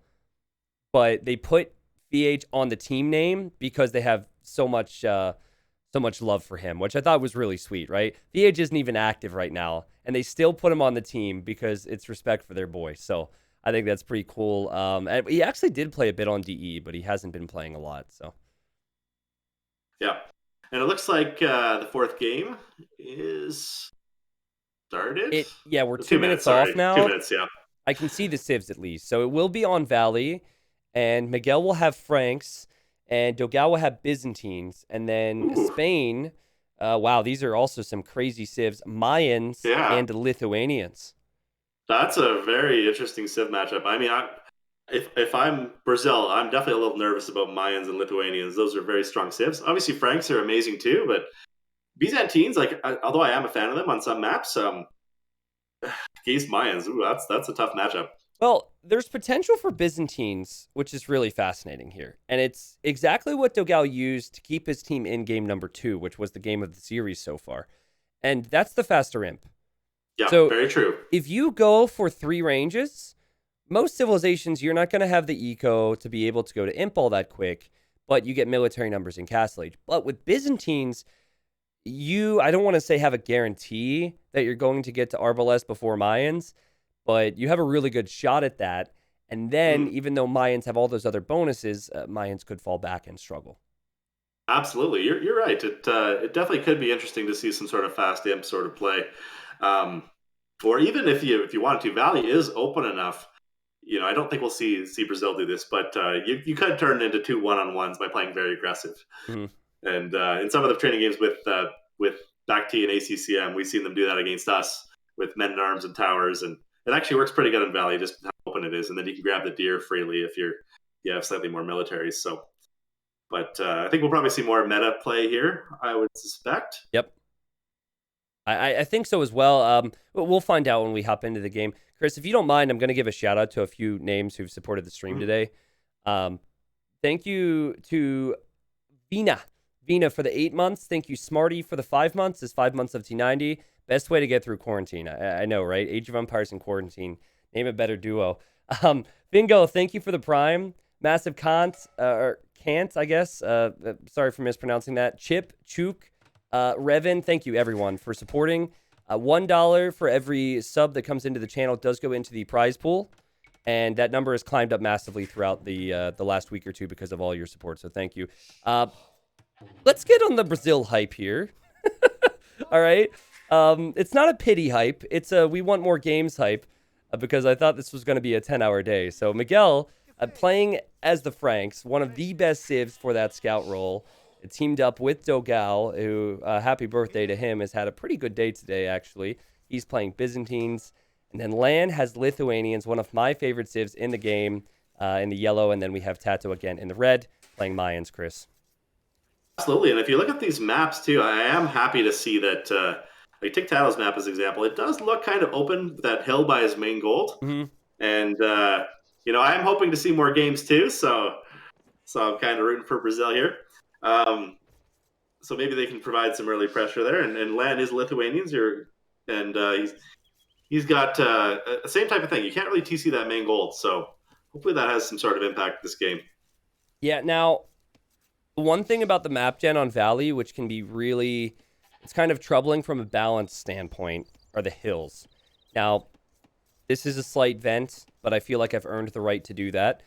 Speaker 1: but they put VH on the team name because they have so much love for him, which I thought was really sweet, right? VH isn't even active right now, and they still put him on the team because it's respect for their boy. So I think that's pretty cool. And he actually did play a bit on DE, but he hasn't been playing a lot. So
Speaker 2: yeah, and it looks like the fourth game is started.
Speaker 1: We're 2 minutes off now.
Speaker 2: 2 minutes, yeah.
Speaker 1: I can see the civs at least. So it will be on Valley, and Miguel will have Franks, and Dogal will have Byzantines, and then Spain. Wow, these are also some crazy civs. Mayans and Lithuanians.
Speaker 2: That's a very interesting civ matchup. I mean, if I'm Brazil, I'm definitely a little nervous about Mayans and Lithuanians. Those are very strong civs. Obviously, Franks are amazing too, but Byzantines, although I am a fan of them on some maps, against Mayans, that's a tough matchup.
Speaker 1: Well, there's potential for Byzantines, which is really fascinating here. And it's exactly what Dogal used to keep his team in game number 2, which was the game of the series so far. And that's the faster imp.
Speaker 2: Yeah,
Speaker 1: so
Speaker 2: very true.
Speaker 1: If you go for 3 ranges, most civilizations, you're not going to have the eco to be able to go to imp all that quick, but you get military numbers in Castle Age. But with Byzantines, I don't want to say have a guarantee that you're going to get to Arbalest before Mayans, but you have a really good shot at that. And then, even though Mayans have all those other bonuses, Mayans could fall back and struggle.
Speaker 2: Absolutely, you're right. It definitely could be interesting to see some sort of fast imp sort of play, or even if you want to, Valley is open enough. I don't think we'll see Brazil do this, but you could turn it into 2 1-on-1s by playing very aggressive. And in some of the training games with BACT and ACCM, we've seen them do that against us with men at arms and towers, and it actually works pretty good in Valley, just how open it is, and then you can grab the deer freely if you have slightly more militaries. So, but I think we'll probably see more meta play here, I would suspect.
Speaker 1: Yep, I think so as well. We'll find out when we hop into the game. Chris, if you don't mind, I'm going to give a shout out to a few names who've supported the stream today. Thank you to Vina for the 8 months. Thank you, Smarty, for the 5 months. It's 5 months of T90. Best way to get through quarantine. I know, right? Age of Empires and quarantine. Name a better duo. Bingo, thank you for the Prime. Massive Kant, I guess. Sorry for mispronouncing that. Chip, Chook, Revan, thank you, everyone, for supporting. $1 for every sub that comes into the channel does go into the prize pool. And that number has climbed up massively throughout the last week or two because of all your support. So thank you. Let's get on the Brazil hype here. All right. It's not a pity hype. It's a we want more games hype because I thought this was going to be a 10-hour day. So Miguel, playing as the Franks, one of the best civs for that scout role, teamed up with Dogal, who, happy birthday to him, has had a pretty good day today, actually. He's playing Byzantines. And then Lan has Lithuanians, one of my favorite civs in the game, in the yellow. And then we have Tato again in the red, playing Mayans, Chris.
Speaker 2: Absolutely. And if you look at these maps, too, I am happy to see that, like, take Tato's map as an example. It does look kind of open, that hill by his main gold. And, I'm hoping to see more games, too. So I'm kind of rooting for Brazil here. So maybe they can provide some early pressure there. And Lan is Lithuanians, he's got the same type of thing. You can't really TC that main gold, so hopefully that has some sort of impact this game.
Speaker 1: Yeah, now, the one thing about the map gen on Valley, which can be really, it's kind of troubling from a balance standpoint, are the hills. Now, this is a slight vent, but I feel like I've earned the right to do that.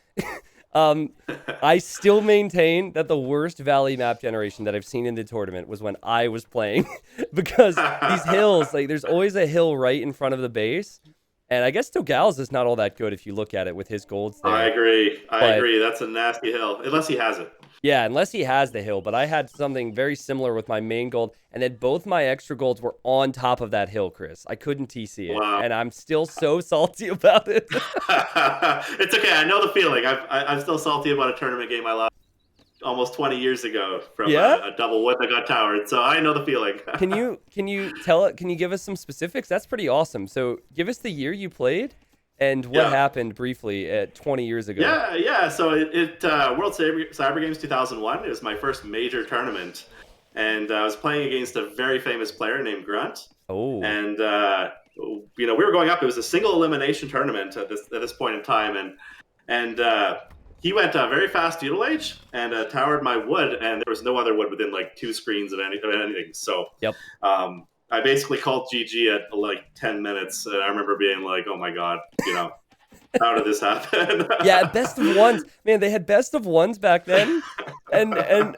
Speaker 1: I still maintain that the worst Valley map generation that I've seen in the tournament was when I was playing, because these hills, like there's always a hill right in front of the base, and I guess Dogal's is not all that good if you look at it with his golds there.
Speaker 2: I agree.
Speaker 1: But
Speaker 2: That's a nasty hill, unless he has it.
Speaker 1: yeah, unless he has the hill. But I had something very similar with my main gold, and then both my extra golds were on top of that hill, Chris. I couldn't TC it,
Speaker 2: Wow.
Speaker 1: and I'm still so salty about it.
Speaker 2: It's okay. I know the feeling. I'm still salty about a tournament game I lost almost 20 years ago from a double wood that got towered. So I know the feeling.
Speaker 1: Can you tell it? Can you give us some specifics? That's pretty awesome. So give us the year you played and what happened briefly at 20 years ago.
Speaker 2: Yeah. So World Cyber Games 2001. It was my first major tournament, and I was playing against a very famous player named Grunt.
Speaker 1: Oh.
Speaker 2: And we were going up. It was a single elimination tournament at this point in time, and he went very fast Feudal Age and towered my wood, and there was no other wood within like 2 screens of anything. So I basically called GG at like 10 minutes. And I remember being like, oh my God, how did this happen?
Speaker 1: Yeah, best of ones. Man, they had best of ones back then. And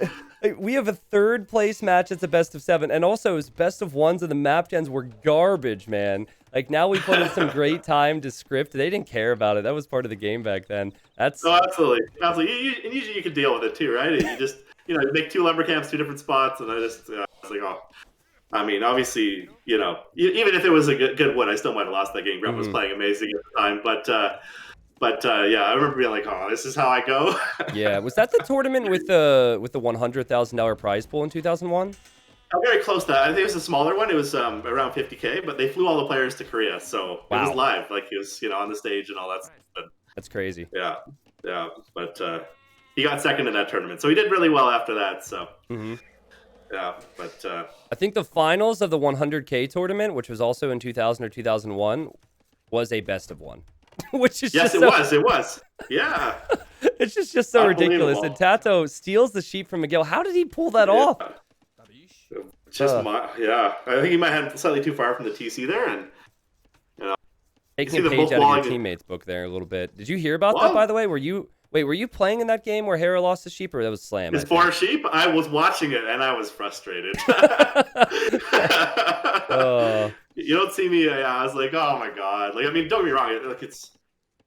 Speaker 1: we have a 3rd place match. It's a best of 7. And also it was best of ones, and the map gens were garbage, man. Like, now we put in some great time to script. They didn't care about it. That was part of the game back then.
Speaker 2: Absolutely. And usually you can deal with it too, right? You just, you make 2 lumber camps, 2 different spots, and I just, it's like, oh. I mean, obviously, even if it was a good wood, I still might have lost that game. Grunt was playing amazing at the time, but yeah, I remember being like, oh, this is how I go.
Speaker 1: Yeah, was that the tournament with the $100,000 prize pool in 2001?
Speaker 2: Very close to that. I think it was a smaller one. It was around 50K, but they flew all the players to Korea, so it was live. Like, it was, on the stage and all that stuff. But,
Speaker 1: that's crazy.
Speaker 2: Yeah, but he got second in that tournament, so he did really well after that. So. Yeah, but
Speaker 1: I think the finals of the 100K tournament, which was also in 2000 or 2001, was a best of 1, which is
Speaker 2: it was. Yeah,
Speaker 1: it's just so ridiculous. And Tato steals the sheep from Miguel. How did he pull that off?
Speaker 2: I think he might have slightly too far from the TC there, and
Speaker 1: taking a page out of your teammate's book there a little bit. Did you hear about that, by the way? Were you playing in that game where Hera lost the sheep, or that was Slam?
Speaker 2: His 4 sheep? I was watching it, and I was frustrated. You don't see me, I was like, oh my God. Like, I mean, don't get me wrong. It's,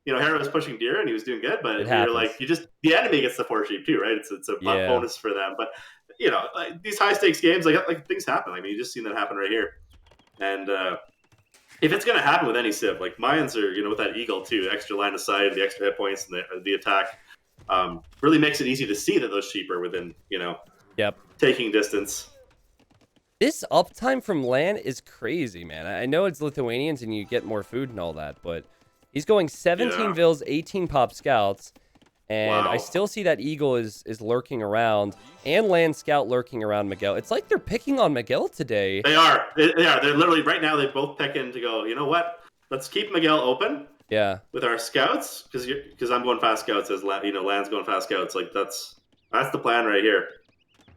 Speaker 2: Hera was pushing deer, and he was doing good, but you're like, the enemy gets the 4 sheep too, right? It's a bonus for them. But, like, these high-stakes games, like things happen. I mean, you just seen that happen right here. And if it's going to happen with any civ, like Mayans are, with that eagle too, extra line of sight, the extra hit points, and the attack really makes it easy to see that those sheep are within, taking distance.
Speaker 1: This uptime from Lan is crazy, man. I know it's Lithuanians and you get more food and all that, but he's going 17 vills, 18 pop scouts, and I still see that eagle is lurking around, and land scout lurking around Miguel. It's like they're picking on Miguel today.
Speaker 2: They are. They're literally right now. They both pick in to go. You know what? Let's keep Miguel open.
Speaker 1: Yeah. With
Speaker 2: our scouts, because I'm going fast scouts as Land's going fast scouts. Like that's the plan right here.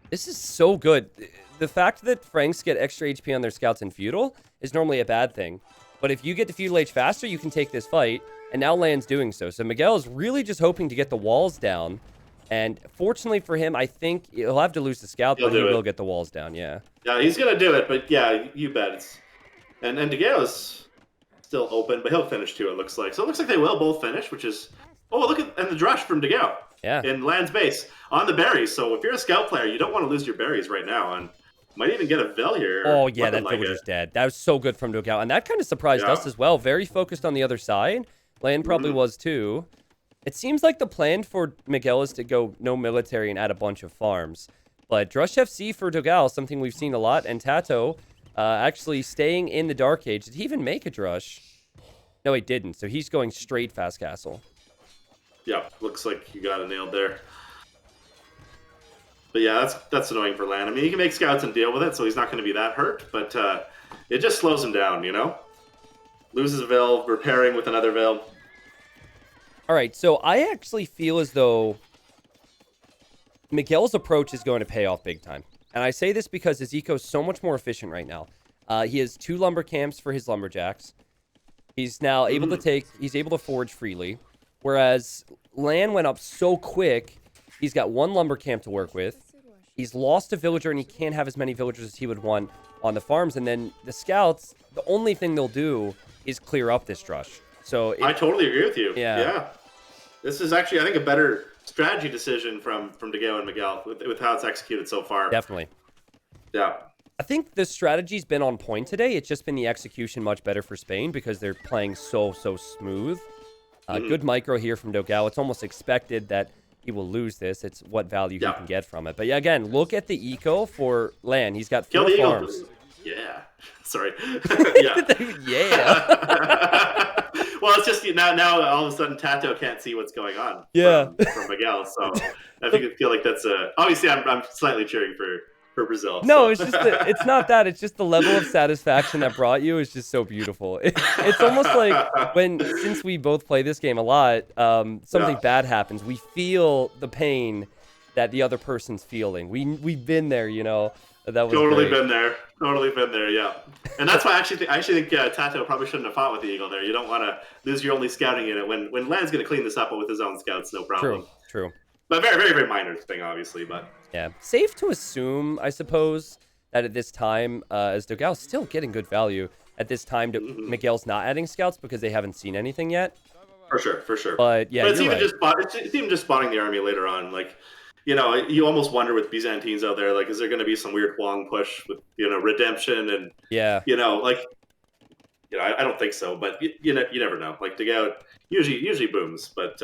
Speaker 1: This is so good. The fact that Franks get extra HP on their scouts in feudal is normally a bad thing, but if you get to feudal age faster, you can take this fight. And now Land's doing so. So Miguel is really just hoping to get the walls down. And fortunately for him, I think he'll have to lose the scout, but he will get the walls down, yeah.
Speaker 2: Yeah, he's going to do it, but yeah, you bet. And DeGale's still open, but he'll finish too, it looks like. So it looks like they will both finish, which is... Oh, look at the drush from DeGale.
Speaker 1: Yeah.
Speaker 2: In Land's base on the berries. So if you're a scout player, you don't want to lose your berries right now. And might even get a Vel here.
Speaker 1: Oh, yeah, that villager's dead. That was so good from DeGale. And that kind of surprised us as well. Very focused on the other side. Land probably was too. It seems like the plan for Miguel is to go no military and add a bunch of farms. But Drush FC for Dogal, something we've seen a lot. And Tato actually staying in the Dark Age. Did he even make a Drush? No, he didn't. So he's going straight Fast Castle.
Speaker 2: Yeah, looks like you got it nailed there. But yeah, that's annoying for Land. I mean, he can make scouts and deal with it, so he's not going to be that hurt. But it just slows him down, Loses a Veil, repairing with another Veil.
Speaker 1: All right, so I actually feel as though Miguel's approach is going to pay off big time. And I say this because his eco is so much more efficient right now. He has 2 lumber camps for his lumberjacks. He's now able to he's able to forage freely. Whereas Lan went up so quick, he's got one lumber camp to work with. He's lost a villager, and he can't have as many villagers as he would want on the farms. And then the scouts, the only thing they'll do is clear up this drush. So
Speaker 2: I totally agree with you.
Speaker 1: Yeah.
Speaker 2: This is actually, I think, a better strategy decision from DeGale and Miguel with how it's executed so far.
Speaker 1: Definitely.
Speaker 2: Yeah.
Speaker 1: I think the strategy's been on point today. It's just been the execution much better for Spain because they're playing so smooth. Good micro here from DeGale. It's almost expected that he will lose this. It's what value he can get from it. But yeah, again, look at the eco for Lan. He's got 4 farms.
Speaker 2: Yeah. Sorry.
Speaker 1: Yeah.
Speaker 2: Well, it's just now all of a sudden Tato can't see what's going on.
Speaker 1: Yeah.
Speaker 2: From Miguel. So I feel like that's obviously I'm slightly cheering for Brazil.
Speaker 1: No,
Speaker 2: so.
Speaker 1: it's not that. It's just the level of satisfaction that brought you is just so beautiful. It's almost like since we both play this game a lot, something bad happens. We feel the pain that the other person's feeling. We've been there, you know. That was
Speaker 2: totally
Speaker 1: great.
Speaker 2: Totally been there. Yeah, and that's why I actually think Tato probably shouldn't have fought with the eagle there. You don't want to lose your only scouting unit when Lan's going to clean this up with his own scouts, no problem.
Speaker 1: True.
Speaker 2: But very minor thing, obviously. But
Speaker 1: yeah, safe to assume, I suppose, that at this time, as DeGale's still getting good value at this time, Miguel's not adding scouts because they haven't seen anything yet.
Speaker 2: For sure.
Speaker 1: But yeah,
Speaker 2: it's even just spotting the army later on, like. You know, you almost wonder with Byzantines out there, like, is there going to be some weird Huang push with, redemption and, I don't think so, but you never know. Like, DeGale usually booms, but.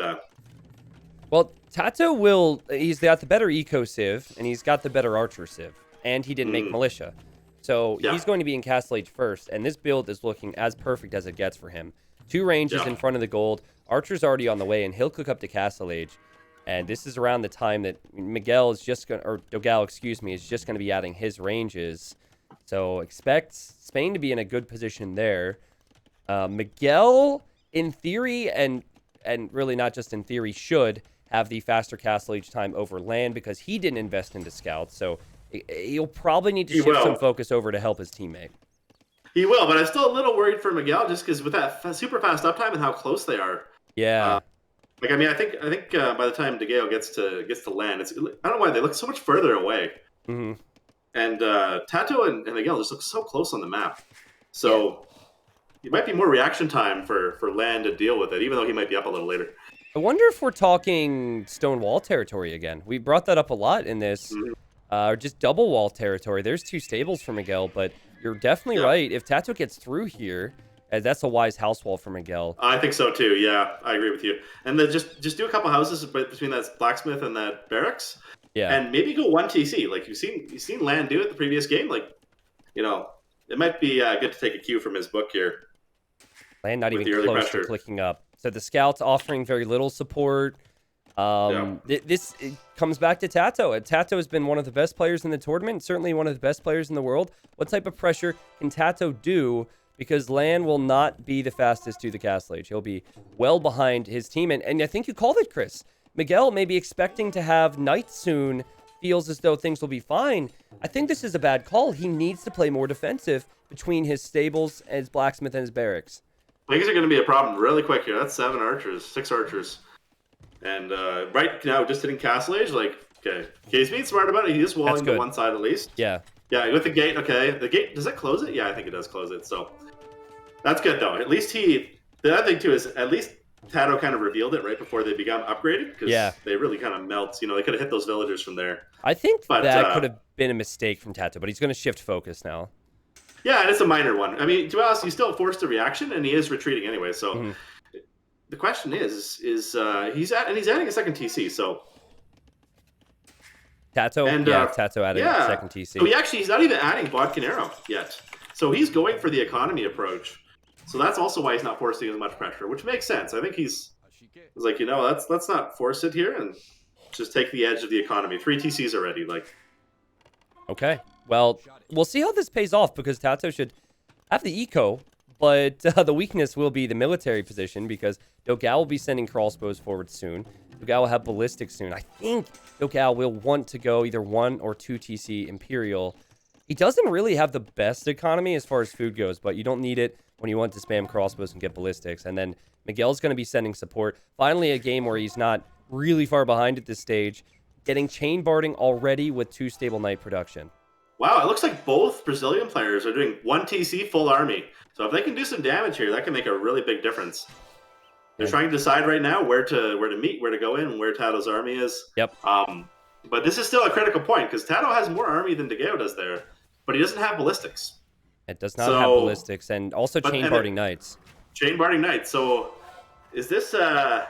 Speaker 1: Well, Tato he's got the better eco civ, and he's got the better archer civ, and he didn't make militia. So he's going to be in Castle Age first, and this build is looking as perfect as it gets for him. 2 ranges in front of the gold. Archer's already on the way, and he'll cook up to Castle Age. And this is around the time that DeGale is just going to be adding his ranges. So expect Spain to be in a good position there. Miguel, in theory, and really not just in theory, should have the faster Castle Age time over Lan because he didn't invest into scouts. So he'll probably need to shift some focus over to help his teammate.
Speaker 2: He will, but I'm still a little worried for Miguel just because with that super fast uptime and how close they are.
Speaker 1: Yeah.
Speaker 2: I think by the time DeGale gets to land, I don't know why they look so much further away.
Speaker 1: Mm-hmm.
Speaker 2: And Tato and Miguel just look so close on the map. So it might be more reaction time for Land to deal with it, even though he might be up a little later.
Speaker 1: I wonder if we're talking stone wall territory again. We brought that up a lot in this, or just double wall territory. There's 2 stables for Miguel, but you're definitely right. If Tato gets through here. That's a wise house wall for Miguel.
Speaker 2: I think so too. Yeah, I agree with you. And then just do a couple houses between that blacksmith and that barracks. Yeah. And maybe go 1 TC. Like you've seen Land do it the previous game. Like, it might be good to take a cue from his book here.
Speaker 1: Land not even close to clicking up. So the scouts offering very little support. This comes back to Tato. Tato has been one of the best players in the tournament. Certainly one of the best players in the world. What type of pressure can Tato do? Because Lan will not be the fastest to the Castle Age. He'll be well behind his team. And I think you called it, Chris. Miguel may be expecting to have Knight soon. Feels as though things will be fine. I think this is a bad call. He needs to play more defensive between his stables, his blacksmith, and his barracks.
Speaker 2: Things are going to be a problem really quick here. That's 6 archers. And right now, just hitting Castle Age, he's being smart about it. He's just walling to one side at least.
Speaker 1: Yeah,
Speaker 2: with the gate, okay. The gate, does it close it? Yeah, I think it does close it. So that's good, though. At least the other thing, too, is at least Tato kind of revealed it right before they become upgraded. Because they really kind of melt. They could have hit those villagers from there.
Speaker 1: I think that could have been a mistake from Tato, but he's going to shift focus now.
Speaker 2: Yeah, and it's a minor one. I mean, to be honest, he's still forced a reaction, and he is retreating anyway. So the question is he's adding a second TC, so...
Speaker 1: Tato? Tato added a second TC.
Speaker 2: So he's not even adding Bodcanero yet. So he's going for the economy approach. So that's also why he's not forcing as much pressure, which makes sense. I think he's like, let's not force it here and just take the edge of the economy. 3 TCs already,
Speaker 1: Okay. Well, we'll see how this pays off because Tato should have the eco, but the weakness will be the military position because DeGale will be sending crossbows forward soon. DeGale will have ballistics soon. I think DeGale will want to go either 1 or 2 TC Imperial. He doesn't really have the best economy as far as food goes, but you don't need it when you want to spam crossbows and get ballistics. And then Miguel's going to be sending support. Finally, a game where he's not really far behind at this stage. Getting chain barding already with 2 stable Knight production.
Speaker 2: Wow, it looks like both Brazilian players are doing 1 TC full army. So if they can do some damage here, that can make a really big difference. They're trying to decide right now where to meet, where to go in, where Tato's army is.
Speaker 1: Yep.
Speaker 2: But this is still a critical point because Tato has more army than DeGeo does there, but he doesn't have ballistics.
Speaker 1: It does not have ballistics and also chain barding Knights.
Speaker 2: Chain barding Knights. So is this a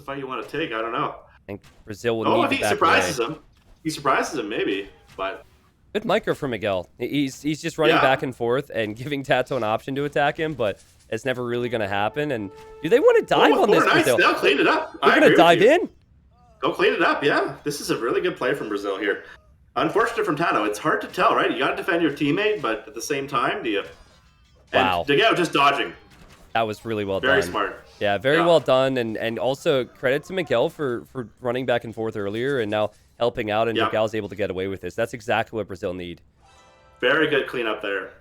Speaker 2: fight you want to take? I don't know.
Speaker 1: I think Brazil will need
Speaker 2: if he surprises him. He surprises him maybe, but
Speaker 1: good micro for Miguel. He's just running back and forth and giving Tato an option to attack him, but it's never really going to happen. And do they want to dive on this, Brazil?
Speaker 2: They'll clean it up.
Speaker 1: They're going to dive in?
Speaker 2: Go clean it up, yeah. This is a really good play from Brazil here. Unfortunate from Tato. It's hard to tell, right? You got to defend your teammate, but at the same time, do you?
Speaker 1: Wow.
Speaker 2: And DeGeo just dodging.
Speaker 1: That was really well done.
Speaker 2: Very smart.
Speaker 1: Yeah, very well done. And also credit to Miguel for running back and forth earlier and now helping out, and Miguel's able to get away with this. That's exactly what Brazil need.
Speaker 2: Very good cleanup there.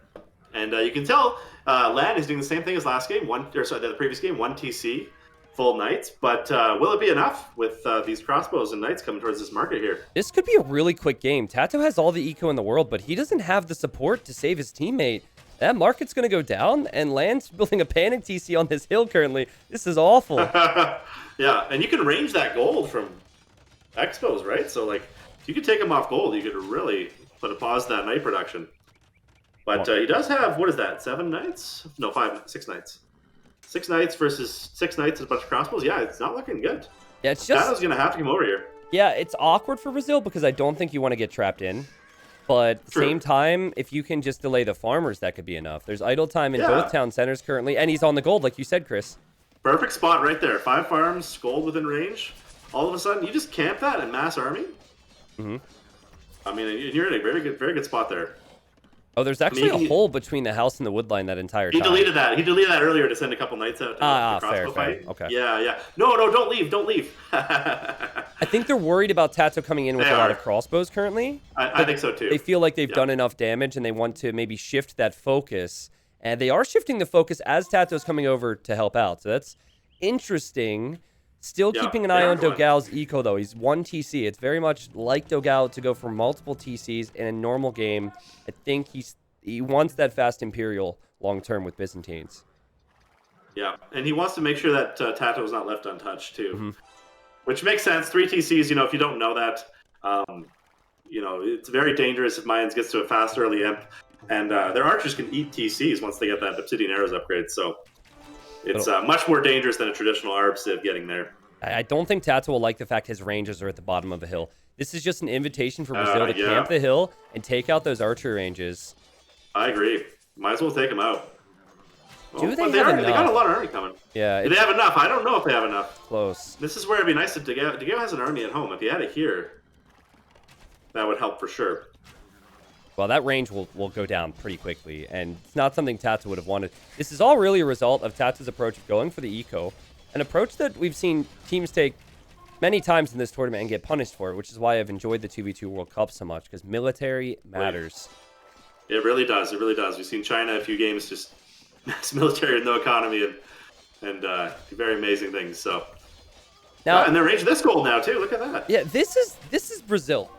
Speaker 2: And you can tell Lan is doing the same thing as last game, the previous game, 1 TC, full Knights. But will it be enough with these crossbows and Knights coming towards this market here?
Speaker 1: This could be a really quick game. Tato has all the eco in the world, but he doesn't have the support to save his teammate. That market's going to go down, and Lan's building a panic TC on this hill currently. This is awful.
Speaker 2: Yeah, and you can range that gold from Expos, right? So, like, if you could take him off gold, you could really put a pause to that Knight production. But he does have, what is that, 7 Knights? No, 6 Knights. 6 Knights versus 6 Knights and a bunch of crossbows. Yeah, it's not looking good.
Speaker 1: Yeah, it's just...
Speaker 2: Tato's going to have to come over here.
Speaker 1: Yeah, it's awkward for Brazil because I don't think you want to get trapped in. But at the same time, if you can just delay the farmers, that could be enough. There's idle time in both town centers currently, and he's on the gold, like you said, Chris.
Speaker 2: Perfect spot right there. 5 farms, gold within range. All of a sudden, you just camp that in mass army.
Speaker 1: Mm-hmm.
Speaker 2: I mean, you're in a very good spot there.
Speaker 1: Oh, there's actually a hole between the house and the woodline that entire time.
Speaker 2: He deleted that. He deleted that earlier to send a couple Knights out to the crossbow fight.
Speaker 1: Okay.
Speaker 2: Yeah. No, don't leave.
Speaker 1: I think they're worried about Tato coming in with a lot of crossbows currently.
Speaker 2: I think so too.
Speaker 1: They feel like they've done enough damage and they want to maybe shift that focus. And they are shifting the focus as Tato's coming over to help out. So that's interesting. Still keeping an eye on Dogal's eco, though. He's 1 TC. It's very much like Dogal to go for multiple TCs in a normal game. I think he wants that fast Imperial long-term with Byzantines.
Speaker 2: Yeah, and he wants to make sure that Tato is not left untouched, too. Which makes sense. 3 TCs, if you don't know that, it's very dangerous if Mayans gets to a fast early imp. And their archers can eat TCs once they get that Obsidian Arrows upgrade, so... It's much more dangerous than a traditional ARB Civ getting there.
Speaker 1: I don't think Tato will like the fact his ranges are at the bottom of the hill. This is just an invitation for Brazil to camp the hill and take out those archer ranges.
Speaker 2: I agree. Might as well take them out.
Speaker 1: They got
Speaker 2: a lot of army coming.
Speaker 1: Yeah.
Speaker 2: Do they have enough? I don't know if they have enough.
Speaker 1: Close.
Speaker 2: This is where it'd be nice to DeGeo has an army at home. If he had it here, that would help for sure.
Speaker 1: Well, that range will go down pretty quickly, and it's not something Tato would have wanted. This is all really a result of Tato's approach of going for the eco, an approach that we've seen teams take many times in this tournament and get punished for it, which is why I've enjoyed the 2v2 World Cup so much, because military matters.
Speaker 2: It really does. It really does. We've seen China a few games just mass military with no economy and do very amazing things. So. Now, and they're ranging this goal now too. Look at that.
Speaker 1: Yeah, this is Brazil,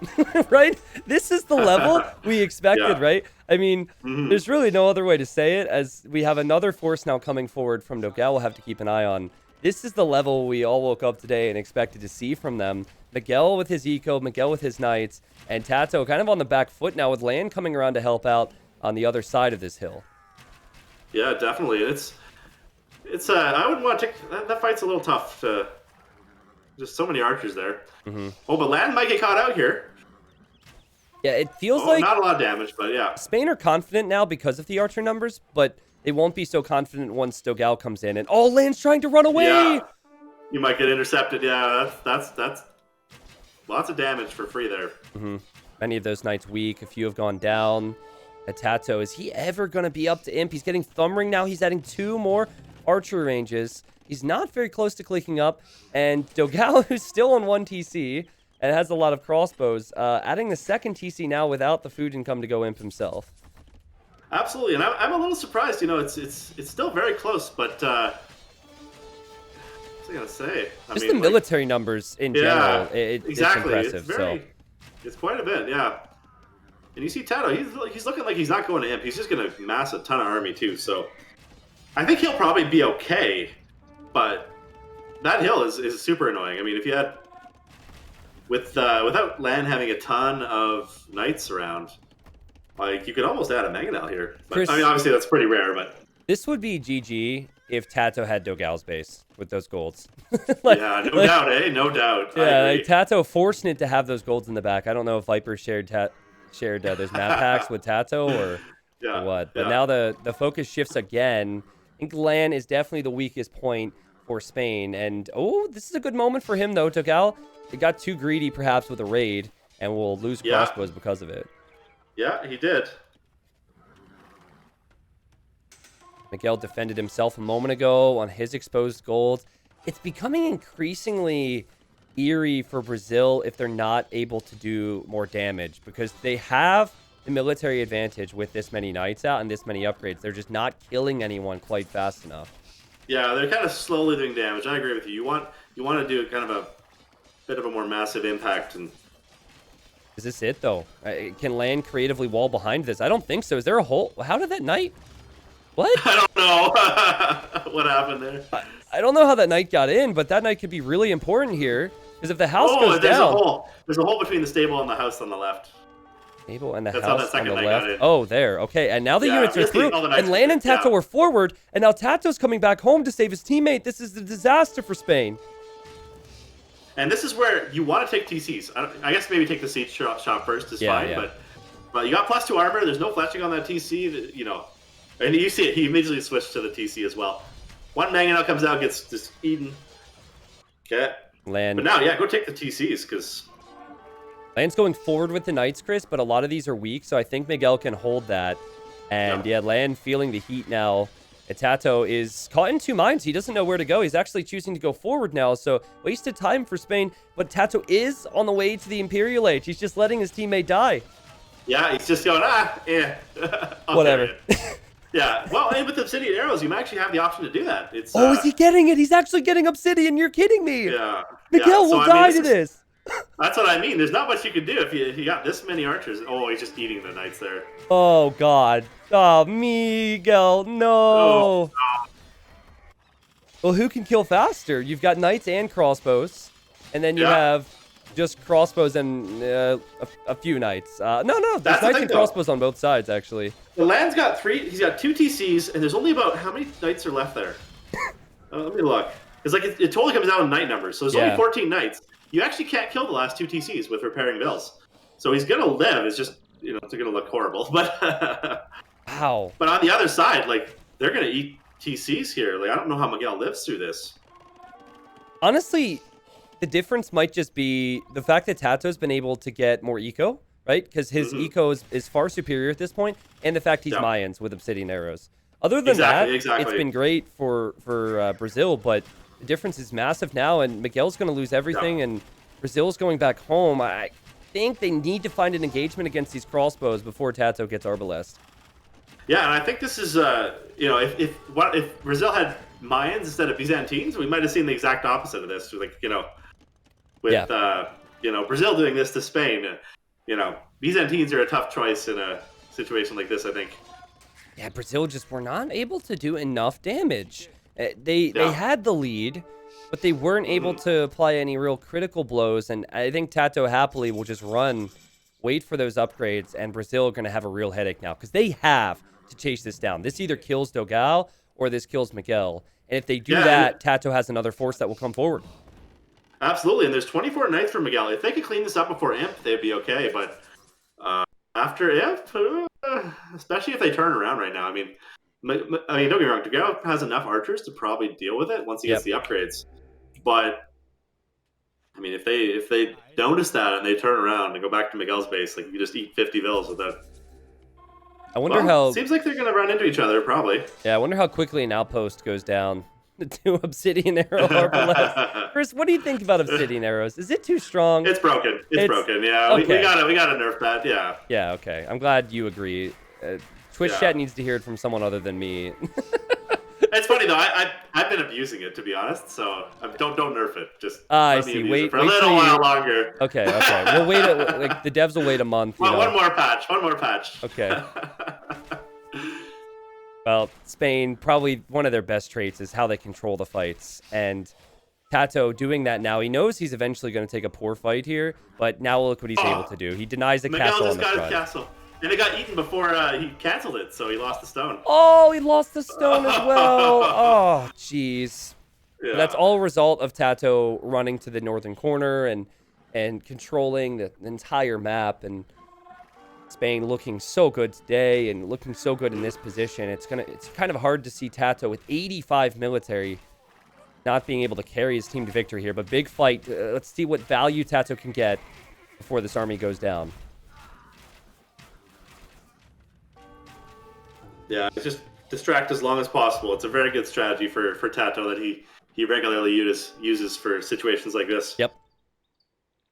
Speaker 1: right? This is the level we expected, right? I mean, there's really no other way to say it. As we have another force now coming forward from Dogal, we'll have to keep an eye on. This is the level we all woke up today and expected to see from them. Miguel with his eco, Miguel with his knights, and Tato kind of on the back foot now with Lan coming around to help out on the other side of this hill.
Speaker 2: Yeah, definitely. It's I wouldn't want to take that fight's a little tough to. Just so many archers there. Oh, but Lan might get caught out here.
Speaker 1: Yeah, it feels like...
Speaker 2: Not a lot of damage, but yeah.
Speaker 1: Spain are confident now because of the archer numbers, but they won't be so confident once Dogal comes in. And Lan's trying to run away!
Speaker 2: Yeah. You might get intercepted. Yeah, that's lots of damage for free there.
Speaker 1: Many of those knights weak. A few have gone down. Tato, is he ever going to be up to imp? He's getting thumb ring now. He's adding 2 more archer ranges. He's not very close to clicking up, and Dogal, who's still on 1 TC and has a lot of crossbows, adding the 2nd TC now without the food income to go imp himself.
Speaker 2: Absolutely, and I'm a little surprised. It's still very close, but was I gonna say?
Speaker 1: Just the military numbers in general,
Speaker 2: exactly.
Speaker 1: it's impressive.
Speaker 2: It's quite a bit, yeah. And you see Tato, he's looking like he's not going to imp. He's just going to mass a ton of army too. So I think he'll probably be okay. But that hill is super annoying. I mean, if you had without Lan having a ton of knights around, like you could almost add a Mangonel here. But,
Speaker 1: Chris,
Speaker 2: I mean, obviously that's pretty rare. But
Speaker 1: this would be GG if Tato had Dogal's base with those golds.
Speaker 2: Yeah, no doubt, eh? No doubt.
Speaker 1: Yeah, like Tato forcing it to have those golds in the back. I don't know if Viper shared those map packs with Tato or what. But now the focus shifts again. I think Lan is definitely the weakest point for Spain. And, this is a good moment for him, though. Dogal, he got too greedy, perhaps, with a raid, and will lose crossbows because of it.
Speaker 2: Yeah, he did.
Speaker 1: Miguel defended himself a moment ago on his exposed gold. It's becoming increasingly eerie for Brazil if they're not able to do more damage because they have the military advantage with this many knights out and this many upgrades. They're just not killing anyone quite fast enough.
Speaker 2: Yeah, they're kind of slowly doing damage. I agree with you. You want to do kind of a bit of a more massive impact. And
Speaker 1: is this it though? Can Lan creatively wall behind this? I don't think so. Is there a hole? How did that knight? What?
Speaker 2: I don't know what happened there.
Speaker 1: I don't know how that knight got in, but that knight could be really important here. Because if the house goes down...
Speaker 2: There's a hole between the stable and the house on the left.
Speaker 1: Stable and the house on the left. Oh, there. Okay, and now the units are through. And Lan and Tato are forward. And now Tato's coming back home to save his teammate. This is a disaster for Spain.
Speaker 2: And this is where you want to take TCs. I guess maybe take the siege shot first is fine. Yeah. But you got +2 armor. There's no fletching on that TC. You know. And you see it. He immediately switched to the TC as well. One Mangonel comes out, gets just eaten. Okay.
Speaker 1: Lan.
Speaker 2: But now, go take the TCs, because...
Speaker 1: Lan's going forward with the Knights, Chris, but a lot of these are weak, so I think Miguel can hold that. And, Lan feeling the heat now. And Tato is caught in two minds. He doesn't know where to go. He's actually choosing to go forward now, so wasted time for Spain. But Tato is on the way to the Imperial Age. He's just letting his teammate die.
Speaker 2: Yeah, he's just going,
Speaker 1: whatever.
Speaker 2: Yeah, well, and with Obsidian Arrows, you might actually have the option to do that. It's
Speaker 1: is he getting it? He's actually getting Obsidian. You're kidding me.
Speaker 2: Yeah.
Speaker 1: Miguel will die to this.
Speaker 2: That's what I mean. There's not much you can do if you got this many archers. Oh, he's just eating the knights there.
Speaker 1: Oh, God. Oh, Miguel, no.
Speaker 2: Oh, no.
Speaker 1: Well, who can kill faster? You've got knights and crossbows, and then you have just crossbows and a few knights. No, there's knights and crossbows on both sides, actually.
Speaker 2: The Lan's got 3. He's got 2 TCs, and there's only about how many knights are left there? Let me look. It's like it totally comes down in knight numbers. So there's only 14 knights. You actually can't kill the last 2 TCs with repairing vills. So he's gonna live. It's just it's gonna look horrible. But
Speaker 1: wow.
Speaker 2: But on the other side, like they're gonna eat TCs here. Like I don't know how Miguel lives through this.
Speaker 1: Honestly, the difference might just be the fact that Tato's been able to get more eco, right? Because his eco is far superior at this point, and the fact he's Mayans with Obsidian Arrows. Other than that, it's been great for Brazil, but the difference is massive now, and Miguel's going to lose everything, and Brazil's going back home. I think they need to find an engagement against these crossbows before Tato gets Arbalest.
Speaker 2: Yeah, and I think this is, if Brazil had Mayans instead of Byzantines, we might have seen the exact opposite of this. Like, with Brazil doing this to Spain, Byzantines are a tough choice in a situation like this, I think.
Speaker 1: Yeah, Brazil just were not able to do enough damage. They had the lead, but they weren't able to apply any real critical blows, and I think Tato happily will just wait for those upgrades, and Brazil are going to have a real headache now, because they have to chase this down. This either kills Dogal, or this kills Miguel, and if they do that, Tato has another force that will come forward.
Speaker 2: Absolutely, and there's 24 knights for Miguel. If they could clean this up before Imp, they'd be okay, but after Imp, especially if they turn around right now, I mean, don't get me wrong, Dogal has enough archers to probably deal with it once he gets the upgrades, but I mean, if they notice that and they turn around and go back to Miguel's base, like you just eat 50 vills with that.
Speaker 1: I wonder how...
Speaker 2: Seems like they're going to run into each other, probably.
Speaker 1: Yeah, I wonder how quickly an outpost goes down. The 2 Obsidian Arrow Arbalest. Chris, what do you think about Obsidian Arrows? Is it too strong?
Speaker 2: It's broken. It's broken. Yeah, okay. we got to nerf that. Yeah.
Speaker 1: Yeah. Okay. I'm glad you agree. Twitch chat needs to hear it from someone other than me.
Speaker 2: It's funny though. I've been abusing it, to be honest. So don't nerf it. Just
Speaker 1: I
Speaker 2: let me
Speaker 1: see.
Speaker 2: abuse it
Speaker 1: Wait
Speaker 2: for a little while longer.
Speaker 1: Okay. We'll wait. Like the devs will wait a month.
Speaker 2: Well, one more patch.
Speaker 1: Okay. Well, Spain, probably one of their best traits is how they control the fights. And Tato doing that now, he knows he's eventually going to take a poor fight here, but now look what he's able to do. He denies the
Speaker 2: Miguel
Speaker 1: castle
Speaker 2: just
Speaker 1: on the
Speaker 2: got
Speaker 1: front.
Speaker 2: his castle. And it got eaten before he canceled it, so he lost the stone.
Speaker 1: Oh, he lost the stone as well. Oh, jeez.
Speaker 2: Yeah.
Speaker 1: That's all a result of Tato running to the northern corner and controlling the entire map, and Spain looking so good today and looking so good in this position. It's kind of hard to see Tato with 85 military not being able to carry his team to victory here, but big fight. Let's see what value Tato can get before this army goes down.
Speaker 2: Yeah, just distract as long as possible. It's a very good strategy for Tato that he regularly uses for situations like this.
Speaker 1: Yep.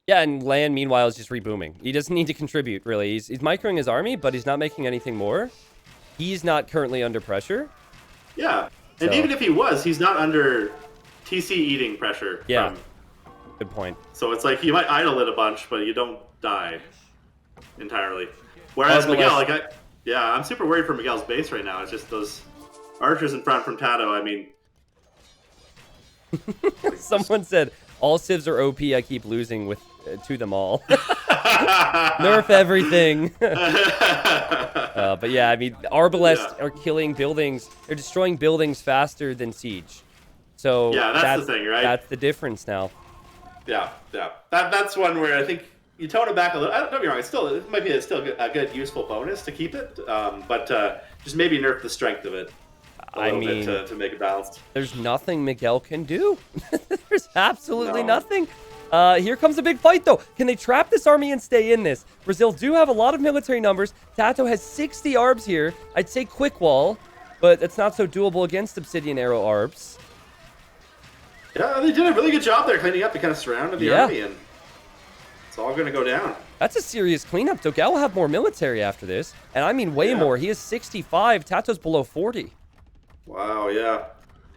Speaker 1: Yeah, and Lan, meanwhile, is just rebooming. He doesn't need to contribute, really. He's microing his army, but he's not making anything more. He's not currently under pressure.
Speaker 2: Yeah, and even if he was, he's not under TC eating pressure.
Speaker 1: Yeah, good point.
Speaker 2: So it's like you might idle it a bunch, but you don't die entirely. Whereas Miguel, I'm super worried for Miguel's base right now. It's just those archers in front from Tato. I mean,
Speaker 1: someone said all civs are OP. I keep losing to them all. Nerf everything. But yeah, I mean, Arbalests are killing buildings. They're destroying buildings faster than siege. So
Speaker 2: yeah, that's the thing, right?
Speaker 1: That's the difference now.
Speaker 2: Yeah. That's one where I think you tone it back a little. Don't get me wrong. It might be a good useful bonus to keep it, but just maybe nerf the strength of it a little bit to make it balanced.
Speaker 1: There's nothing Miguel can do. There's absolutely nothing. Here comes a big fight, though. Can they trap this army and stay in this? Brazil do have a lot of military numbers. Tato has 60 arbs here. I'd say quick wall, but it's not so doable against Obsidian Arrow arbs.
Speaker 2: Yeah, they did a really good job there cleaning up. They kind of surrounded the army, and it's all going to go down. That's
Speaker 1: a serious cleanup. Dogal will have more military after this, and I mean way more. He is 65. Tato's below 40.
Speaker 2: Wow, yeah.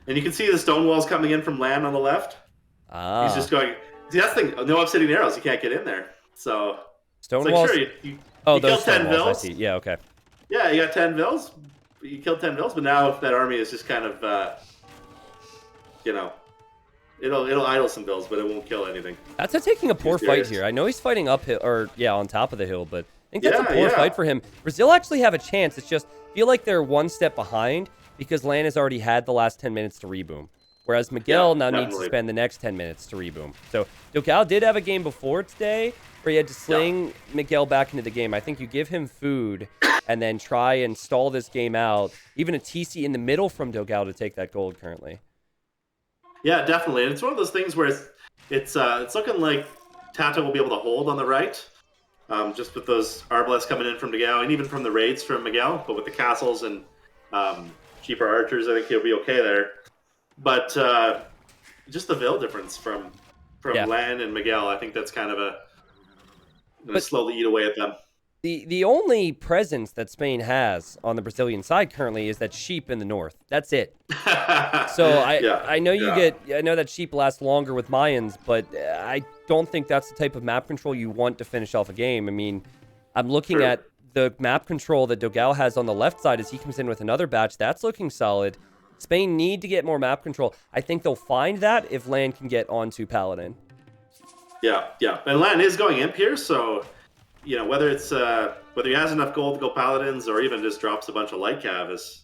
Speaker 2: And you can see the stone walls coming in from land on the left.
Speaker 1: Ah.
Speaker 2: He's just going... See, that's the thing. No Obsidian Arrows. You can't get in there. So...
Speaker 1: Stone walls?
Speaker 2: Sure, you killed 10 vills.
Speaker 1: I see. Yeah, okay.
Speaker 2: Yeah, you got 10 vills. You killed 10 vills, but now that army is just kind of... It'll idle some bills, but it won't kill anything.
Speaker 1: That's taking a poor fight here. I know he's fighting uphill, or on top of the hill, but I think that's a poor fight for him. Brazil actually have a chance. It's just feel like they're one step behind because Lan has already had the last 10 minutes to reboom, whereas Miguel now needs to spend the next 10 minutes to reboom. So Dogal did have a game before today where he had to sling Miguel back into the game. I think you give him food and then try and stall this game out. Even a TC in the middle from Dogal to take that gold currently.
Speaker 2: Yeah, definitely. And it's one of those things where it's looking like Tato will be able to hold on the right, just with those Arbalests coming in from Miguel, and even from the raids from Miguel, but with the castles and cheaper archers, I think he'll be okay there. But just the Vil difference from Lan and Miguel, I think that's kind of going to slowly eat away at them.
Speaker 1: The only presence that Spain has on the Brazilian side currently is that sheep in the north. That's it. So I know I know that sheep lasts longer with Mayans, but I don't think that's the type of map control you want to finish off a game. I mean, I'm looking at the map control that Dogal has on the left side as he comes in with another batch. That's looking solid. Spain need to get more map control. I think they'll find that if Lan can get onto Paladin. Yeah.
Speaker 2: And Lan is going imp here, so... whether it's whether he has enough gold to go paladins or even just drops a bunch of light cav is,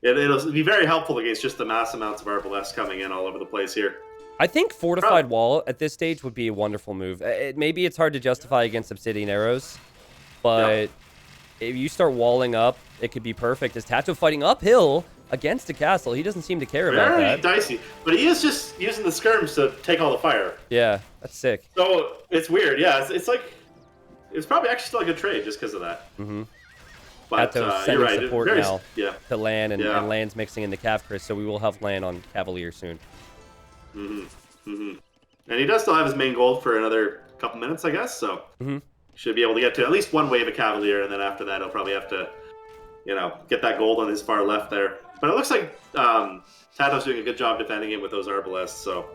Speaker 2: it'll be very helpful against just the mass amounts of Arbalests coming in all over the place here.
Speaker 1: I think fortified wall at this stage would be a wonderful move. Maybe it's hard to justify against Obsidian Arrows, but if you start walling up, it could be perfect. As Tato fighting uphill against a castle, he doesn't seem to care about that.
Speaker 2: Very dicey, but he is just using the skirms to take all the fire.
Speaker 1: Yeah, that's sick.
Speaker 2: So it's weird. Yeah, it's like. It's probably actually still a good trade just because of that.
Speaker 1: Mm-hmm.
Speaker 2: But
Speaker 1: you're right. Support now to Lan, and Lan's mixing in the Cav Chris, so we will have Lan on Cavalier soon.
Speaker 2: And he does still have his main gold for another couple minutes, I guess, so should be able to get to at least one wave of Cavalier, and then after that he'll probably have to, get that gold on his far left there. But it looks like Tato's doing a good job defending it with those arbalests, so...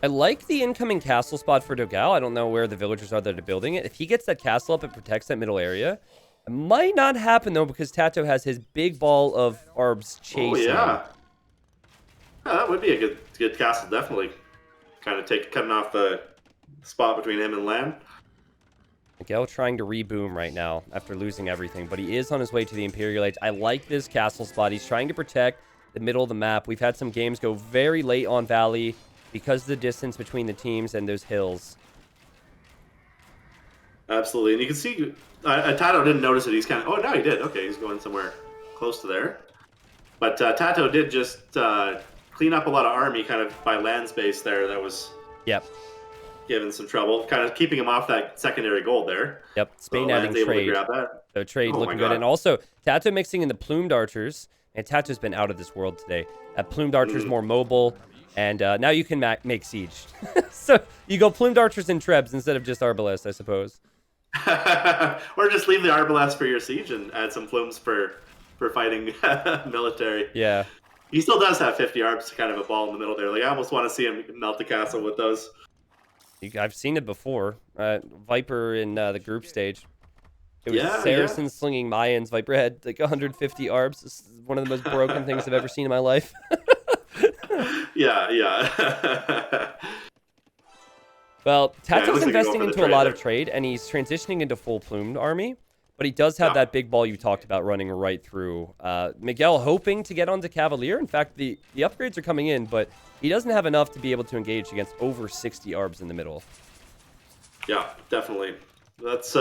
Speaker 1: I like the incoming castle spot for Dogao. I don't know where the villagers are that are building it. If he gets that castle up, it protects that middle area. It might not happen, though, because Tato has his big ball of arbs chasing.
Speaker 2: Oh, yeah. Yeah, that would be a good castle, definitely. Kind of cutting off the spot between him and Lan.
Speaker 1: Miguel trying to reboom right now after losing everything, but he is on his way to the Imperial Age. I like this castle spot. He's trying to protect the middle of the map. We've had some games go very late on Valley because of the distance between the teams and those hills.
Speaker 2: Absolutely. And you can see Tato didn't notice it. He's kind of... Oh, no, he did. Okay, he's going somewhere close to there. But Tato did just clean up a lot of army kind of by land space there. That was...
Speaker 1: Yep.
Speaker 2: Giving some trouble, kind of keeping him off that secondary gold there.
Speaker 1: Yep, Spain adding trade. So trade looking good. And also, Tato mixing in the plumed archers. And Tato's been out of this world today. Plumed archers more mobile. And now you can make siege. So you go plumed archers and trebs instead of just arbalests, I suppose.
Speaker 2: Or just leave the arbalest for your siege and add some plumes for fighting military.
Speaker 1: Yeah.
Speaker 2: He still does have 50 arbs, kind of a ball in the middle there. Like, I almost want to see him melt the castle with those.
Speaker 1: I've seen it before. Viper in the group stage. It was Saracens slinging Mayans. Viper had like 150 arbs. This is one of the most broken things I've ever seen in my life.
Speaker 2: Yeah.
Speaker 1: Well, Tato's investing into a lot of trade, and he's transitioning into full plumed army. But he does have that big ball you talked about running right through. Miguel hoping to get onto Cavalier. In fact, the upgrades are coming in, but he doesn't have enough to be able to engage against over 60 arbs in the middle.
Speaker 2: Yeah, definitely. That's...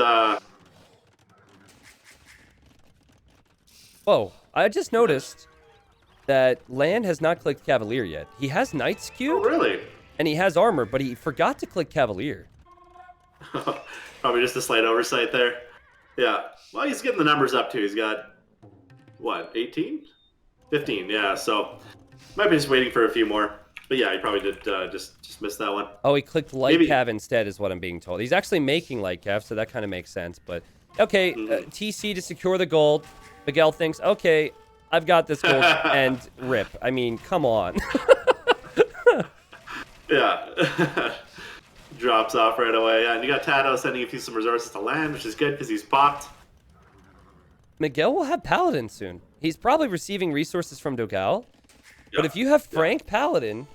Speaker 1: Whoa, I just noticed that Lan has not clicked Cavalier yet. He has Knights queued.
Speaker 2: Oh, really?
Speaker 1: And he has armor, but he forgot to click Cavalier.
Speaker 2: Probably just a slight oversight there. Yeah. Well, he's getting the numbers up, too. He's got, what, 18? 15, yeah. So, might be just waiting for a few more. But yeah, he probably did just miss that one.
Speaker 1: Oh, he clicked Light Cav instead is what I'm being told. He's actually making Light Cav, so that kind of makes sense. But, okay, TC to secure the gold. Miguel thinks, okay, I've got this gold, and rip. I mean, come on.
Speaker 2: Yeah. Drops off right away. Yeah, and you got Tato sending a few some resources to land, which is good because he's popped.
Speaker 1: Miguel will have Paladin soon. He's probably receiving resources from Dogao. But if you have Frank Paladin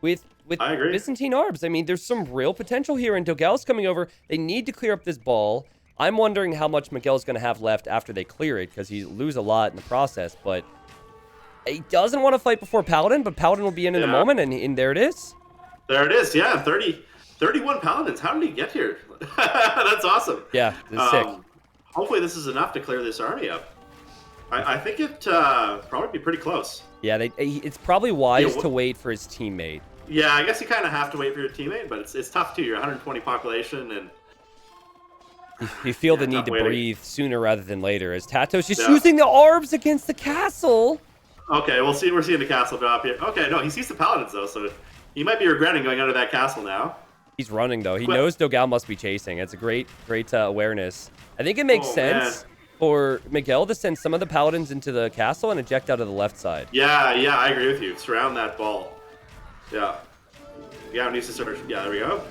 Speaker 1: with Byzantine Arbs, I mean, there's some real potential here. And Dogal's coming over. They need to clear up this ball. I'm wondering how much Miguel's going to have left after they clear it, because he lose a lot in the process. But he doesn't want to fight before Paladin, but Paladin will be in a moment, and there it is.
Speaker 2: There it is, yeah. 31 Paladins. How did he get here? That's awesome.
Speaker 1: Yeah, this is sick.
Speaker 2: Hopefully this is enough to clear this army up. I think it probably be pretty close.
Speaker 1: Yeah, it's probably wise to wait for his teammate.
Speaker 2: Yeah, I guess you kind of have to wait for your teammate, but it's tough too. You're 120 population, and
Speaker 1: you feel the need to breathe sooner rather than later, as Tato's just using the arbs against the castle.
Speaker 2: Okay, we're seeing the castle drop here. Okay, no, he sees the paladins though, so he might be regretting going under that castle now.
Speaker 1: He's running though. He knows Dogao must be chasing. It's a great awareness. I think it makes sense for Miguel to send some of the paladins into the castle and eject out of the left side.
Speaker 2: Yeah, I agree with you. Surround that ball. Yeah, needs to search. Yeah, there we go.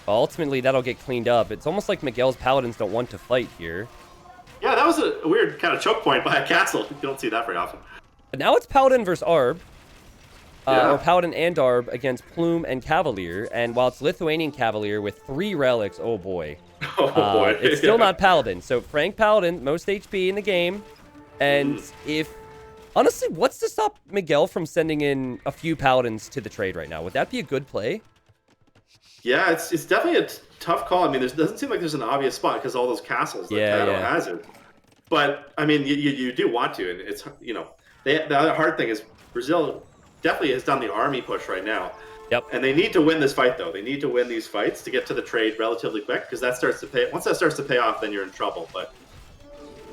Speaker 1: Ultimately, that'll get cleaned up. It's almost like Miguel's paladins don't want to fight here.
Speaker 2: Yeah, that was a weird kind of choke point by a castle. You don't see that very often.
Speaker 1: But now it's Paladin versus Arb. Or Paladin and Arb against Plume and Cavalier. And while it's Lithuanian Cavalier with 3 relics, oh boy. It's still not Paladin. So Frank Paladin, most HP in the game. And honestly, what's to stop Miguel from sending in a few Paladins to the trade right now? Would that be a good play?
Speaker 2: Yeah, it's definitely a tough call. I mean, there doesn't seem like there's an obvious spot because all those castles that Tato has it. But I mean, you do want to, and it's the other hard thing is Brazil definitely has done the army push right now.
Speaker 1: Yep.
Speaker 2: And they need to win this fight though. They need to win these fights to get to the trade relatively quick because that starts to pay. Once that starts to pay off, then you're in trouble. But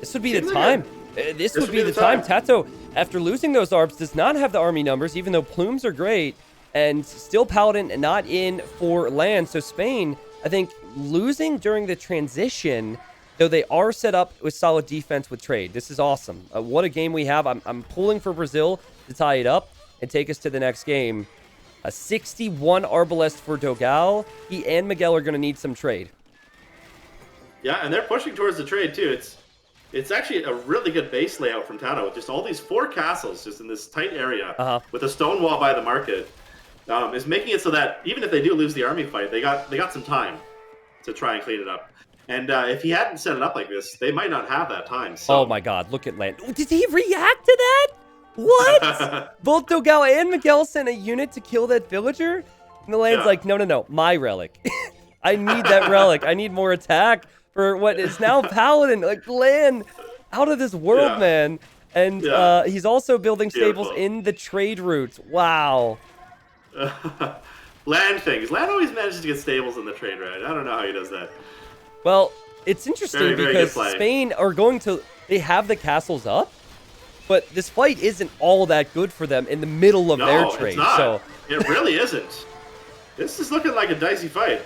Speaker 1: this would be the time. This would be the time. Tato, after losing those arbs, does not have the army numbers, even though plumes are great. And still Paladin not in for land. So Spain, I think, losing during the transition though they are set up with solid defense with trade. This is awesome. What a game we have. I'm pulling for Brazil to tie it up and take us to the next game. A 61 Arbalest for Dogal. He and Miguel are going to need some trade.
Speaker 2: Yeah, and they're pushing towards the trade too. It's actually a really good base layout from Tano with just all these 4 castles just in this tight area with a stone wall by the market. Is making it so that even if they do lose the army fight, they got some time to try and clean it up. And if he hadn't set it up like this, they might not have that time. So.
Speaker 1: Oh my God! Look at Land. Did he react to that? What? Both Dogal and Miguel sent a unit to kill that villager, and the Land's like, no, my relic. I need that relic. I need more attack for what is now Paladin. Like Land, out of this world, man. And he's also building stables in the trade routes. Wow.
Speaker 2: Land things. Land always manages to get stables in the trade route. I don't know how he does that.
Speaker 1: Well, it's interesting because Spain are going to... They have the castles up, but this fight isn't all that good for them in the middle of their trade.
Speaker 2: It's not.
Speaker 1: So
Speaker 2: it really isn't. This is looking like a dicey fight.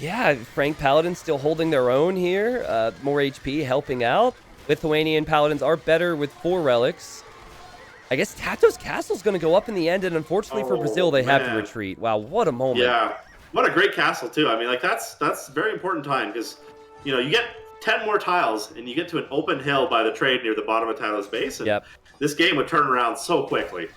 Speaker 1: Yeah, Frank Paladins still holding their own here. More HP helping out. Lithuanian Paladins are better with 4 relics. I guess Tato's castle's going to go up in the end, and unfortunately for Brazil, they have to retreat. Wow, what a moment.
Speaker 2: Yeah, what a great castle, too. I mean, like, that's a very important time, because, you know, you get 10 more tiles, and you get to an open hill by the trade near the bottom of Tato's base, and this game would turn around so quickly.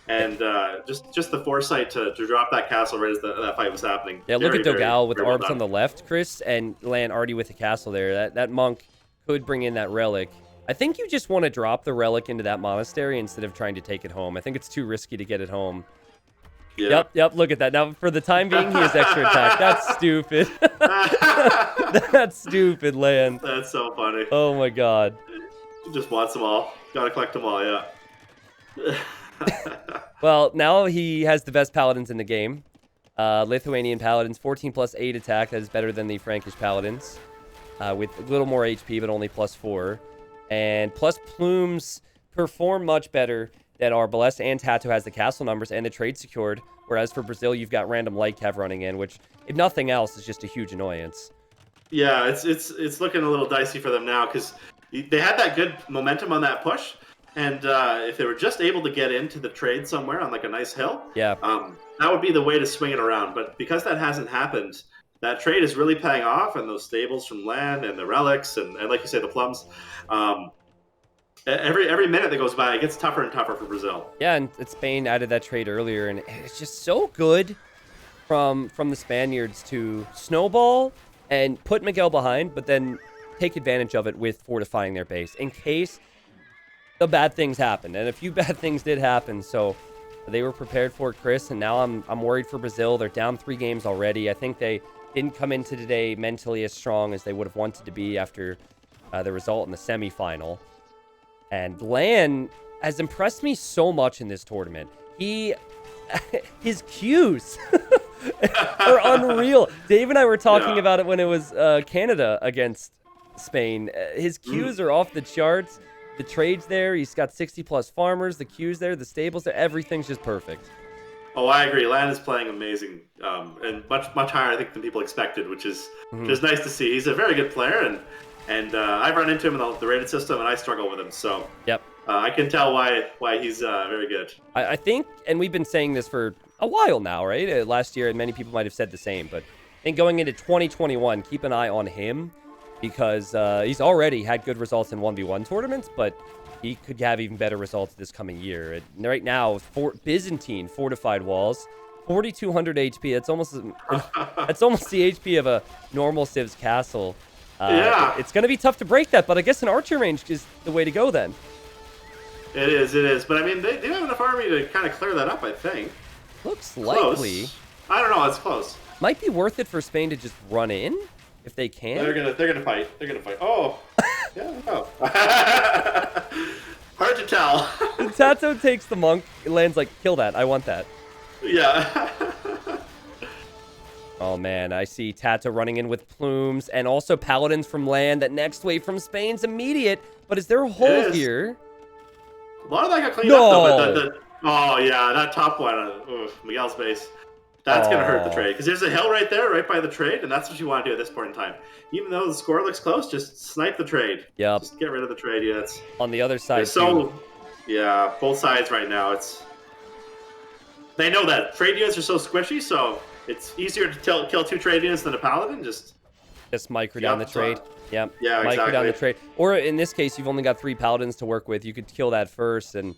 Speaker 2: And just the foresight to drop that castle right as that fight was happening. Yeah,
Speaker 1: look at Dogal with Arbs on the left, Chris, and Lan already with the castle there. That monk could bring in that relic. I think you just want to drop the relic into that monastery instead of trying to take it home. I think it's too risky to get it home.
Speaker 2: Yeah.
Speaker 1: Yep, look at that. Now, for the time being, he has extra attack. That's stupid. That's stupid, Lan.
Speaker 2: That's so funny.
Speaker 1: Oh, my God.
Speaker 2: He just wants them all. Gotta collect them all, yeah.
Speaker 1: Well, now he has the best paladins in the game. Lithuanian paladins, 14 plus 8 attack. That is better than the Frankish paladins. With a little more HP, but only plus 4. And plus plumes perform much better than Arbalest, and Tato has the castle numbers and the trade secured. Whereas for Brazil, you've got random light cav running in, which, if nothing else, is just a huge annoyance.
Speaker 2: Yeah, it's looking a little dicey for them now, because they had that good momentum on that push. And if they were just able to get into the trade somewhere on like a nice hill, that would be the way to swing it around. But because that hasn't happened, that trade is really paying off, and those stables from land and the relics and like you say, the plums. Every minute that goes by, it gets tougher and tougher for Brazil.
Speaker 1: Yeah, and Spain added that trade earlier, and it's just so good from the Spaniards to snowball and put Miguel behind, but then take advantage of it with fortifying their base in case the bad things happened. And a few bad things did happen, so they were prepared for it, Chris, and now I'm worried for Brazil. They're down 3 games already. I think they didn't come into today mentally as strong as they would have wanted to be after the result in the semifinal. And Lan has impressed me so much in this tournament. His Qs are unreal. Dave and I were talking about it when it was Canada against Spain. His Qs are off the charts. The trade's there. He's got 60 plus farmers. The Q's there. The stables there. Everything's just perfect.
Speaker 2: Oh, I agree. Lan is playing amazing, and much higher, I think, than people expected, which is just nice to see. He's a very good player, and I've run into him in the rated system, and I struggle with him. So I can tell why he's very good.
Speaker 1: I think, and we've been saying this for a while now, right? Last year, and many people might have said the same, but I think going into 2021, keep an eye on him, because he's already had good results in 1v1 tournaments, but he could have even better results this coming year. And right now, Byzantine fortified walls, 4,200 HP. That's almost the HP of a normal Civ's castle. It's going to be tough to break that, but I guess an archer range is the way to go then.
Speaker 2: It is. But I mean, they have enough army to kind of clear that up, I think.
Speaker 1: Looks likely.
Speaker 2: Close. I don't know. It's close.
Speaker 1: Might be worth it for Spain to just run in if they can.
Speaker 2: They're gonna fight. Oh, yeah. No. Hard to tell.
Speaker 1: Tato takes the monk. It lands like, kill that. I want that.
Speaker 2: Yeah.
Speaker 1: Oh, man. I see Tato running in with plumes and also paladins from land. That next wave from Spain's immediate. But is there a hole here?
Speaker 2: A lot of that got cleaned up, though. But oh, yeah. That top one. Miguel's base. That's going to hurt the
Speaker 1: Oh,
Speaker 2: trade because there's a hill right there, right by the trade, and that's what you want to do at this point in time. Even though the score looks close, just snipe the trade.
Speaker 1: yep.
Speaker 2: Just get rid of the trade units.
Speaker 1: On the other
Speaker 2: They're
Speaker 1: side too.
Speaker 2: so, yeah, both sides right now. They know that trade units are so squishy, so it's easier to kill 2 trade units than a paladin. Just
Speaker 1: micro down the trade. Yep.
Speaker 2: Yeah,
Speaker 1: Micro down the
Speaker 2: exactly.
Speaker 1: trade. Or in this case, you've only got 3 paladins to work with. You could kill that first, and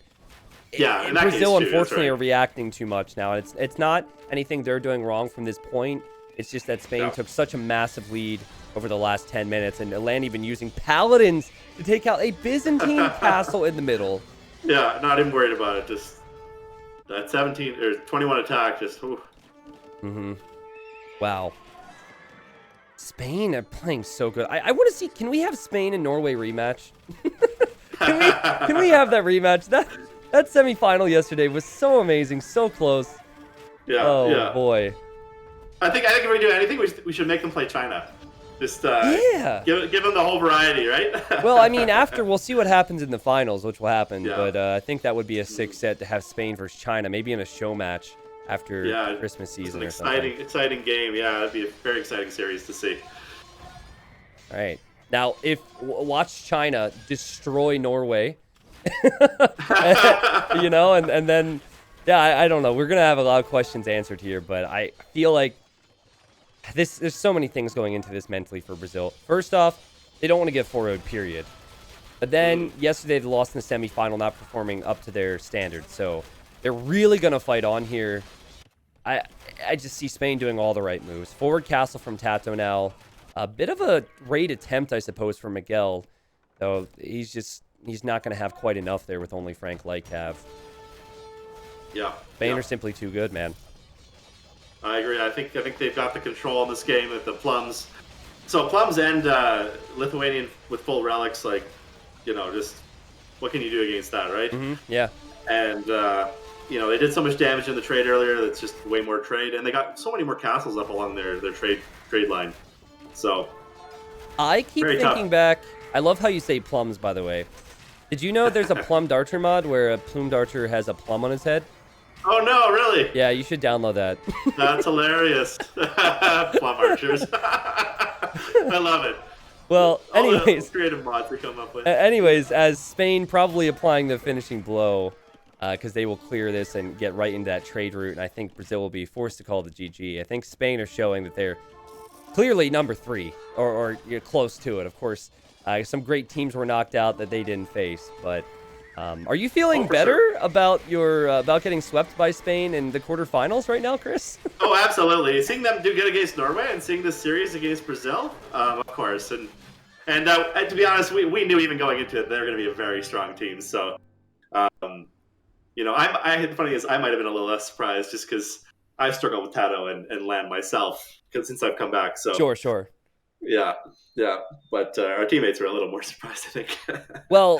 Speaker 2: Yeah, in that
Speaker 1: Brazil
Speaker 2: case too,
Speaker 1: unfortunately
Speaker 2: right.
Speaker 1: are reacting too much now. It's not anything they're doing wrong from this point. It's just that Spain took such a massive lead over the last 10 minutes, and Atlanta even using paladins to take out a Byzantine castle in the middle.
Speaker 2: Yeah, not even worried about it. Just that 17 or 21 attack. Just ooh.
Speaker 1: Wow. Spain are playing so good. I want to see. Can we have Spain and Norway rematch? Can we have that rematch? That semifinal yesterday was so amazing, so close.
Speaker 2: Yeah.
Speaker 1: Oh
Speaker 2: Yeah.
Speaker 1: boy.
Speaker 2: I think if we do anything, we should make them play China. Just
Speaker 1: Yeah.
Speaker 2: give them the whole variety, right?
Speaker 1: Well, I mean, we'll see what happens in the finals, which will happen.
Speaker 2: Yeah.
Speaker 1: But I think that would be a sick set to have Spain versus China, maybe in a show match after Christmas season or something.
Speaker 2: Exciting game. Yeah, it'd be a very exciting series to see.
Speaker 1: All right. Now, watch China destroy Norway, you know, and then, yeah, I don't know. We're going to have a lot of questions answered here, but I feel like there's so many things going into this mentally for Brazil. First off, they don't want to get 4-0'd, period. But then yesterday they lost in the semifinal, not performing up to their standards. So they're really going to fight on here. I just see Spain doing all the right moves. Forward castle from Tato now. A bit of a raid attempt, I suppose, for Miguel. Though he's not going to have quite enough there with only Frank Lycav.
Speaker 2: Yeah.
Speaker 1: Spain are simply too good, man.
Speaker 2: I agree. I think they've got the control in this game with the Plums. So Plums and Lithuanian with full relics, like, just what can you do against that, right?
Speaker 1: Yeah.
Speaker 2: And they did so much damage in the trade earlier. That's just way more trade, and they got so many more castles up along their trade line. So
Speaker 1: I keep thinking back. I love how you say plums, by the way. Did you know there's a plum darcher mod where a plumed archer has a plum on his head?
Speaker 2: Oh no, really?
Speaker 1: Yeah, you should download that.
Speaker 2: That's hilarious. Plum archers. I love it.
Speaker 1: Well,
Speaker 2: All
Speaker 1: anyways,
Speaker 2: the creative mods they come up with.
Speaker 1: Anyways, as Spain probably applying the finishing blow, because they will clear this and get right into that trade route, and I think Brazil will be forced to call the GG. I think Spain are showing that they're clearly number 3, or you're close to it. Of course, some great teams were knocked out that they didn't face, but are you feeling better about about getting swept by Spain in the quarterfinals right now, Chris?
Speaker 2: Oh, absolutely. Seeing them do good against Norway and seeing this series against Brazil, of course. And to be honest, we knew even going into it they're going to be a very strong team. So, the funny is I might have been a little less surprised just because I've struggled with Tato and Land myself since I've come back. So
Speaker 1: Sure.
Speaker 2: Yeah. But our teammates were a little more surprised, I think.
Speaker 1: Well,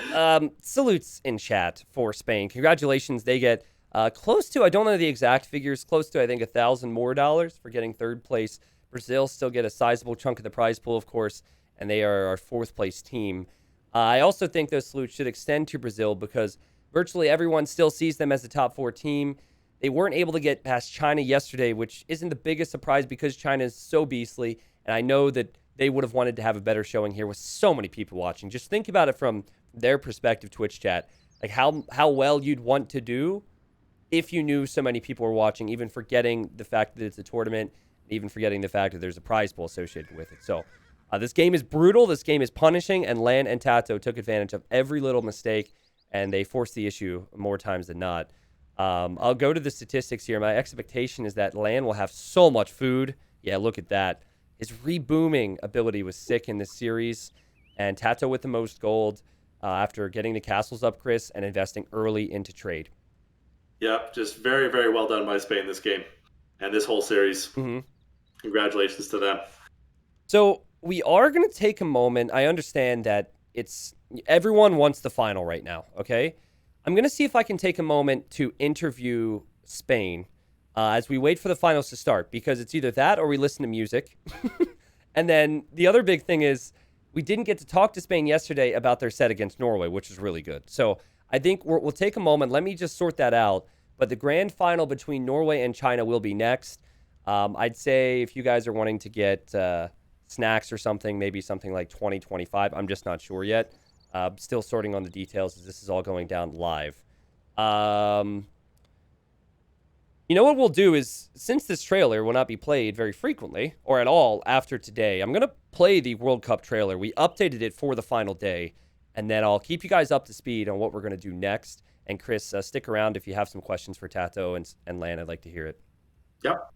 Speaker 1: salutes in chat for Spain. Congratulations. They get close to, I don't know the exact figures, close to, I think, $1,000 more for getting 3rd place. Brazil still get a sizable chunk of the prize pool, of course, and they are our 4th place team. I also think those salutes should extend to Brazil because virtually everyone still sees them as the top 4 team. They weren't able to get past China yesterday, which isn't the biggest surprise because China is so beastly, and I know that they would have wanted to have a better showing here with so many people watching. Just think about it from their perspective, Twitch chat. Like how well you'd want to do if you knew so many people were watching, even forgetting the fact that it's a tournament, even forgetting the fact that there's a prize pool associated with it. So this game is brutal. This game is punishing, and Lan and Tato took advantage of every little mistake, and they forced the issue more times than not. I'll go to the statistics here. My expectation is that Lan will have so much food. Yeah, look at that. His rebooming ability was sick in this series, and Tato with the most gold after getting the castles up, Chris, and investing early into trade.
Speaker 2: Yep, just very, very well done by Spain this game and this whole series. Congratulations to them.
Speaker 1: So we are going to take a moment. I understand that everyone wants the final right now, okay? I'm going to see if I can take a moment to interview Spain as we wait for the finals to start, because it's either that or we listen to music. And then the other big thing is we didn't get to talk to Spain yesterday about their set against Norway, which is really good. So I think we'll take a moment. Let me just sort that out. But the grand final between Norway and China will be next. I'd say if you guys are wanting to get snacks or something, maybe something like 2025. I'm just not sure yet. Still sorting on the details as this is all going down live. You know what we'll do is, since this trailer will not be played very frequently or at all after today, I'm going to play the World Cup trailer. We updated it for the final day, and then I'll keep you guys up to speed on what we're going to do next. And Chris, stick around if you have some questions for Tato and Lan. I'd like to hear it.
Speaker 2: Yep.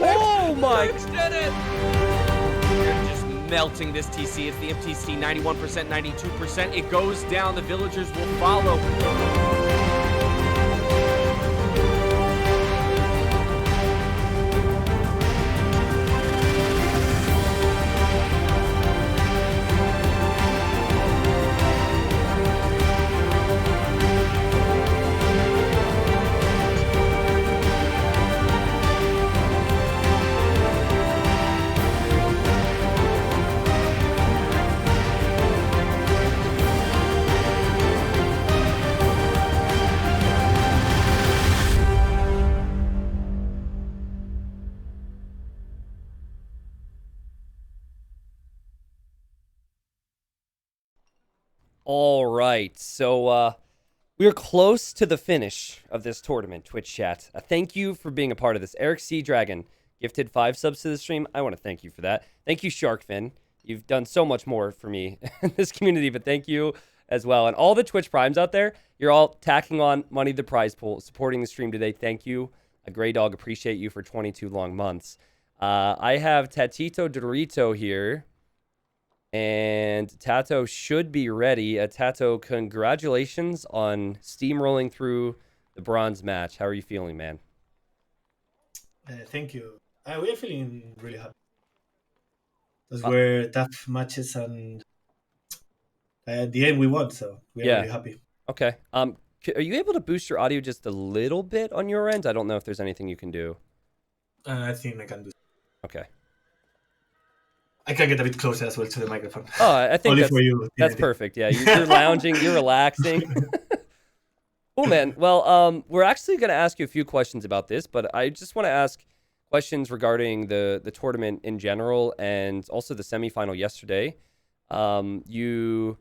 Speaker 1: Oh my!
Speaker 3: Did it! They're just melting this TC. It's the MTC 91%, 92%. It goes down. The villagers will follow.
Speaker 1: All right, so we are close to the finish of this tournament, Twitch chat. Thank you for being a part of this. Eric C. Dragon gifted 5 subs to the stream. I want to thank you for that. Thank you, Sharkfin. You've done so much more for me in this community, but thank you as well. And all the Twitch Primes out there, you're all tacking on money to the prize pool, supporting the stream today. Thank you. A Grey Dog, appreciate you for 22 long months. I have Tatito Dorito here. And Tato should be ready. Tato, congratulations on steamrolling through the bronze match. How are you feeling, man?
Speaker 4: Thank you. We are feeling really happy. Those were tough matches, and at the end we won, so we are really happy.
Speaker 1: Okay. Are you able to boost your audio just a little bit on your end? I don't know if there's anything you can do.
Speaker 4: I think I can do.
Speaker 1: Okay.
Speaker 4: I can get a bit closer as well to the microphone.
Speaker 1: Oh, I think
Speaker 4: Only
Speaker 1: that's,
Speaker 4: for you.
Speaker 1: that's perfect. Yeah, you're lounging, you're relaxing. Cool, man. Well, we're actually going to ask you a few questions about this, but I just want to ask questions regarding the tournament in general and also the semifinal yesterday. You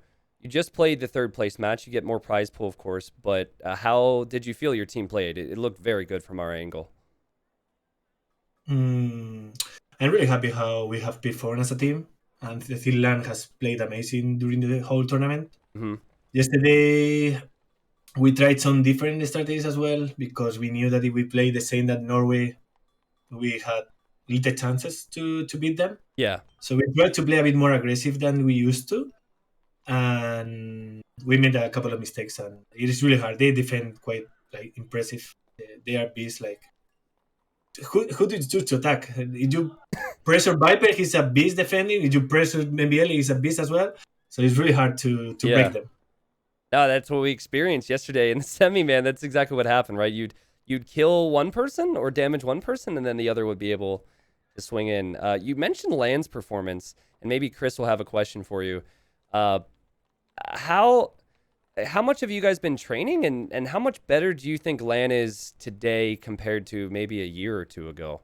Speaker 1: just played the third place match. You get more prize pool, of course, but how did you feel your team played? It looked very good from our angle.
Speaker 4: I'm really happy how we have performed as a team, and the Finland has played amazing during the whole tournament.
Speaker 1: Mm-hmm.
Speaker 4: Yesterday, we tried some different strategies as well, because we knew that if we played the same that Norway, we had little chances to beat them.
Speaker 1: Yeah.
Speaker 4: So we tried to play a bit more aggressive than we used to, and we made a couple of mistakes, and it is really hard. They defend quite impressive. They are beasts. Who did you choose to attack? Did you pressure Viper? He's a beast defending. Did you pressure maybe Ellie? He's a beast as well. So it's really hard to break them.
Speaker 1: No, that's what we experienced yesterday in the semi, man. That's exactly what happened, right? You'd you'd kill one person or damage one person, and then the other would be able to swing in. You mentioned Land's performance, and maybe Chris will have a question for you. Uh, how much have you guys been training, and how much better do you think Lan is today compared to maybe a year or two ago?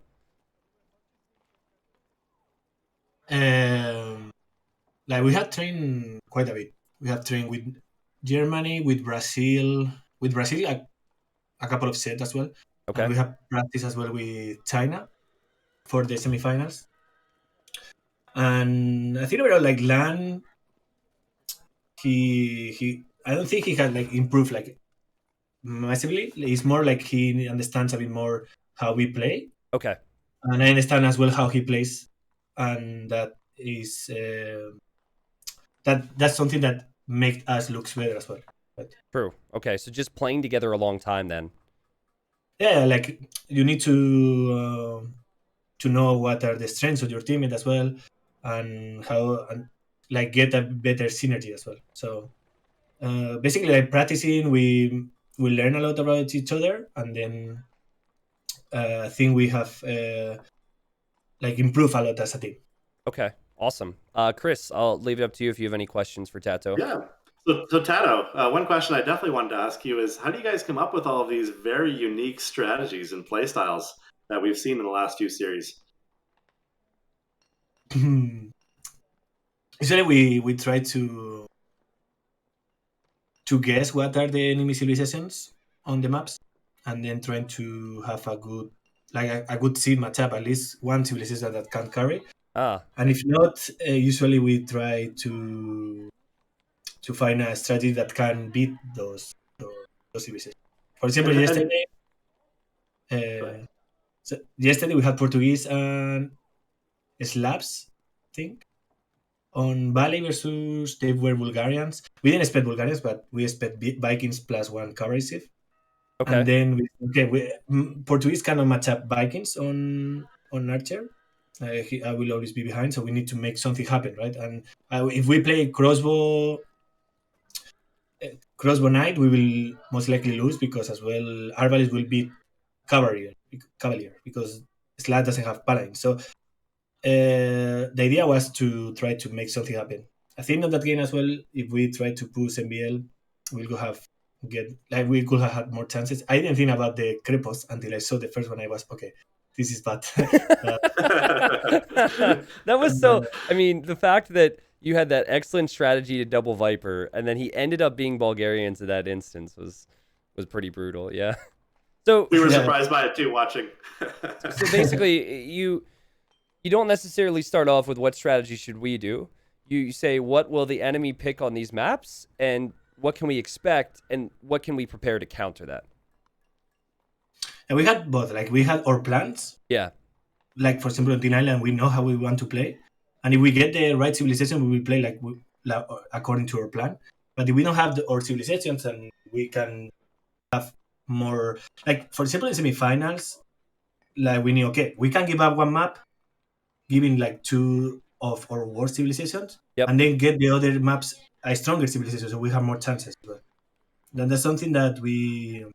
Speaker 4: Like we have trained quite a bit. We have trained with Germany, with Brazil, a couple of sets as well, and
Speaker 1: Okay.
Speaker 4: we have practiced as well with China for the semifinals. And I think overall, like Lan, he I don't think he had like improved like massively. It's more like he understands a bit more how we play,
Speaker 1: Okay.
Speaker 4: and I understand as well how he plays, and that is that's something that makes us look better as well. But
Speaker 1: True. Okay. So just playing together a long time then.
Speaker 4: yeah, like you need to know what are the strengths of your teammate as well, and how and like get a better synergy as well. So basically, like practicing, we learn a lot about each other, and then I think we have like improved a lot as a team.
Speaker 1: Okay. Awesome. Chris, I'll leave it up to you if you have any questions for Tato.
Speaker 2: Yeah. So Tato, one question I definitely wanted to ask you is, how do you guys come up with all of these very unique strategies and play styles that we've seen in the last few series?
Speaker 4: Usually, we try to guess what are the enemy civilizations on the maps, and then trying to have a good a good seed matchup, at least one civilization that can carry.
Speaker 1: Ah.
Speaker 4: And if not, usually we try to find a strategy that can beat those civilizations. For example,
Speaker 2: And go ahead.
Speaker 4: yesterday we had Portuguese and Slavs, I think, on Bali versus they were Bulgarians. We didn't expect Bulgarians, but we expect Vikings plus one cavalry sieve. And
Speaker 1: Okay.
Speaker 4: then Portuguese cannot match up Vikings on Archer. I will always be behind, so we need to make something happen, right? And if we play crossbow knight, we will most likely lose because as well Arbalest will beat cavalier because Slav doesn't have paladin. So the idea was to try to make something happen. I think on that game as well, if we try to push MBL, we we could have had more chances. I didn't think about the crepos until I saw the first one. I was okay, this is bad. But,
Speaker 1: That was so. I mean, the fact that you had that excellent strategy to double Viper, and then he ended up being Bulgarians in that instance was pretty brutal. Yeah. So
Speaker 2: We were
Speaker 4: Yeah.
Speaker 2: surprised by it too, watching.
Speaker 1: so basically, you don't necessarily start off with what strategy should we do. You say what will the enemy pick on these maps, and what can we expect, and what can we prepare to counter that.
Speaker 4: And we had both. Like we had our plans.
Speaker 1: Yeah.
Speaker 4: Like for example, on Teen Island, we know how we want to play, and if we get the right civilization, we will play according to our plan. But if we don't have our civilizations, and we can have more, like for example, in semifinals, like we knew okay, we can give up one map, giving like two of our worst civilizations,
Speaker 1: Yep.
Speaker 4: and then get the other maps a stronger civilization, so we have more chances. But then that's something that we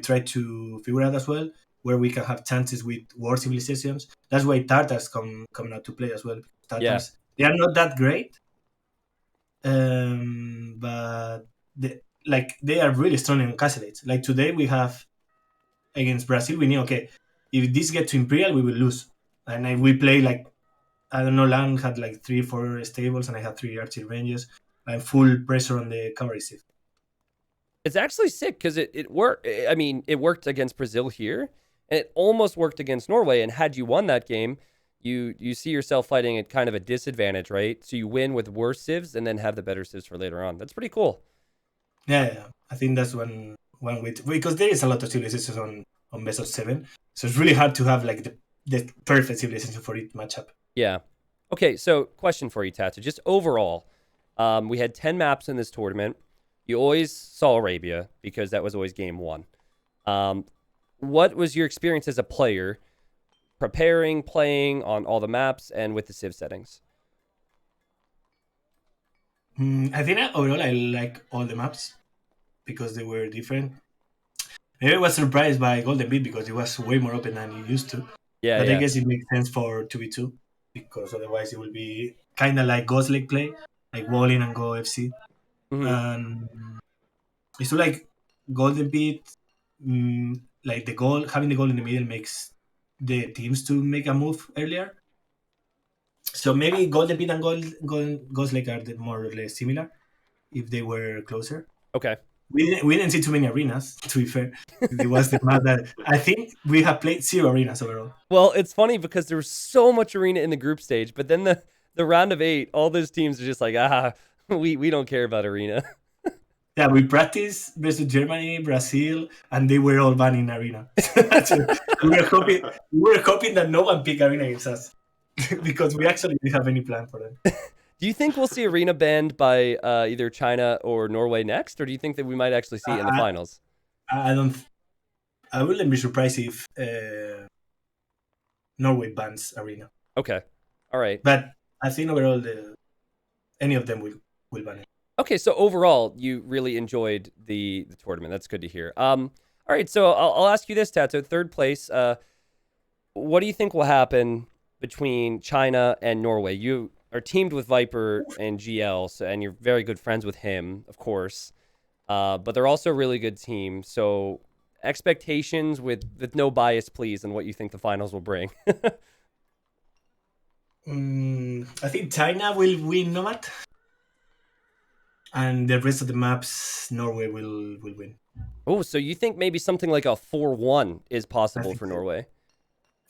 Speaker 4: try to figure out as well, where we can have chances with war civilizations. That's why Tartars coming out to play as well. Tartars, they are not that great, but they are really strong in castles. Like today we have against Brazil, we knew okay, if this gets to Imperial, we will lose. And if we play like I don't know, Lang had like 3-4 stables, and I had 3 archer ranges, and full pressure on the cavalry sieve.
Speaker 1: It's actually sick because it worked. I mean, it worked against Brazil here, and it almost worked against Norway. And had you won that game, you see yourself fighting at kind of a disadvantage, right? So you win with worse civs and then have the better civs for later on. That's pretty cool.
Speaker 4: Yeah. I think that's one way because there is a lot of civilizations on best of 7, so it's really hard to have like the perfect civilization for each matchup.
Speaker 1: Yeah. Okay, so question for you, Tata. Just overall, we had 10 maps in this tournament. You always saw Arabia because that was always game one. What was your experience as a player preparing, playing on all the maps and with the civ settings?
Speaker 4: I think overall I like all the maps because they were different. Maybe I was surprised by Golden Beat because it was way more open than it used to.
Speaker 1: Yeah,
Speaker 4: But
Speaker 1: yeah.
Speaker 4: I guess it makes sense for 2v2 because otherwise it will be kind of like Ghost Lake play, like wall in and go FC.
Speaker 1: Mhm.
Speaker 4: And it's like Golden Beat, like having the goal in the middle makes the teams to make a move earlier. So maybe Golden Beat and Ghost Lake are more or less similar if they were closer.
Speaker 1: Okay.
Speaker 4: We didn't see too many arenas, to be fair. It was the map that I think we have played 0 arenas overall.
Speaker 1: Well, it's funny because there was so much arena in the group stage, but then the round of 8, all those teams are just like, we don't care about arena.
Speaker 4: Yeah, we practiced versus Germany, Brazil, and they were all banning arena. So we were hoping that no one picked arena against us because we actually didn't have any plan for them.
Speaker 1: Do you think we'll see arena banned by either China or Norway next, or do you think that we might actually see it in the finals?
Speaker 4: I don't. I wouldn't be surprised if Norway bans arena.
Speaker 1: Okay, all right.
Speaker 4: But I think overall, any of them will ban it.
Speaker 1: Okay, so overall, you really enjoyed the tournament. That's good to hear. All right, so I'll ask you this, Tato. Third place. What do you think will happen between China and Norway? You are teamed with Viper and GL, and you're very good friends with him, of course. But they're also a really good team. So expectations with no bias, please, and what you think the finals will bring.
Speaker 4: I think China will win Nomad, and the rest of the maps Norway will win.
Speaker 1: Oh, so you think maybe something like a 4-1 is possible for Norway?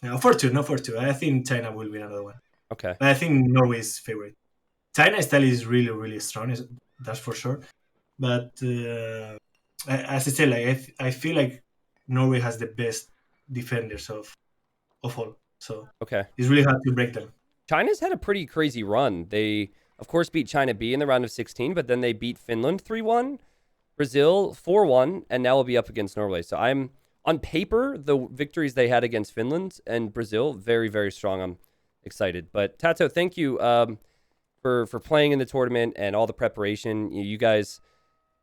Speaker 4: No, 4-2, not 4-2. I think China will win another one.
Speaker 1: Okay.
Speaker 4: But I think Norway is favorite. China's style is really, really strong. That's for sure. But as I said, like I feel like Norway has the best defenders of all. So
Speaker 1: okay,
Speaker 4: it's really hard to break them.
Speaker 1: China's had a pretty crazy run. They, of course, beat China B in the round of 16, but then they beat Finland 3-1, Brazil 4-1, and now will be up against Norway. So I'm, on paper, the victories they had against Finland and Brazil, very, very strong. I'm excited. But Tato, thank you for playing in the tournament and all the preparation. You guys,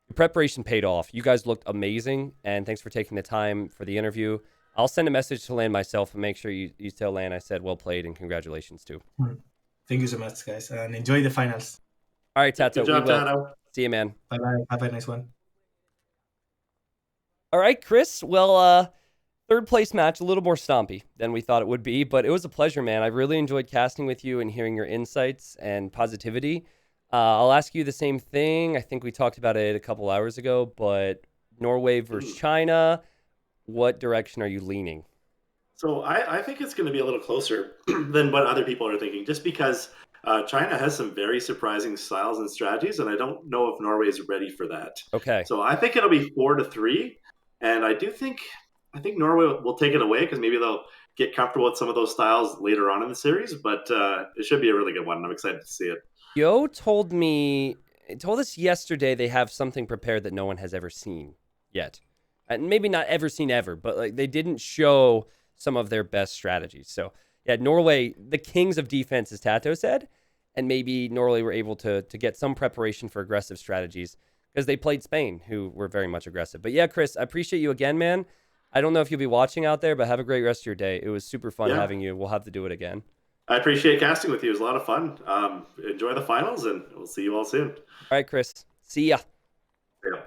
Speaker 1: the preparation paid off. You guys looked amazing, and thanks for taking the time for the interview. I'll send a message to Lan myself and make sure you tell Lan I said well played and congratulations too.
Speaker 4: Thank you so much, guys, and enjoy the finals.
Speaker 1: All right, Tato.
Speaker 2: Good job,
Speaker 1: we will.
Speaker 2: Tato.
Speaker 1: See you, man.
Speaker 4: Bye-bye. Have a nice one.
Speaker 1: All right, Chris. Well, third place match, a little more stompy than we thought it would be, but it was a pleasure, man. I really enjoyed casting with you and hearing your insights and positivity. I'll ask you the same thing. I think we talked about it a couple hours ago, but Norway versus China, what direction are you leaning?
Speaker 2: So I think it's going to be a little closer than what other people are thinking, just because China has some very surprising styles and strategies, and I don't know if Norway is ready for that.
Speaker 1: Okay.
Speaker 2: So I think it'll be 4-3, and I think Norway will take it away because maybe they'll get comfortable with some of those styles later on in the series, but it should be a really good one. I'm excited to see it.
Speaker 1: Yo told us yesterday they have something prepared that no one has ever seen yet. And maybe not ever seen ever, but like they didn't show some of their best strategies. So yeah, Norway, the kings of defense, as Tato said, and maybe Norway were able to get some preparation for aggressive strategies because they played Spain, who were very much aggressive. But yeah, Chris, I appreciate you again, man. I don't know if you'll be watching out there, but have a great rest of your day. It was super fun having you. We'll have to do it again.
Speaker 2: I appreciate casting with you. It was a lot of fun. Enjoy the finals, and we'll see you all soon.
Speaker 1: All right, Chris. See ya.
Speaker 2: Yeah.